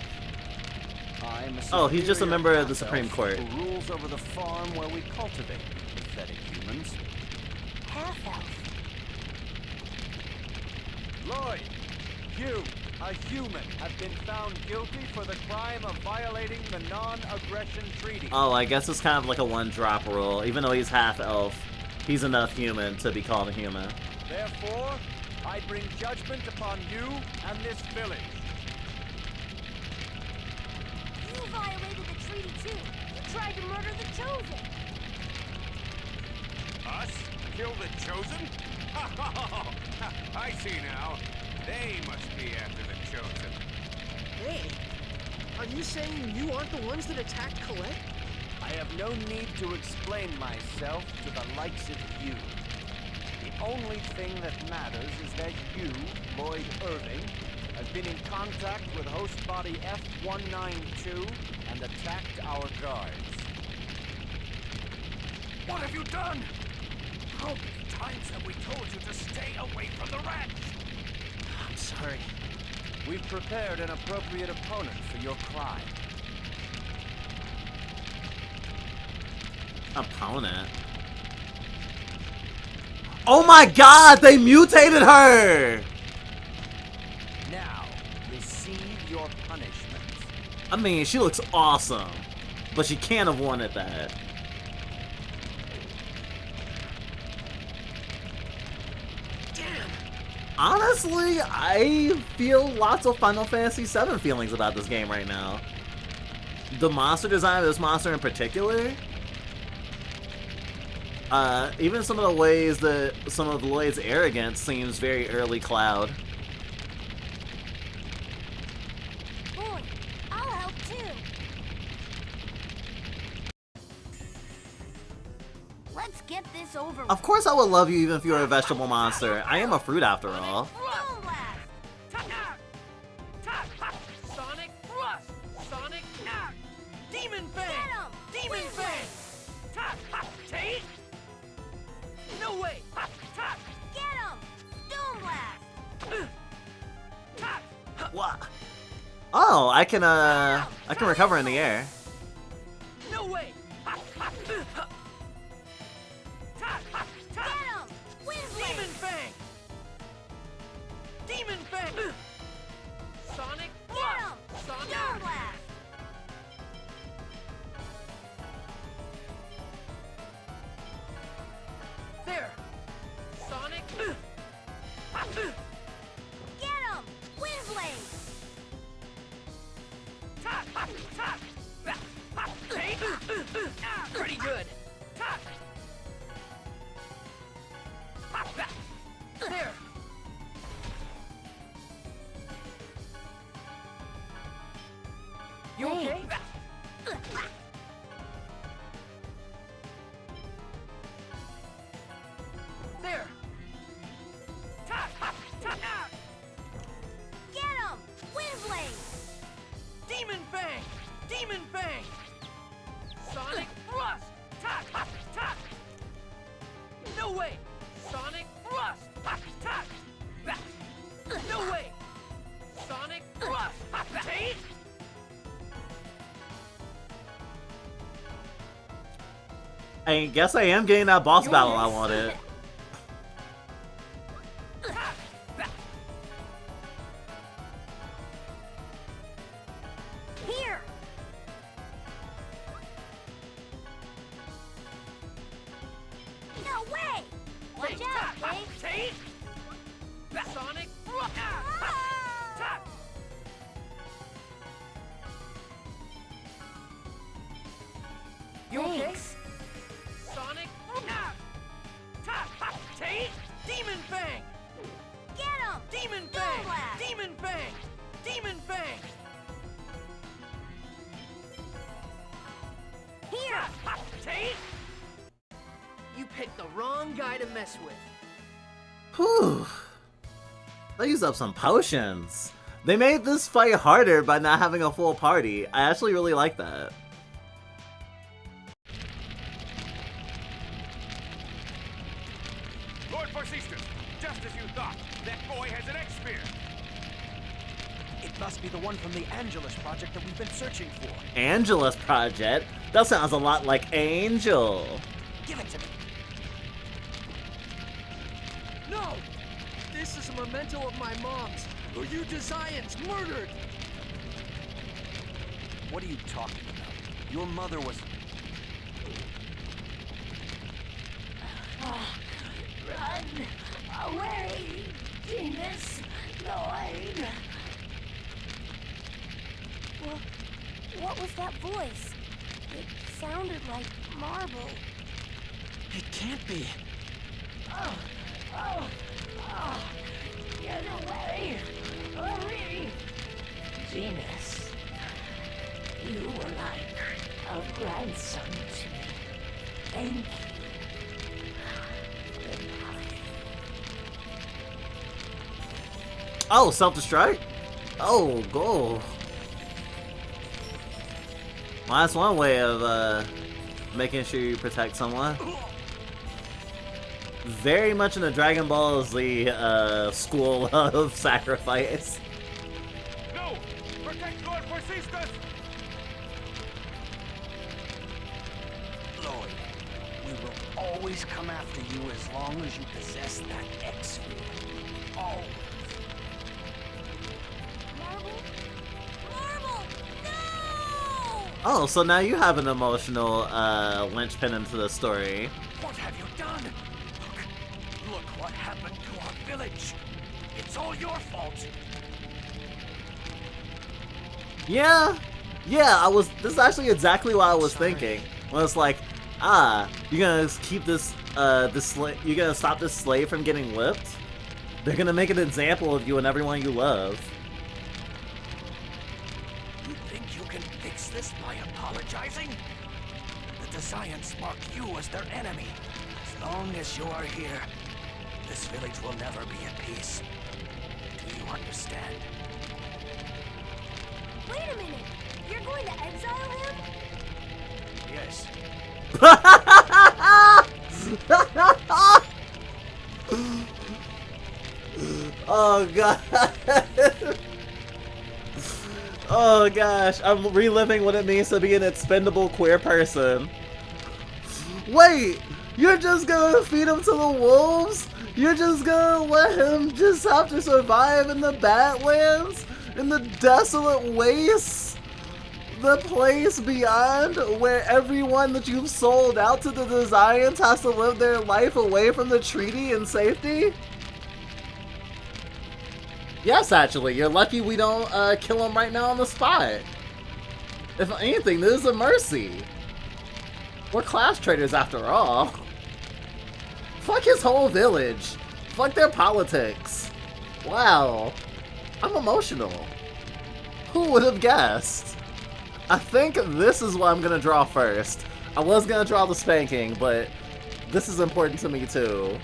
I am a oh, he's just a member of the half-elf Supreme Court. who rules over the farm where we cultivate pathetic humans. Half-elf. Lloyd, you, a human, have been found guilty for the crime of violating the non-aggression treaty. Oh, I guess it's kind of like a one-drop rule. Even though he's half-elf, he's enough human to be called a human. Therefore, I bring judgment upon you and this village. You violated the treaty too. You tried to murder the Chosen. Us? Kill the Chosen? I see now. They must be after the Chosen. Hey, are you saying you aren't the ones that attacked Colette? I have no need to explain myself to the likes of you. The only thing that matters is that you, Lloyd Irving, have been in contact with host body F-192 and attacked our guards. What have you done? How many times have we told you to stay away from the ranch? I'm sorry. We've prepared an appropriate opponent for your crime. Opponent? Oh my god, they mutated her! Now, receive your punishment. I mean, she looks awesome, but she can't have wanted that. Honestly, I feel lots of Final Fantasy VII feelings about this game right now. The monster design of this monster in particular, even some of the ways that some of Lloyd's arrogance seems very early Cloud. Boy, I'll help too. Let's get this over with. Of course I would love you even if you were a vegetable monster. I am a fruit after all. Sonic Thrust! Sonic Act! Demon Fang! Demon Fang! Take! No way! Get him! Stone Blast! What? Oh, I can recover in the air. No way! Get him! Demon Fang! Demon Fang! Sonic Get him! Sonic Stone Blast! There! Sonic Get him! Wind Blade! Take! Pretty good! No way! Sonic thrust! No way! Sonic thrust! Take! I guess I am getting that boss battle I wanted. Here! No way! Watch out, Dave! Sonic thrust! You okay? Sonic Take! Demon Fang! Get him! Demon Don't Fang! laugh. Demon Fang! Demon Fang! Here! Take! You picked the wrong guy to mess with. Whew. They used up some potions. They made this fight harder by not having a full party. I actually really like that. Lord Persistus, just as you thought, that boy has an X-Sphere. It must be the one from the Angelus project that we've been searching for. Angelus Project? That sounds a lot like Angel. Give it to me. No! This is a memento of my mom's, who you Desians murdered! What are you talking about? Your mother was... Run away, Venus Lloyd! What was that voice? It sounded like Marble. It can't be. Get away! Hurry! Venus, you were like a grandson to me. Thank you. Oh, self-destruct? Oh, go. Well, that's one way of making sure you protect someone. Very much in the Dragon Ball Z school of sacrifice. No! Protect Lord Persistus! Lloyd, we will always come after you as long as you possess that X-Sphere. Always. Marble! No! Oh, so now you have an emotional linchpin into the story. What have you done? Look what happened to our village. It's all your fault. Yeah, this is actually exactly what I was thinking. When it's like, you're gonna keep this, you're gonna stop this slave from getting whipped? They're gonna make an example of you and everyone you love. You think you can fix this by apologizing? The Desians mark you as their enemy. As long as you are here, this village will never be at peace. Do you understand? Wait a minute! You're going to exile him? Yes. Oh god. Oh gosh, I'm reliving what it means to be an expendable queer person. Wait, you're just gonna feed him to the wolves? You're just gonna let him just have to survive in the Badlands? In the desolate wastes? The place beyond where everyone that you've sold out to the Desians has to live their life away from the treaty in safety? Yes, actually, you're lucky we don't kill him right now on the spot. If anything, this is a mercy. We're class traitors after all. Fuck his whole village. Fuck their politics. Wow. I'm emotional. Who would have guessed? I think this is what I'm gonna draw first. I was gonna draw the spanking, but this is important to me too.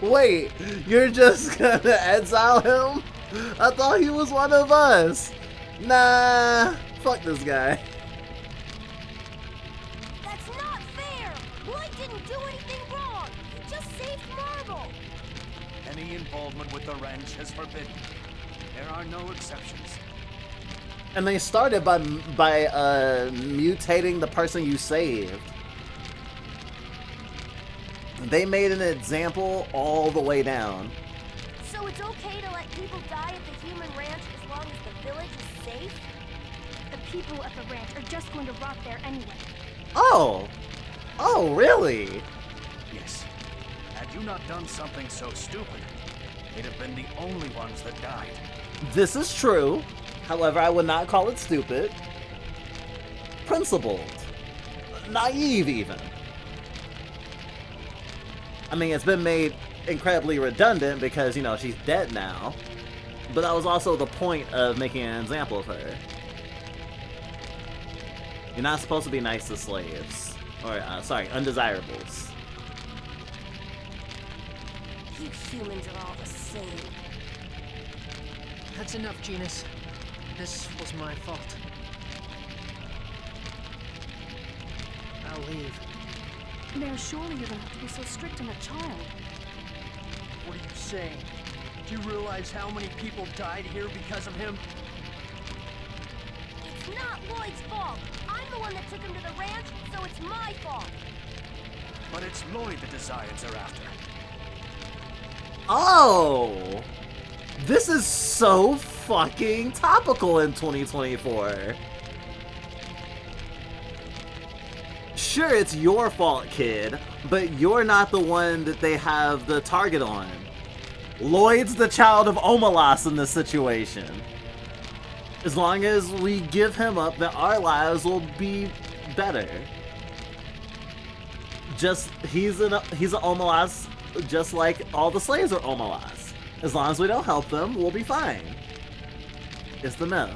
Wait, you're just gonna exile him? I thought he was one of us. Nah, Fuck this guy. That's not fair! Lloyd didn't do anything wrong! He just saved Marble! Any involvement with the wrench is forbidden. There are no exceptions. And they started by mutating the person you saved. They made an example all the way down. So it's okay to let people die at the human ranch as long as the village is safe? The people at the ranch are just going to rot there anyway. Oh! Oh, really? Yes. Had you not done something so stupid, they'd have been the only ones that died. This is true. However, I would not call it stupid. Principled. Naive, even. I mean, it's been made incredibly redundant because, you know, she's dead now. But that was also the point of making an example of her. You're not supposed to be nice to slaves. Or, sorry, undesirables. You humans are all the same. That's enough, Genus. This was my fault. I'll leave. Mayor, surely you don't have to be so strict on a child. What are you saying? Do you realize how many people died here because of him? It's not Lloyd's fault! I'm the one that took him to the ranch, so it's my fault! But it's Lloyd the Desires are after. Oh! This is so fucking topical in 2024. Sure, it's your fault, kid, but you're not the one that they have the target on. Lloyd's the child of Omelas in this situation. As long as we give him up, then our lives will be better. Just, he's an Omelas just like all the slaves are Omelas. As long as we don't help them, we'll be fine. It's the myth.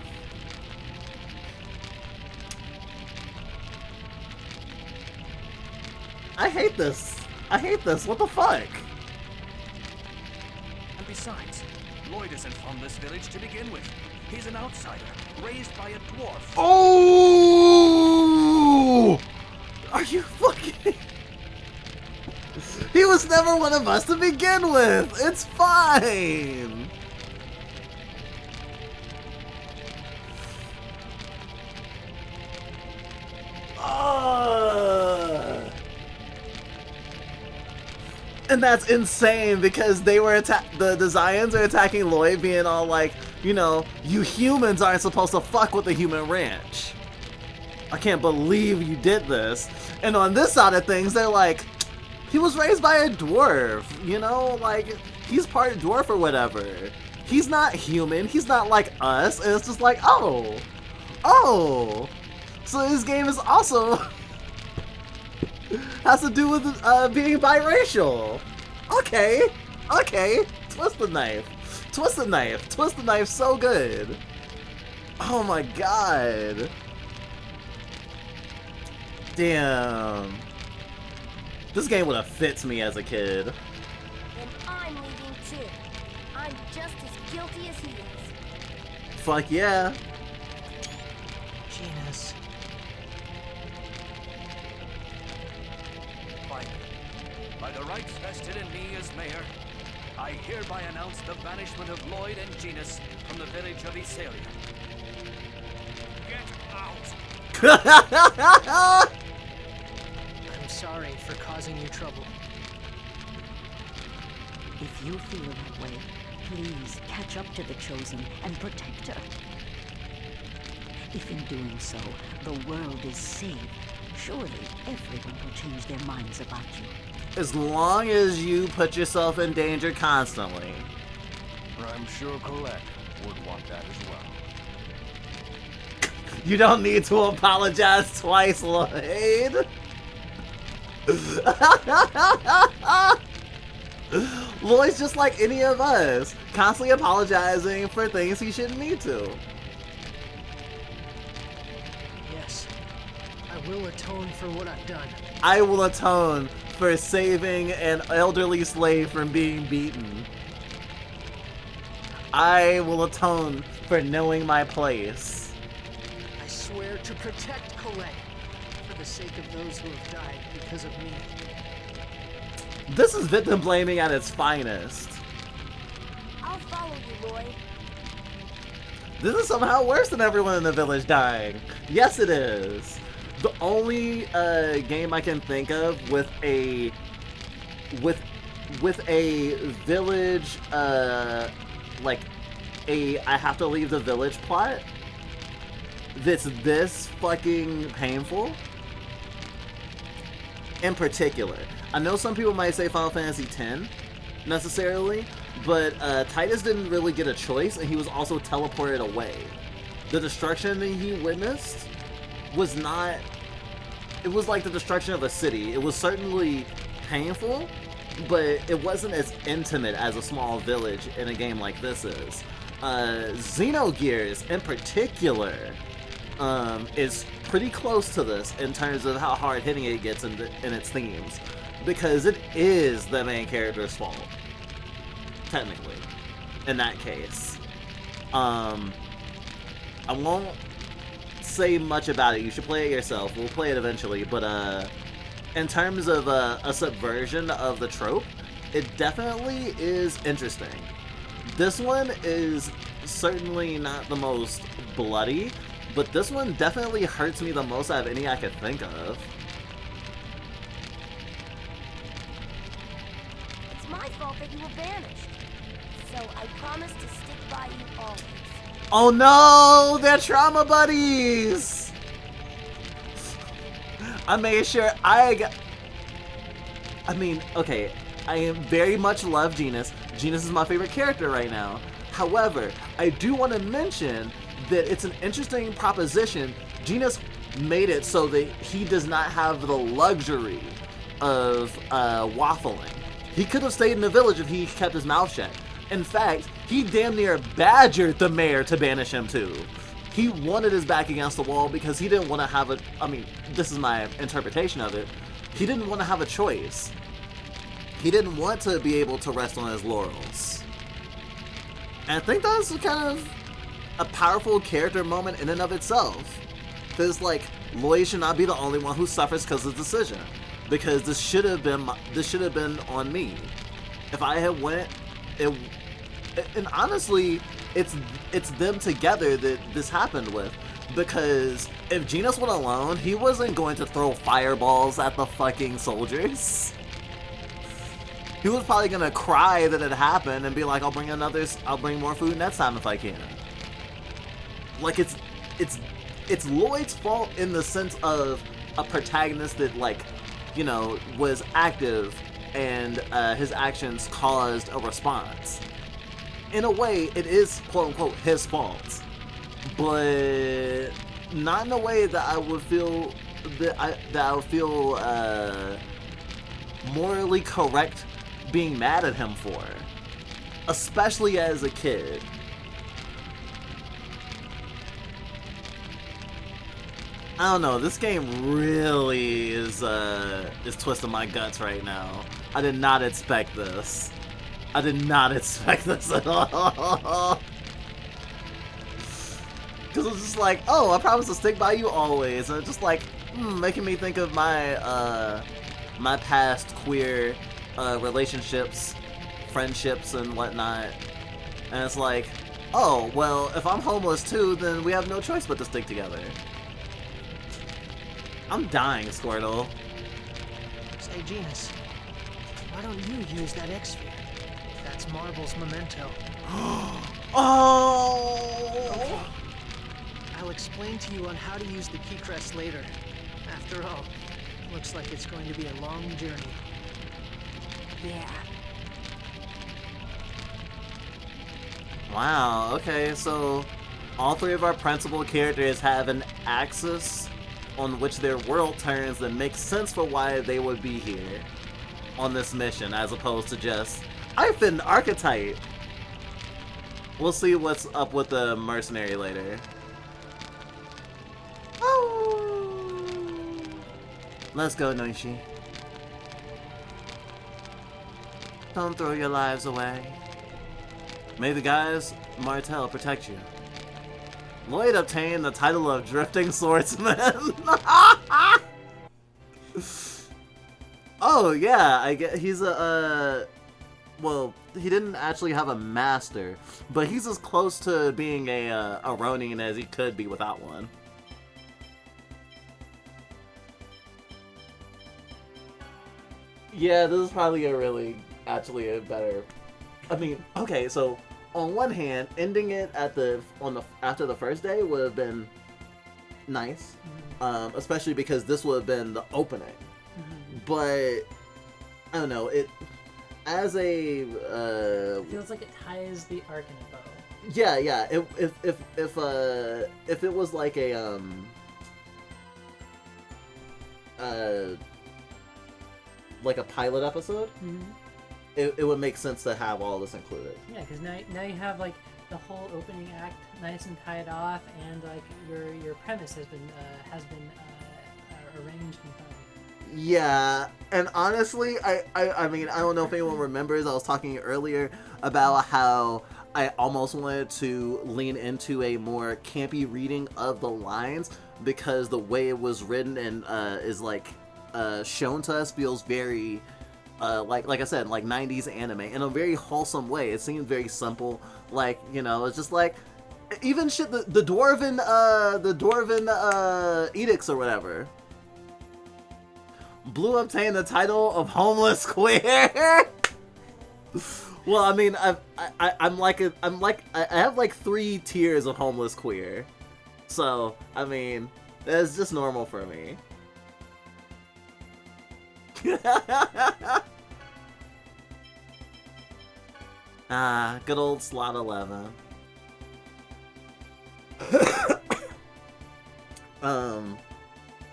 I hate this. I hate this. What the fuck? And besides, Lloyd isn't from this village to begin with. He's an outsider, raised by a dwarf. Oh! Are you fucking... He was never one of us to begin with! It's fine! And that's insane because they were the Zions are attacking Lloyd, being all like, you know, you humans aren't supposed to fuck with the human ranch. I can't believe you did this. And on this side of things, they're like, he was raised by a dwarf, you know, like, he's part dwarf or whatever. He's not human, he's not like us, and it's just like, oh, so this game is also has to do with being biracial. Okay, twist the knife, twist the knife so good. Oh my god. Damn. This game would have fits me as a kid. And I'm leaving too. I'm just as guilty as he is. Fuck yeah. Genus. By the rights vested in me as mayor, I hereby announce the banishment of Lloyd and Genus from the village of Isalia. Get out! I'm sorry for causing you trouble. If you feel that way, please catch up to the Chosen and protect her. If in doing so, the world is saved, surely everyone will change their minds about you. As long as you put yourself in danger constantly. I'm sure Colette would want that as well. You don't need to apologize twice, Lloyd. Lloyd's just like any of us, constantly apologizing for things he shouldn't need to. Yes, I will atone for what I've done. I will atone for saving an elderly slave from being beaten. I will atone for knowing my place. I swear to protect Colette for the sake of those who have died because of me. This is victim blaming at its finest. I'll follow you, Lloyd. This is somehow worse than everyone in the village dying. Yes, it is. The only game I can think of with a village like a I have to leave the village plot that's this fucking painful. In particular, I know some people might say Final Fantasy X necessarily, but Titus didn't really get a choice, and he was also teleported away. The destruction that he witnessed was not... It was like the destruction of a city. It was certainly painful, but it wasn't as intimate as a small village in a game like this is. Xenogears, in particular, is pretty close to this in terms of how hard-hitting it gets in its themes, because it is the main character's fault, technically, in that case. I won't say much about it. You should play it yourself. We'll play it eventually, but in terms of a subversion of the trope, it definitely is interesting. This one is certainly not the most bloody, but this one definitely hurts me the most out of any I could think of. It's my fault that you were banished. So I promise to stick by you always. Oh no! They're trauma buddies! I made sure I mean, okay, I very much love Genis. Genis is my favorite character right now. However, I do want to mention that it's an interesting proposition. Genis made it so that he does not have the luxury of waffling. He could have stayed in the village if he kept his mouth shut. In fact, he damn near badgered the mayor to banish him too. He wanted his back against the wall because he didn't want to have I mean, this is my interpretation of it. He didn't want to have a choice. He didn't want to be able to rest on his laurels. And I think that's kind of a powerful character moment in and of itself. Because, like, Lloyd should not be the only one who suffers because of the decision. Because this should have been on me. If I had went, and honestly, it's them together that this happened with. Because if Genis went alone, he wasn't going to throw fireballs at the fucking soldiers. He was probably gonna cry that it happened and be like, I'll bring more food next time if I can. Like, it's Lloyd's fault in the sense of a protagonist that, like, you know, was active and his actions caused a response. In a way, it is quote unquote his fault, but not in a way that I would feel morally correct being mad at him for, especially as a kid. I don't know, this game really is twisting my guts right now. I did not expect this. I did not expect this at all. Because it's just like, oh, I promise to stick by you always. And it's just like, making me think of my, my past queer relationships, friendships, and whatnot. And it's like, oh, well, if I'm homeless too, then we have no choice but to stick together. I'm dying, Squirtle. Say, Genis, why don't you use that X-Sphere? That's Marble's memento. Oh! Okay. I'll explain to you on how to use the key crest later. After all, looks like it's going to be a long journey. Yeah. Wow, okay, so all three of our principal characters have an axis on which their world turns that makes sense for why they would be here on this mission, as opposed to just, I fit an archetype. We'll see what's up with the mercenary later. Oh. Let's go, Noishi. Don't throw your lives away. May the guys Martel protect you. Lloyd obtained the title of Drifting Swordsman. Oh yeah, I get he's a well, he didn't actually have a master, but he's as close to being a Ronin as he could be without one. Yeah, this is probably actually a better. I mean, okay, so on one hand, ending it at after the first day would have been nice, especially because this would have been the opening. But I don't know, it as a it feels like it ties the arc in a bow. Yeah. If it was like a like a pilot episode, it would make sense to have all this included. Yeah, because now you have like the whole opening act nice and tied off, and like your premise has been arranged and done. Yeah, and honestly, I mean, I don't know if anyone remembers, I was talking earlier about how I almost wanted to lean into a more campy reading of the lines, because the way it was written and is like shown to us feels very like I said, like 90s anime in a very wholesome way. It seems very simple, like, you know, it's just like even shit the dwarven edicts or whatever. Blue obtained the title of homeless queer. Well, I mean, I have like 3 tiers of homeless queer, so I mean, that's just normal for me. Good old slot 11.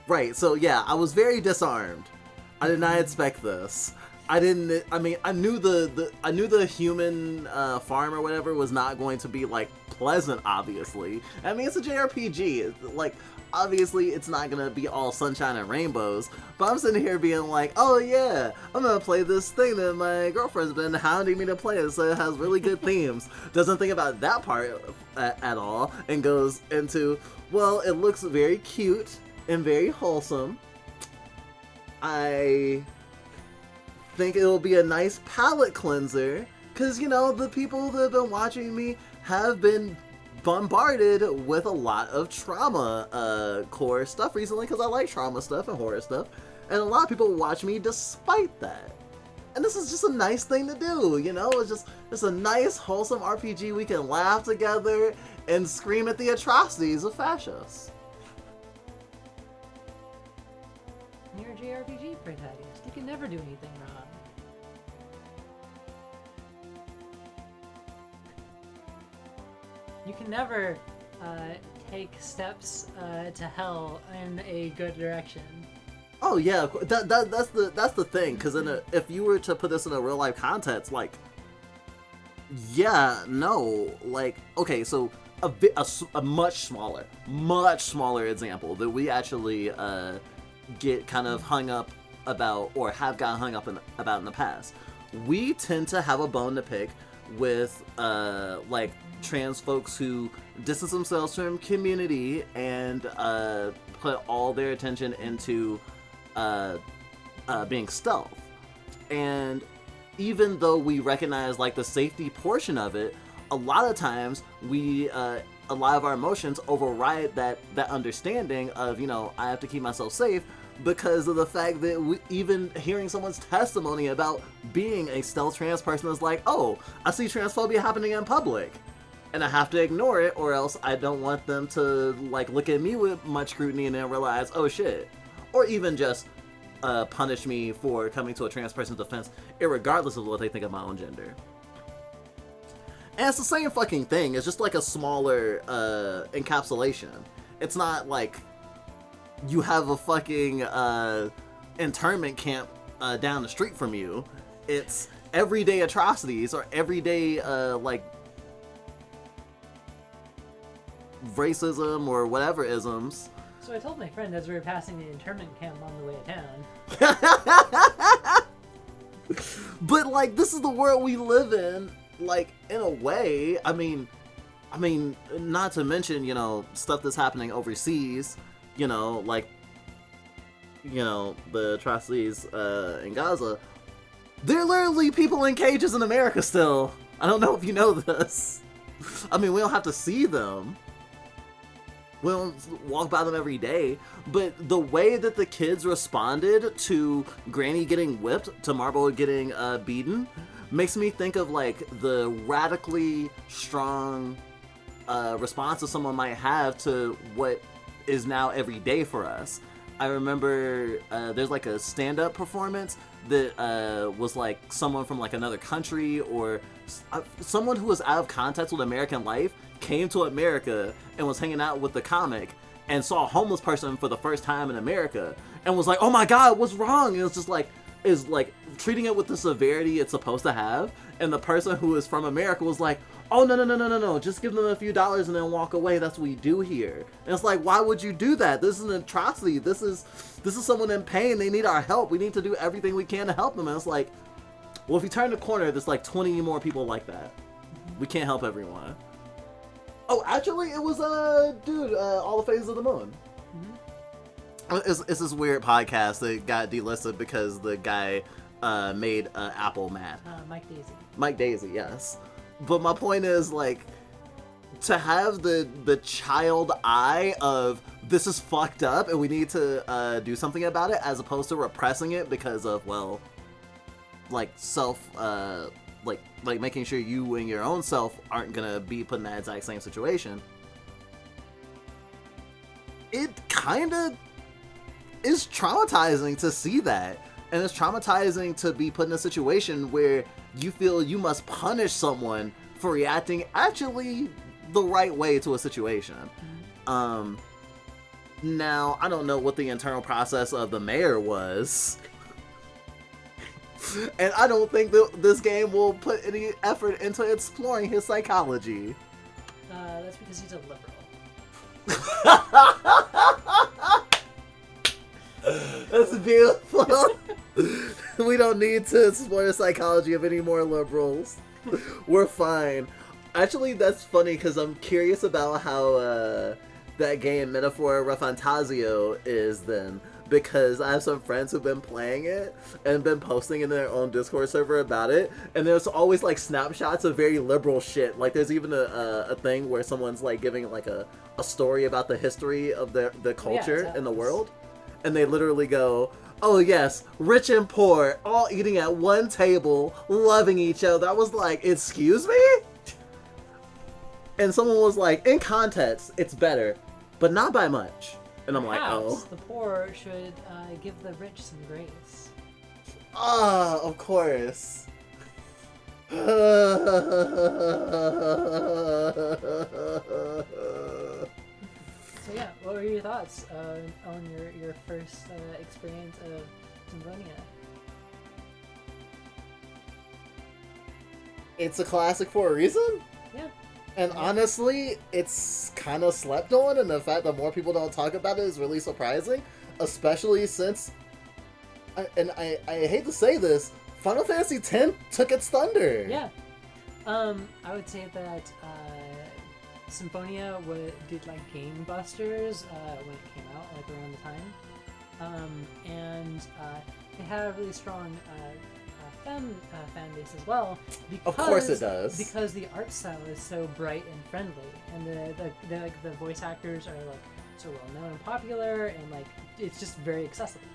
Right, so yeah, I was very disarmed. I did not expect this. I mean, I knew the human farm or whatever was not going to be like pleasant, obviously. I mean, it's a JRPG. Like, obviously it's not gonna be all sunshine and rainbows, but I'm sitting here being like, oh yeah, I'm gonna play this thing that my girlfriend's been hounding me to play, so it has really good themes. Doesn't think about that part at all, and goes into, well, it looks very cute and very wholesome. I think it'll be a nice palate cleanser, because, you know, the people that have been watching me have been bombarded with a lot of trauma core stuff recently, because I like trauma stuff and horror stuff, and a lot of people watch me despite that. And this is just a nice thing to do, you know? It's a nice, wholesome RPG we can laugh together and scream at the atrocities of fascists. You're a JRPG protagonist. You can never do anything wrong. You can never take steps to hell in a good direction. Oh yeah, that's the thing. Because if you were to put this in a real life context, like, yeah, no, like, okay, so a much smaller example that we actually get kind of hung up about, or have gotten hung up about in the past. We tend to have a bone to pick with like trans folks who distance themselves from community and put all their attention into being stealth. And even though we recognize like the safety portion of it, a lot of times we a lot of our emotions override that understanding of, you know, I have to keep myself safe, because of the fact that even hearing someone's testimony about being a stealth trans person is like, oh, I see transphobia happening in public, and I have to ignore it, or else I don't want them to like look at me with much scrutiny and then realize, oh shit, or even just punish me for coming to a trans person's defense, irregardless of what they think of my own gender. And it's the same fucking thing. It's just like a smaller encapsulation. It's not like you have a fucking internment camp down the street from you. It's everyday atrocities or everyday like racism or whatever isms. So I told my friend as we were passing the internment camp on the way to town. But like, this is the world we live in. Like, in a way, I mean, I mean, not to mention, you know, stuff that's happening overseas, you know, like, you know, the atrocities in Gaza. There are literally people in cages in America still. I don't know if you know this. I mean, we don't have to see them. We don't walk by them every day. But the way that the kids responded to Granny getting whipped, to Marble getting beaten, makes me think of, like, the radically strong response someone might have to what is now every day for us. I remember there's like a stand-up performance that was like someone from like another country or someone who was out of contact with American life came to America and was hanging out with the comic and saw a homeless person for the first time in America and was like, oh my god, what's wrong? And it was just like, is like treating it with the severity it's supposed to have, and the person who is from America was like, oh no, just give them a few dollars and then walk away. That's what we do here. And it's like, why would you do that? This is an atrocity. This is someone in pain. They need our help. We need to do everything we can to help them. And it's like, well, if you turn the corner, there's like 20 more people like that. We can't help everyone. Oh, actually, it was All the Phases of the Moon. It's this weird podcast that got delisted because the guy made Apple mad. Mike Daisy, yes. But my point is, like, to have the child eye of this is fucked up and we need to do something about it, as opposed to repressing it because of, well, like like making sure you and your own self aren't gonna be put in that exact same situation. It kind of is traumatizing to see that. And it's traumatizing to be put in a situation where you feel you must punish someone for reacting actually the right way to a situation. Now, I don't know what the internal process of the mayor was. And I don't think that this game will put any effort into exploring his psychology. That's because he's a liberal. That's beautiful. We don't need to explore the psychology of any more liberals. We're fine. Actually, that's funny because I'm curious about how that game Metaphor Refantasio is then. Because I have some friends who've been playing it and been posting in their own Discord server about it, and there's always like snapshots of very liberal shit. Like there's even a thing where someone's like giving like a story about the history of the culture in the world, and they literally go, oh yes, rich and poor all eating at one table, loving each other. I was like, excuse me? And someone was like, in context, it's better, but not by much. And I'm Perhaps like, oh. the poor should give the rich some grace. Ah, of course. So yeah, what were your thoughts on your first experience of Symphonia? It's a classic for a reason? Yeah. And honestly, it's kind of slept on, and the fact that more people don't talk about it is really surprising, especially since, I hate to say this, Final Fantasy X took its thunder. Yeah. I would say that Symphonia did like Game Busters when it came out, like around the time. And it had a really strong fan base as well. Because, of course it does. Because the art style is so bright and friendly, and the voice actors are like so well known and popular, and like it's just very accessible.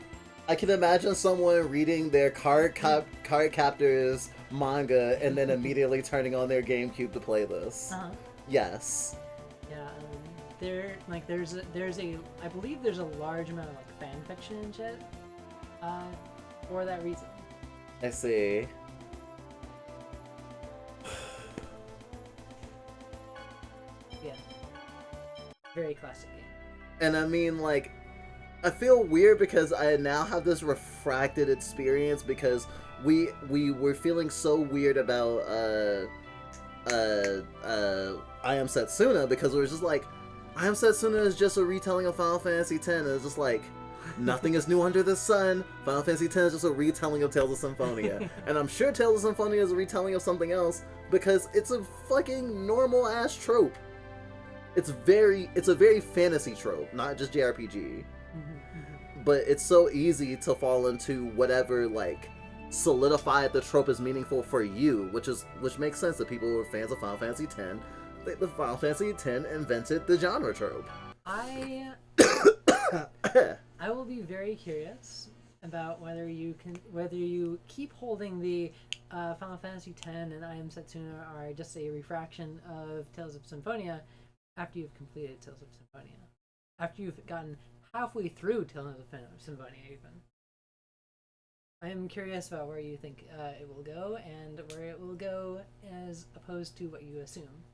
I can imagine someone reading their Card Captors manga and then immediately turning on their GameCube to play this. Yes. Yeah, I believe there's a large amount of like fan fiction and shit for that reason. I see. Yeah. Very classic game. And I mean, like, I feel weird because I now have this refracted experience because we were feeling so weird about I Am Setsuna, because it was just like, I Am Setsuna is just a retelling of Final Fantasy X, and it's just like, nothing is new under the sun. Final Fantasy X is just a retelling of Tales of Symphonia. And I'm sure Tales of Symphonia is a retelling of something else because it's a fucking normal ass trope. it's a very fantasy trope, not just JRPG. But it's so easy to fall into whatever like solidified the trope is meaningful for you, which makes sense that people who are fans of Final Fantasy X, the Final Fantasy X invented the genre trope. I will be very curious about whether you keep holding the Final Fantasy X and I Am Setsuna are just a refraction of Tales of Symphonia after you've completed Tales of Symphonia. After you've gotten halfway through Tales of Symphonia, even. I am curious about where you think it will go and where it will go as opposed to what you assume.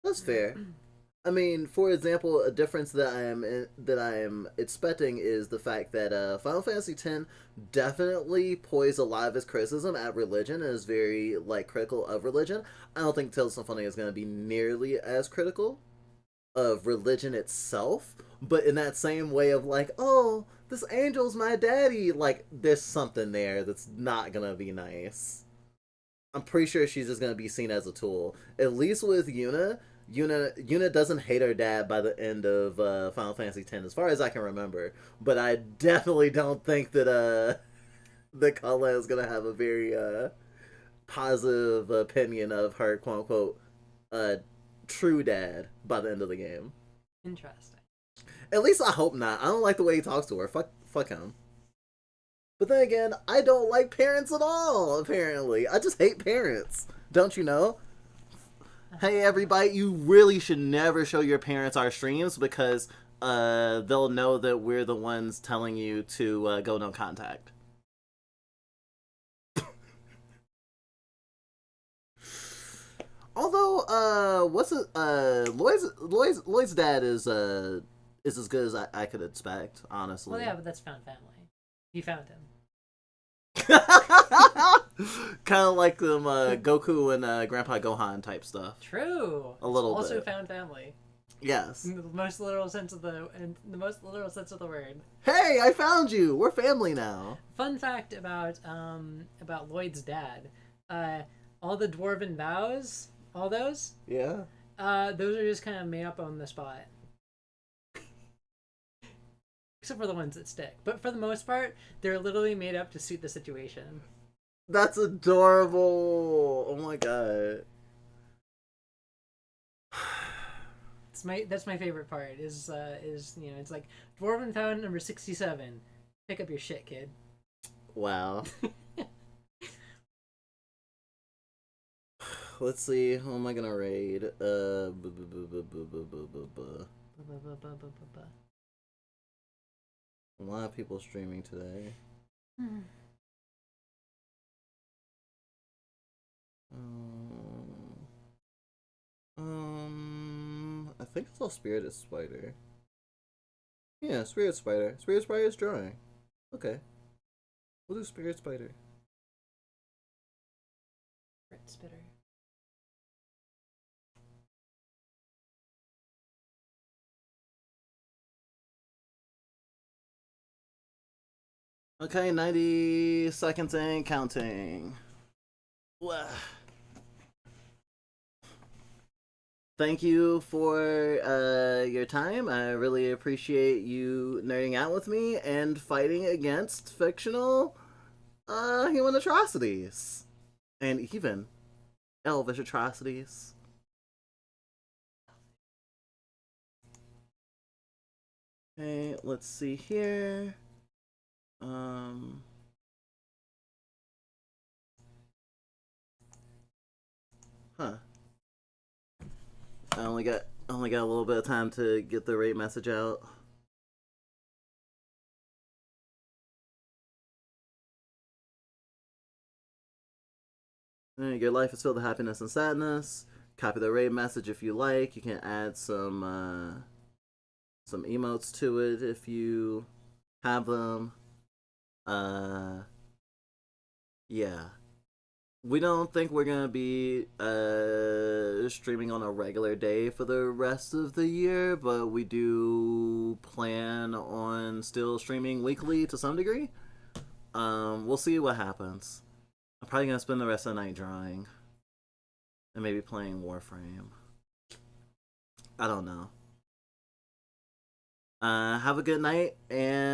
That's fair. I mean, for example, a difference that I am expecting is the fact that Final Fantasy X definitely poised a lot of its criticism at religion and is very like critical of religion. I don't think Tales of Symphonia is going to be nearly as critical of religion itself, but in that same way of like, oh, this angel's my daddy, like there's something there that's not gonna be nice. I'm pretty sure she's just gonna be seen as a tool. At least with Yuna doesn't hate her dad by the end of Final Fantasy X, as far as I can remember. But I definitely don't think that that Colette is gonna have a very positive opinion of her quote unquote true dad by the end of the game. Interesting. At least I hope not. I don't like the way he talks to her. Fuck him. But then again, I don't like parents at all, apparently. I just hate parents. Don't you know? Hey everybody, you really should never show your parents our streams because they'll know that we're the ones telling you to go no contact. Although, Lloyd's dad is as good as I could expect, honestly. Well, yeah, but that's found family. He found him. Kind of like them Goku and Grandpa Gohan type stuff. True. A little it's also bit. Found family. Yes. In the most literal sense of the word. Hey, I found you. We're family now. Fun fact about Lloyd's dad. All the dwarven vows, all those. Yeah. Those are just kind of made up on the spot. Except for the ones that stick. But for the most part, they're literally made up to suit the situation. That's adorable. Oh my god. That's my favorite part is it's like Dwarven Fountain number 67. Pick up your shit, kid. Wow. Let's see, who am I gonna raid? A lot of people streaming today. I think it's all Spirited Spider. Yeah, Spirit Spider. Spirit Spider is drawing. Okay. We'll do Spirit Spider. Red Spitter. Okay, 90 seconds and counting. Wah. Thank you for your time. I really appreciate you nerding out with me and fighting against fictional human atrocities. And even elvish atrocities. Okay, let's see here. Huh. I only got a little bit of time to get the rate message out. Your life is filled with happiness and sadness. Copy the rate message if you like. You can add some emotes to it if you have them. Yeah. We don't think we're gonna be streaming on a regular day for the rest of the year, but we do plan on still streaming weekly to some degree. We'll see what happens. I'm probably gonna spend the rest of the night drawing. And maybe playing Warframe. I don't know. Have a good night, and